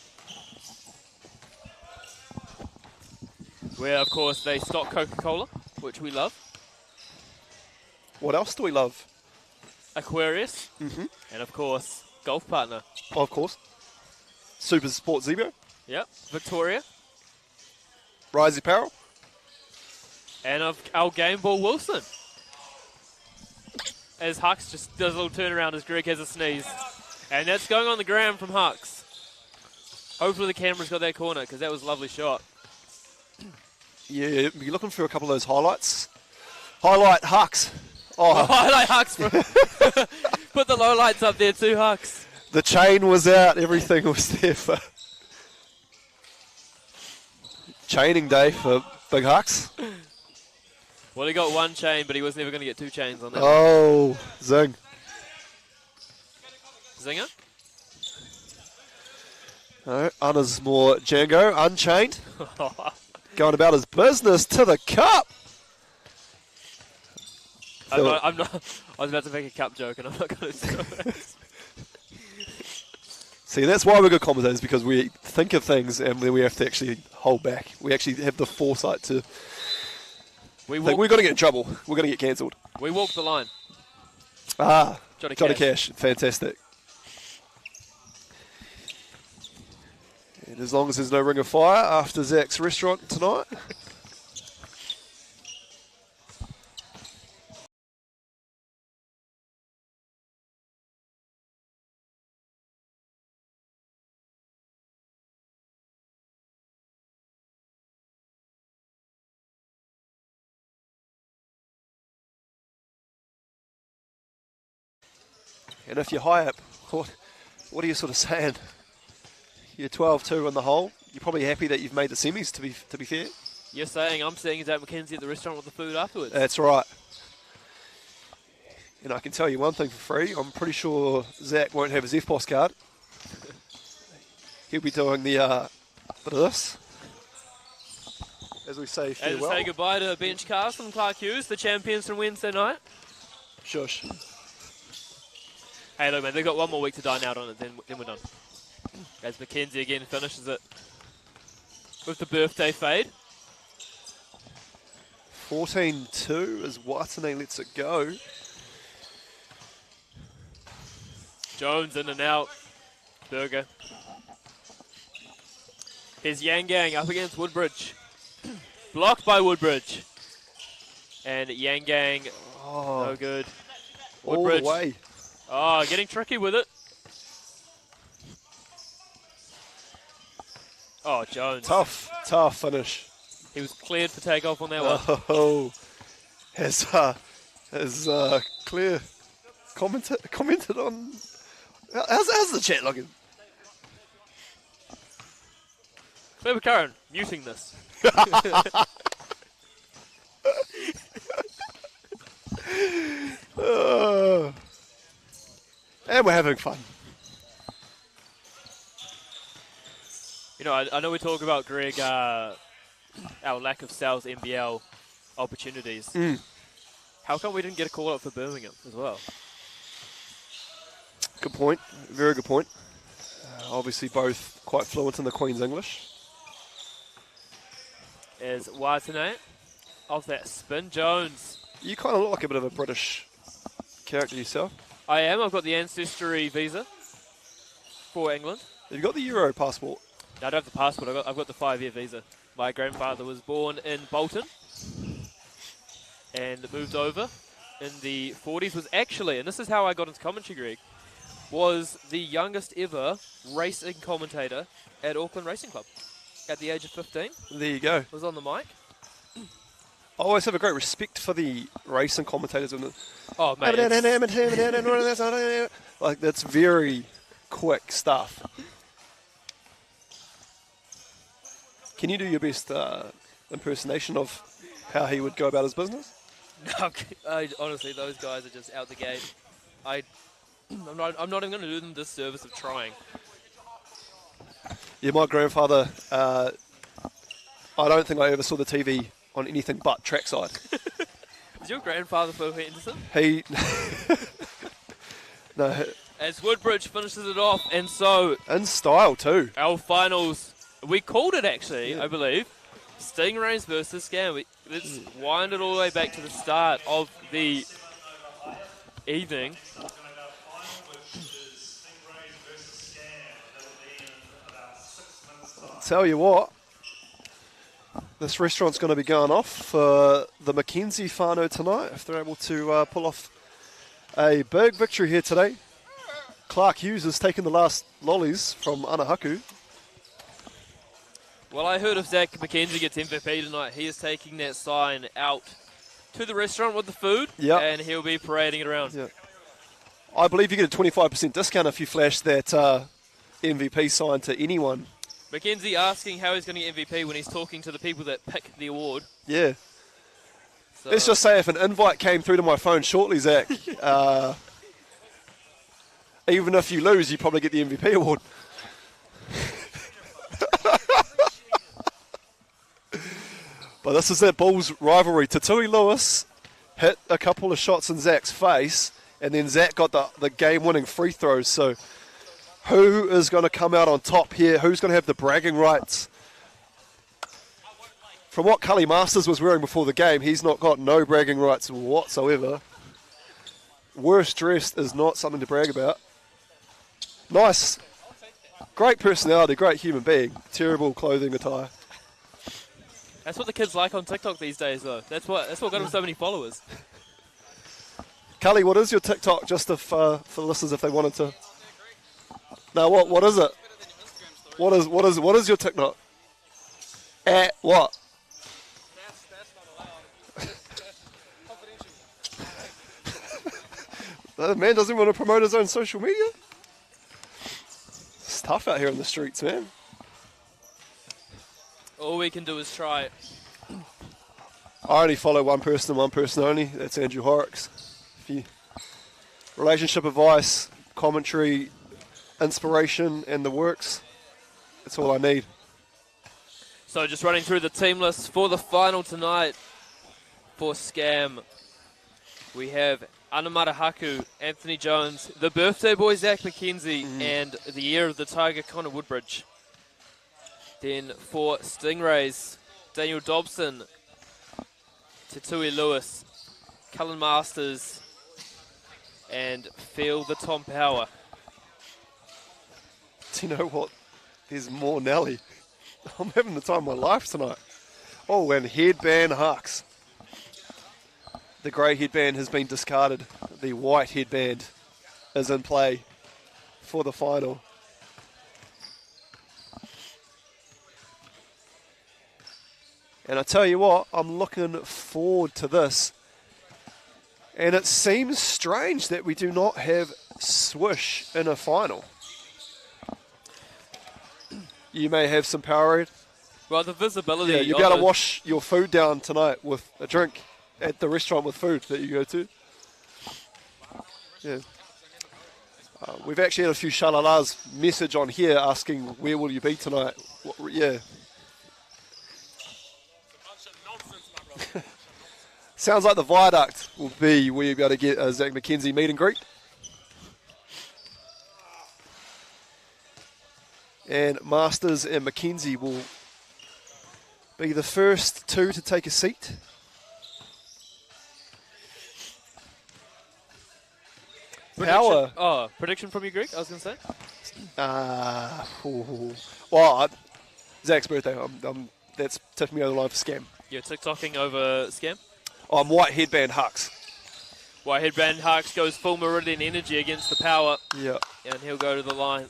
Where, of course, they stock Coca-Cola, which we love. What else do we love? Aquarius, and of course, Golf Partner. Oh, of course, Super Sport Zebra, Yep, Victoria, Rise Apparel. and of our Game Ball Wilson. As Hux just does a little turnaround as Greg has a sneeze. And that's going on the ground from Hux. Hopefully the camera's got that corner, because that was a lovely shot. Yeah, you're looking for a couple of those highlights. Highlight Hux. Oh, Highlight Hux. Put the low lights up there too, Hux. the chain was out. Everything was there for chaining day for Big Hux. Well, he got one chain, but he was never going to get two chains on that. Oh, zing. Zinger. No, Anna's more Django, Unchained. Going about his business to the cup. I'm not. I was about to make a cup joke, and I'm not going to do it. See, that's why we're good commentators, because we think of things and then we have to actually hold back. We actually have the foresight to think we're going to get in trouble. We're going to get cancelled. We walk the line. Ah, Johnny Cash. Fantastic. And as long as there's no ring of fire after Zach's restaurant tonight. And if you're high up, what are you sort of saying? You're 12-2 in the hole. You're probably happy that you've made the semis, to be fair. You're saying I'm seeing Zach McKenzie at the restaurant with the food afterwards. That's right. And I can tell you one thing for free. I'm pretty sure Zach won't have his FPOS card. He'll be doing the bit of this. As we say farewell. As we say goodbye to Bench Castle and Clark Hughes, the champions from Wednesday night. Shush. Hey, look, man, they've got one more week to dine out on it, then we're done. As McKenzie again finishes it with the birthday fade. 14-2 as Watane lets it go. Jones in and out. Berger. Here's Yangang up against Woodbridge. Blocked by Woodbridge. And Yangang, no good. All Woodbridge. the way. Oh, getting tricky with it. Oh, Jones. Tough finish. He was cleared for takeoff on that one. Oh, has Claire commented on... How's the chat looking? Clever Curran, muting this. And we're having fun. You know, I know we talk about, Greg, our lack of sales NBL opportunities. How come we didn't get a call up for Birmingham as well? Good point. Very good point. Obviously both quite fluent in the Queen's English. As Watane off that spin. Jones. You kind of look like a bit of a British character yourself. I am. I've got the ancestry visa for England. You've got the Euro passport. No, I don't have the passport. I've got the 5-year visa. My grandfather was born in Bolton and moved over in the 40s. Was actually, and this is how I got into commentary, Greg, was the youngest ever racing commentator at Auckland Racing Club at the age of 15. There you go. Was on the mic. I always have a great respect for the racing commentators. Oh, mate. Like, that's very quick stuff. Can you do your best impersonation of how he would go about his business? No, honestly, those guys are just out the gate. I'm not even going to do them this service of trying. Yeah, my grandfather, I don't think I ever saw the TV on anything but trackside. Is your grandfather Phil Henderson? He... No. As Woodbridge finishes it off, and so... In style, too. Our finals, we called it actually, yeah. I believe. Stingrays versus Scam. Let's wind it all the way back to the start of the evening. Tell you what, this restaurant's going to be going off for the Mackenzie whānau tonight if they're able to pull off a big victory here today. Clark Hughes has taken the last lollies from Anahaku. Well, I heard if Zach McKenzie gets MVP tonight, he is taking that sign out to the restaurant with the food, and he'll be parading it around. Yep. I believe you get a 25% discount if you flash that MVP sign to anyone. McKenzie asking how he's going to get MVP when he's talking to the people that pick the award. Yeah. So let's just say if an invite came through to my phone shortly, Zach, Even if you lose, you probably get the MVP award. But this is that Bulls rivalry. Tatui Lewis hit a couple of shots in Zach's face, and then Zach got the game-winning free throws. So who is going to come out on top here? Who's going to have the bragging rights? From what Cully Masters was wearing before the game, he's not got no bragging rights whatsoever. Worst dressed is not something to brag about. Nice. Great personality, great human being. Terrible clothing attire. That's what the kids like on TikTok these days, though. That's what got him so many followers. Cully, what is your TikTok? Just if, for the listeners, if they wanted to. No, what is it? What is your TikTok? At what? The man doesn't want to promote his own social media. It's tough out here in the streets, man. All we can do is try. I only follow one person and one person only. That's Andrew Horrocks. Relationship advice, commentary, inspiration, and the works. That's all I need. So just running through the team list for the final tonight for Scam. We have Anamata Haku, Anthony Jones, the birthday boy Zach McKenzie, and the year of the Tiger Connor Woodbridge. Then for Stingrays, Daniel Dobson, Tatui Lewis, Cullen Masters, and Phil the Tom Power. Do you know what? There's more Nelly. I'm having the time of my life tonight. Oh, and Headband Hux. The grey headband has been discarded. The white headband is in play for the final. And I tell you what, I'm looking forward to this. And it seems strange that we do not have Swish in a final. You may have some Powerade. Well, the visibility. Yeah, you'll be able to wash your food down tonight with a drink at the restaurant with food that you go to. Yeah. We've actually had a few Shalalas message on here asking where will you be tonight. Yeah. Sounds like the Viaduct will be where you'll be able to get a Zach McKenzie meet and greet. And Masters and McKenzie will be the first two to take a seat. Power. Prediction from you, Greg, I was going to say? Zach's birthday. That's tipping me over the line for Scam. You're TikToking over Scam? I'm White Headband Hux. White Headband Hux goes full Meridian Energy against the Power. Yeah. And he'll go to the line.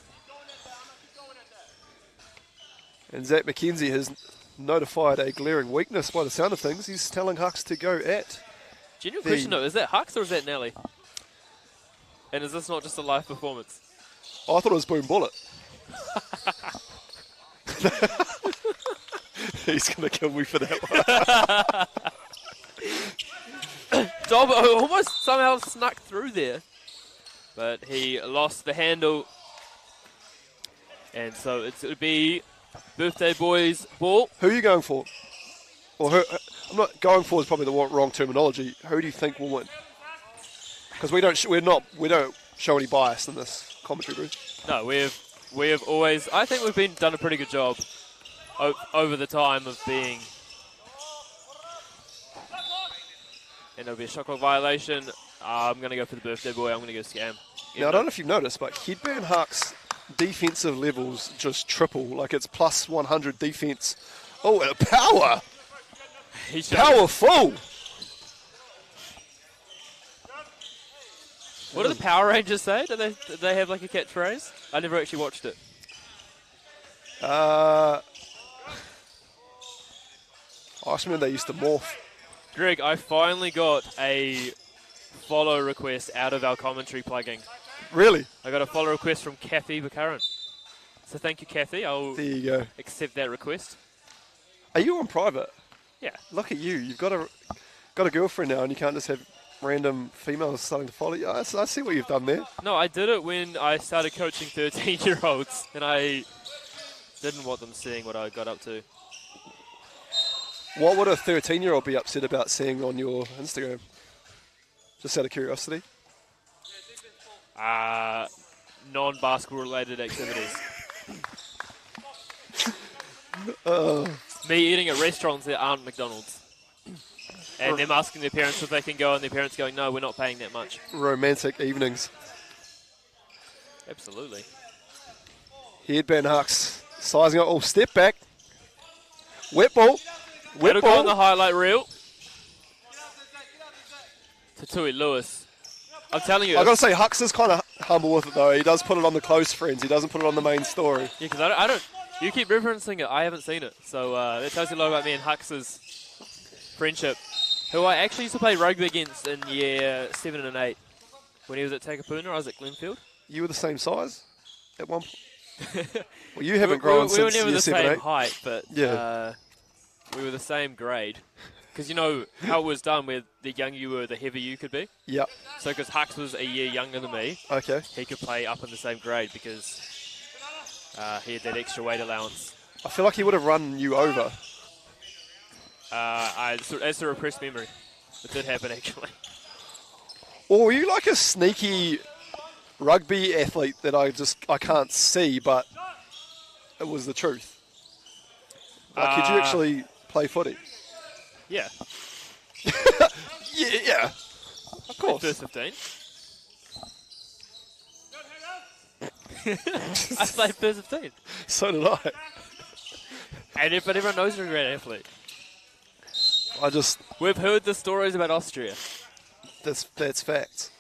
And Zach McKenzie has notified a glaring weakness by the sound of things. He's telling Hux to go at. Genuine question though, is that Hux or is that Nelly? And is this not just a live performance? Oh, I thought it was Boom Bullet. He's going to kill me for that one. Dob almost somehow snuck through there. But he lost the handle. And so it would be Birthday Boy's ball. Who are you going for? Or I'm not going for is probably the wrong terminology. Who do you think will win? Because we don't show any bias in this commentary booth. No, we have always. I think we've done a pretty good job over the time of being. And there'll be a shot clock violation. I'm going to go for the Birthday Boy. I'm going to go Scam. Now, I don't know if you've noticed, but Headband Huck's defensive levels just triple. Like it's plus 100 defense. Oh, and a power! Powerful! What do the Power Rangers say? Do they have like a catchphrase? I never actually watched it. I just remember they used to morph. Greg, I finally got a follow request out of our commentary plugin. Really? I got a follow request from Kathy Bakaran. So thank you, Kathy. I'll there you go. Accept that request. Are you on private? Yeah. Look at you. You've got a girlfriend now and you can't just have random females starting to follow you. I see what you've done there. No, I did it when I started coaching 13-year-olds, and I didn't want them seeing what I got up to. What would a 13-year-old be upset about seeing on your Instagram? Just out of curiosity. Non-basketball related activities. Me eating at restaurants that aren't McDonald's. And them asking their parents if they can go, and their parents going, no, we're not paying that much. Romantic evenings. Absolutely. Headband Hucks. Sizing up. Oh, step back. Wet ball. Wet That'll go on the ball. highlight reel. Tatui Lewis. I'm telling you. I've got to say, Hucks is kind of humble with it, though. He does put it on the close friends. He doesn't put it on the main story. Yeah, because I don't. You keep referencing it. I haven't seen it. So that tells you a lot about me and Hux's friendship, who I actually used to play rugby against in year 7 and 8. When he was at Takapuna, I was at Glenfield. You were the same size at one point? Well, you haven't grown we were since never year the 7, same 8. height, but Yeah. we were the same grade. Because you know how it was done, where the younger you were, the heavier you could be. Yep. So because Hux was a year younger than me, Okay. he could play up in the same grade because he had that extra weight allowance. I feel like he would have run you over. That's a repressed memory. It did happen, actually. Or were you like a sneaky rugby athlete that I can't see, but it was the truth? Like, could you actually play footy? Yeah. Yeah. Of course. First 15. I played first 15. So did I. But everyone knows you're a great athlete. We've heard the stories about Austria. That's facts.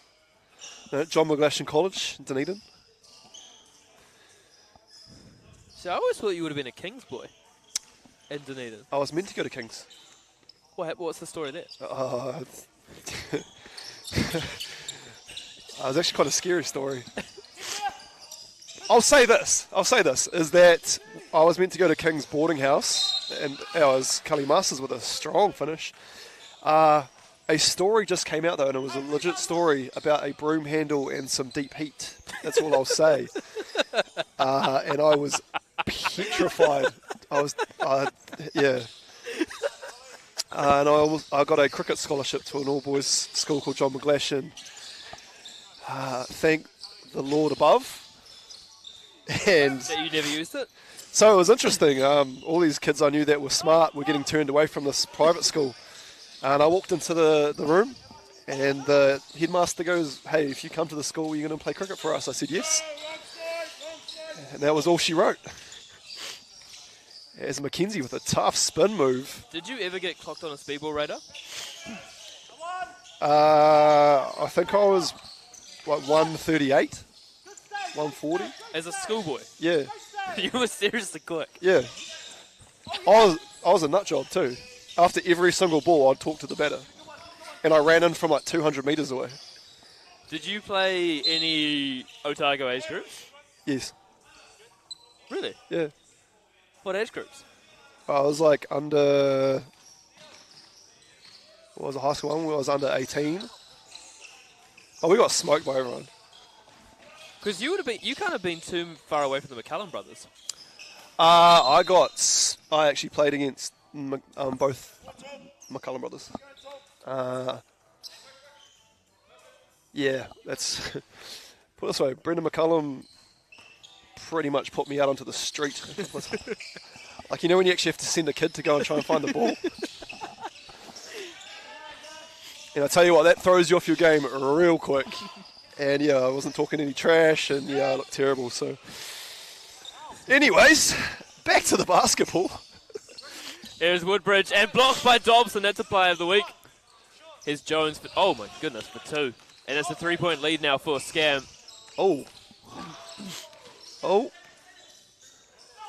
No, John McGlashan College, Dunedin. So I always thought you would have been a Kings boy in Dunedin. I was meant to go to Kings. What's the story there? It was actually quite a scary story. I'll say this, is that I was meant to go to King's boarding house, and I was Cully Masters with a strong finish. A story just came out, though, and it was a legit story about a broom handle and some deep heat. That's all I'll say. And I was petrified. Yeah. And I got a cricket scholarship to an all-boys school called John McGlashan. Thank the Lord above. And That you never used it? so it was interesting. All these kids I knew that were smart were getting turned away from this private school. And I walked into the room, and the headmaster goes, "Hey, if you come to the school, you're going to play cricket for us." I said, "Yes." And that was all she wrote. As Mackenzie with a tough spin move. Did you ever get clocked on a speedball radar? I think I was like 138, 140. As a schoolboy? Yeah, You were seriously quick. yeah. I was a nut job too. After every single ball, I'd talk to the batter, and I ran in from like 200 metres away. Did you play any Otago age groups? Yes. Really? Yeah. What age groups? I was like under. What was the high school one? I was under 18. Oh, we got smoked by everyone. Because you can't have been too far away from the McCallum brothers. I actually played against both McCullum brothers. Yeah, that's put it this way. Brendan McCullum pretty much put me out onto the street. Like, you know when you actually have to send a kid to go and try and find the ball? And I tell you what, that throws you off your game real quick. And yeah, I wasn't talking any trash, and yeah, I looked terrible. So, anyways, back to the basketball. Here's Woodbridge, and blocked by Dobson. That's a player of the week. Here's Jones for, oh my goodness, for 2. And it's a 3-point lead now for Scam. Oh.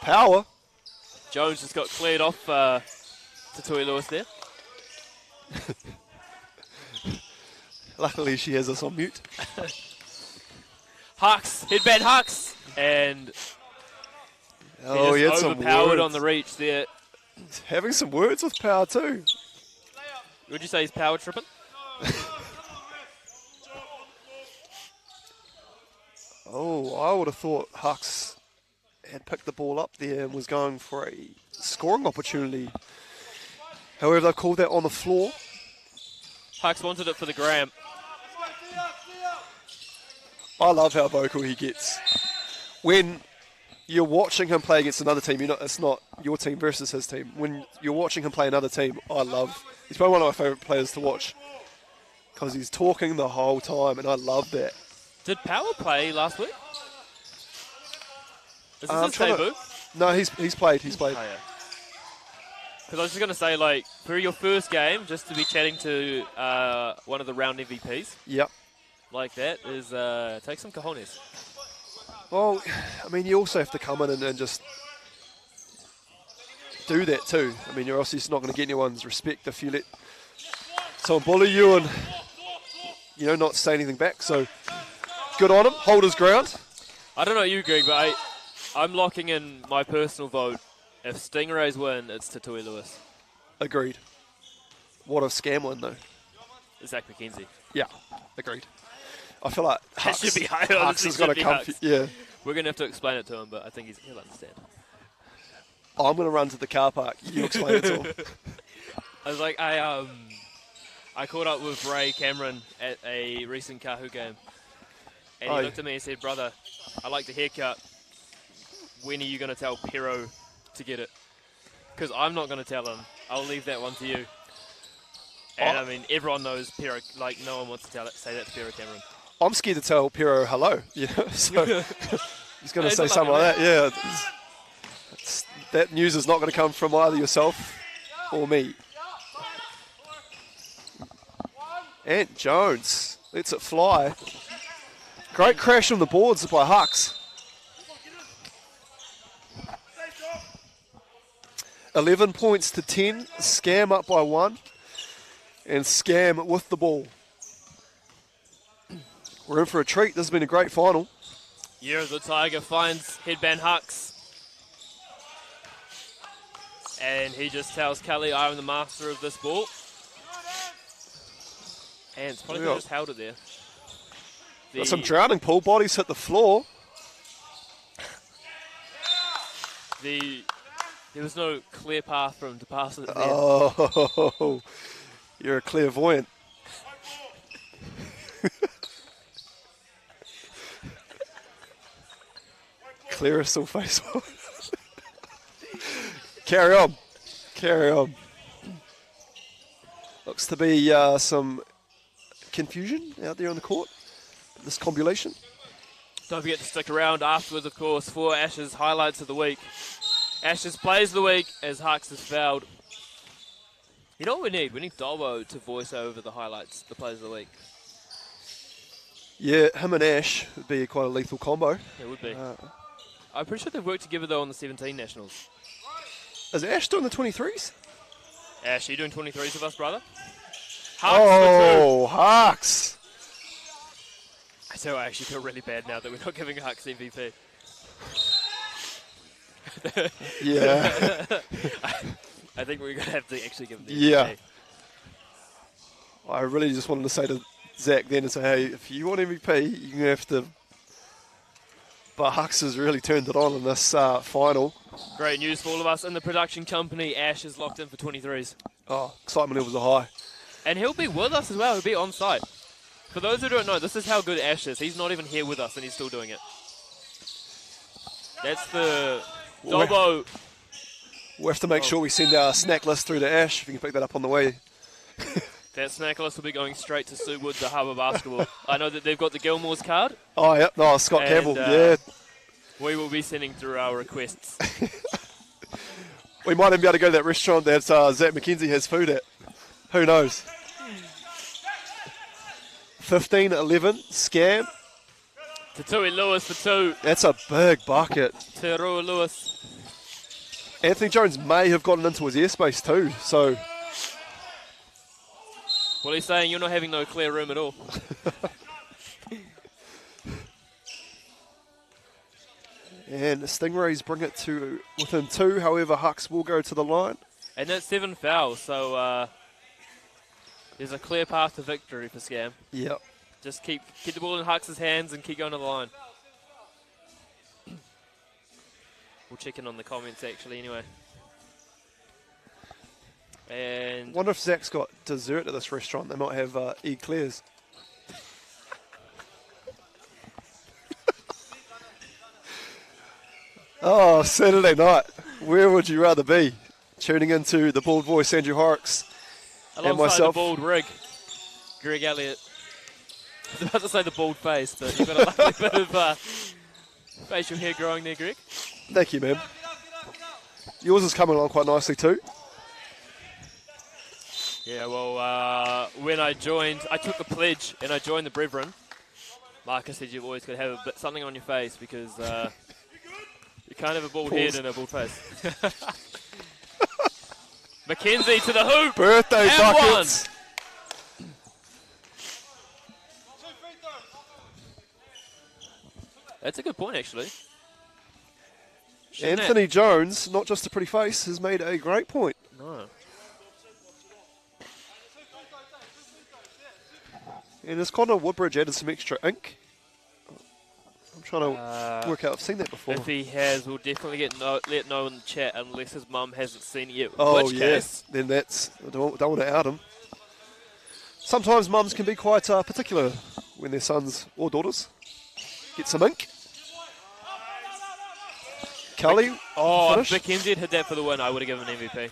Power. Jones just got cleared off Tatui Lewis there. Luckily, she has us on mute. Hux, headband Hux. And Oh, he he had just some overpowered words. on the reach there. Having some words with power too. Would you say he's power tripping? Oh, I would have thought Hux had picked the ball up there and was going for a scoring opportunity. However, they called that on the floor. Hux wanted it for the gram. I love how vocal he gets. When you're watching him play against another team, it's not your team versus his team. When you're watching him play another team, he's probably one of my favourite players to watch because he's talking the whole time, and I love that. Did Power play last week? Is this I'm his trying to- debut? No, he's played. He's played. Oh, yeah. Because I was just going to say, like, for your first game, just to be chatting to one of the round MVPs Yep. like that is take some cojones. Well, I mean, you also have to come in and just do that too. I mean, you're obviously just not going to get anyone's respect if you let someone bully you and, not say anything back. So, good on him. Hold his ground. I don't know you, Greg, but I'm locking in my personal vote. If Stingrays win, it's Tatui Lewis. Agreed. What if Scam win, though? Zach McKenzie. Yeah, agreed. I feel like That Hux, should be high. Hux Honestly, has got to should be come. Hux. Yeah. We're going to have to explain it to him, but I think he'll understand. I'm going to run to the car park. You explain it to him. I was like, I caught up with Ray Cameron at a recent Kahu game, and he looked at me and said, "Brother, I like the haircut. When are you going to tell Pero to get it? Because I'm not going to tell him. I'll leave that one to you." And I mean, everyone knows Pero. Like, no one wants to say that to Pero Cameron. I'm scared to tell Pero hello. So he's going to say It's something like like that. Yeah. That news is not going to come from either yourself or me. Ant Jones lets it fly. Great crash on the boards by Hux. 11 points to 10. Scam up by 1. And Scam with the ball. We're in for a treat. This has been a great final. Year of the Tiger finds headband Hux. And he just tells Kelly, "I am the master of this ball." And it's probably just held it there. Got some drowning pool. Bodies hit the floor. There was no clear path for him to pass it there. Oh, you're a clairvoyant. Clearasil face off. Carry on. Carry on. Looks to be some confusion out there on the court. This combination. Don't forget to stick around afterwards, of course, for Ash's highlights of the week. Ash's plays of the week as Hux is fouled. You know what we need? We need Dolbo to voice over the highlights, the plays of the week. Yeah, him and Ash would be quite a lethal combo. It would be. I'm pretty sure they've worked together, though, on the 17 Nationals. Is Ash doing the 23s? Ash, are you doing 23s with us, brother? Hux Oh, Hux. So I actually feel really bad now that we're not giving Hux MVP. Yeah. I think we're going to have to actually give him the Yeah. MVP. I really just wanted to say to Zach then and say, hey, if you want MVP, you're going to have to... But Hux has really turned it on in this final. Great news for all of us in the production company. Ash is locked in for 23s. Oh, excitement levels are high. And he'll be with us as well. He'll be on site. For those who don't know, this is how good Ash is. He's not even here with us, and he's still doing it. That's the Dolbo. We'll have to make sure we send our snack list through to Ash, if you can pick that up on the way. That snack list will be going straight to Sue Wood, the Harbour Basketball. I know that they've got the Gilmore's card. Oh, yeah. No, Scott And, Campbell. Yeah. We will be sending through our requests. We might even be able to go to that restaurant that Zach McKenzie has food at. Who knows? 15-11, Scam. Tatui Lewis for 2. That's a big bucket. Te Rua Lewis. Anthony Jones may have gotten into his airspace too, so... Well, he's saying you're not having no clear room at all. And the Stingrays bring it to within 2, however, Hux will go to the line. And that's 7 fouls, so there's a clear path to victory for Scam. Yep. Just keep the ball in Hux's hands and keep going to the line. check in on the comments actually anyway. And Wonder if Zach's got dessert at this restaurant. They might have eclairs. Oh, Saturday night. Where would you rather be? Tuning into the bald voice, Andrew Horrocks, and alongside myself. the bald rig, Greg Elliott. I was about to say the bald face, but you've got a lovely bit of facial hair growing there, Greg. Thank you, man. Yours is coming along quite nicely too. Yeah, well, when I joined, I took the pledge and I joined the Brethren. Marcus said you've always got to have a bit something on your face because you can't have a bald head and a bald face. Mackenzie to the hoop. Birthday and buckets. One. That's a good point, actually. Shouldn't Anthony Jones, not just a pretty face, has made a great point. No. And has Connor Woodbridge added some extra ink? I'm trying to work out. I've seen that before. If he has, we'll definitely let know in the chat unless his mum hasn't seen it yet. Oh, which yes. case, Then that's... I don't want to out him. Sometimes mums can be quite particular when their sons or daughters get some ink. Cully, oh, finish. if Mackenzie had hit that for the win, I would have given an MVP.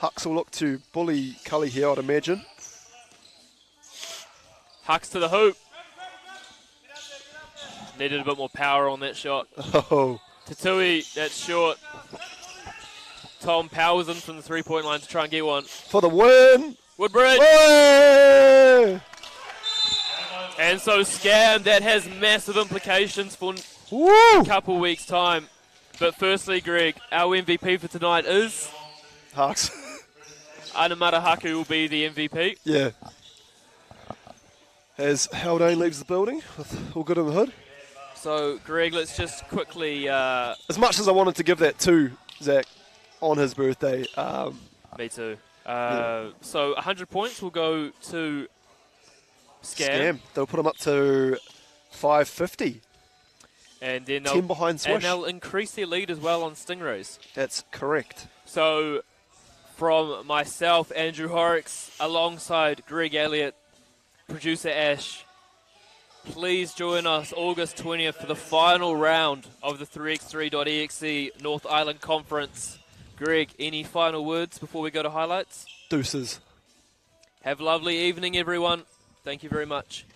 Hux will look to bully Cully here, I'd imagine. Hux to the hoop. Needed a bit more power on that shot. Oh, Tatui, that's short. Tom powers in from the three-point line to try and get one. for the win. Woodbridge. Way! And so Scam, that has massive implications for Woo! a couple weeks' time. But firstly, Greg, our MVP for tonight is Hux. Anamata Haku will be the MVP. Yeah. As Haldane leaves the building with all good in the hood. So, Greg, let's just quickly... As much as I wanted to give that to Zach on his birthday, me too. Yeah. So, 100 points will go to Scam. They'll put him up to 550. And then 10 behind Swish. And they'll increase their lead as well on Stingrays. That's correct. So, from myself, Andrew Horrocks, alongside Greg Elliott, producer Ash, please join us August 20th for the final round of the 3x3.EXE North Island Conference. Greg, any final words before we go to highlights? Deuces. Have a lovely evening, everyone. Thank you very much.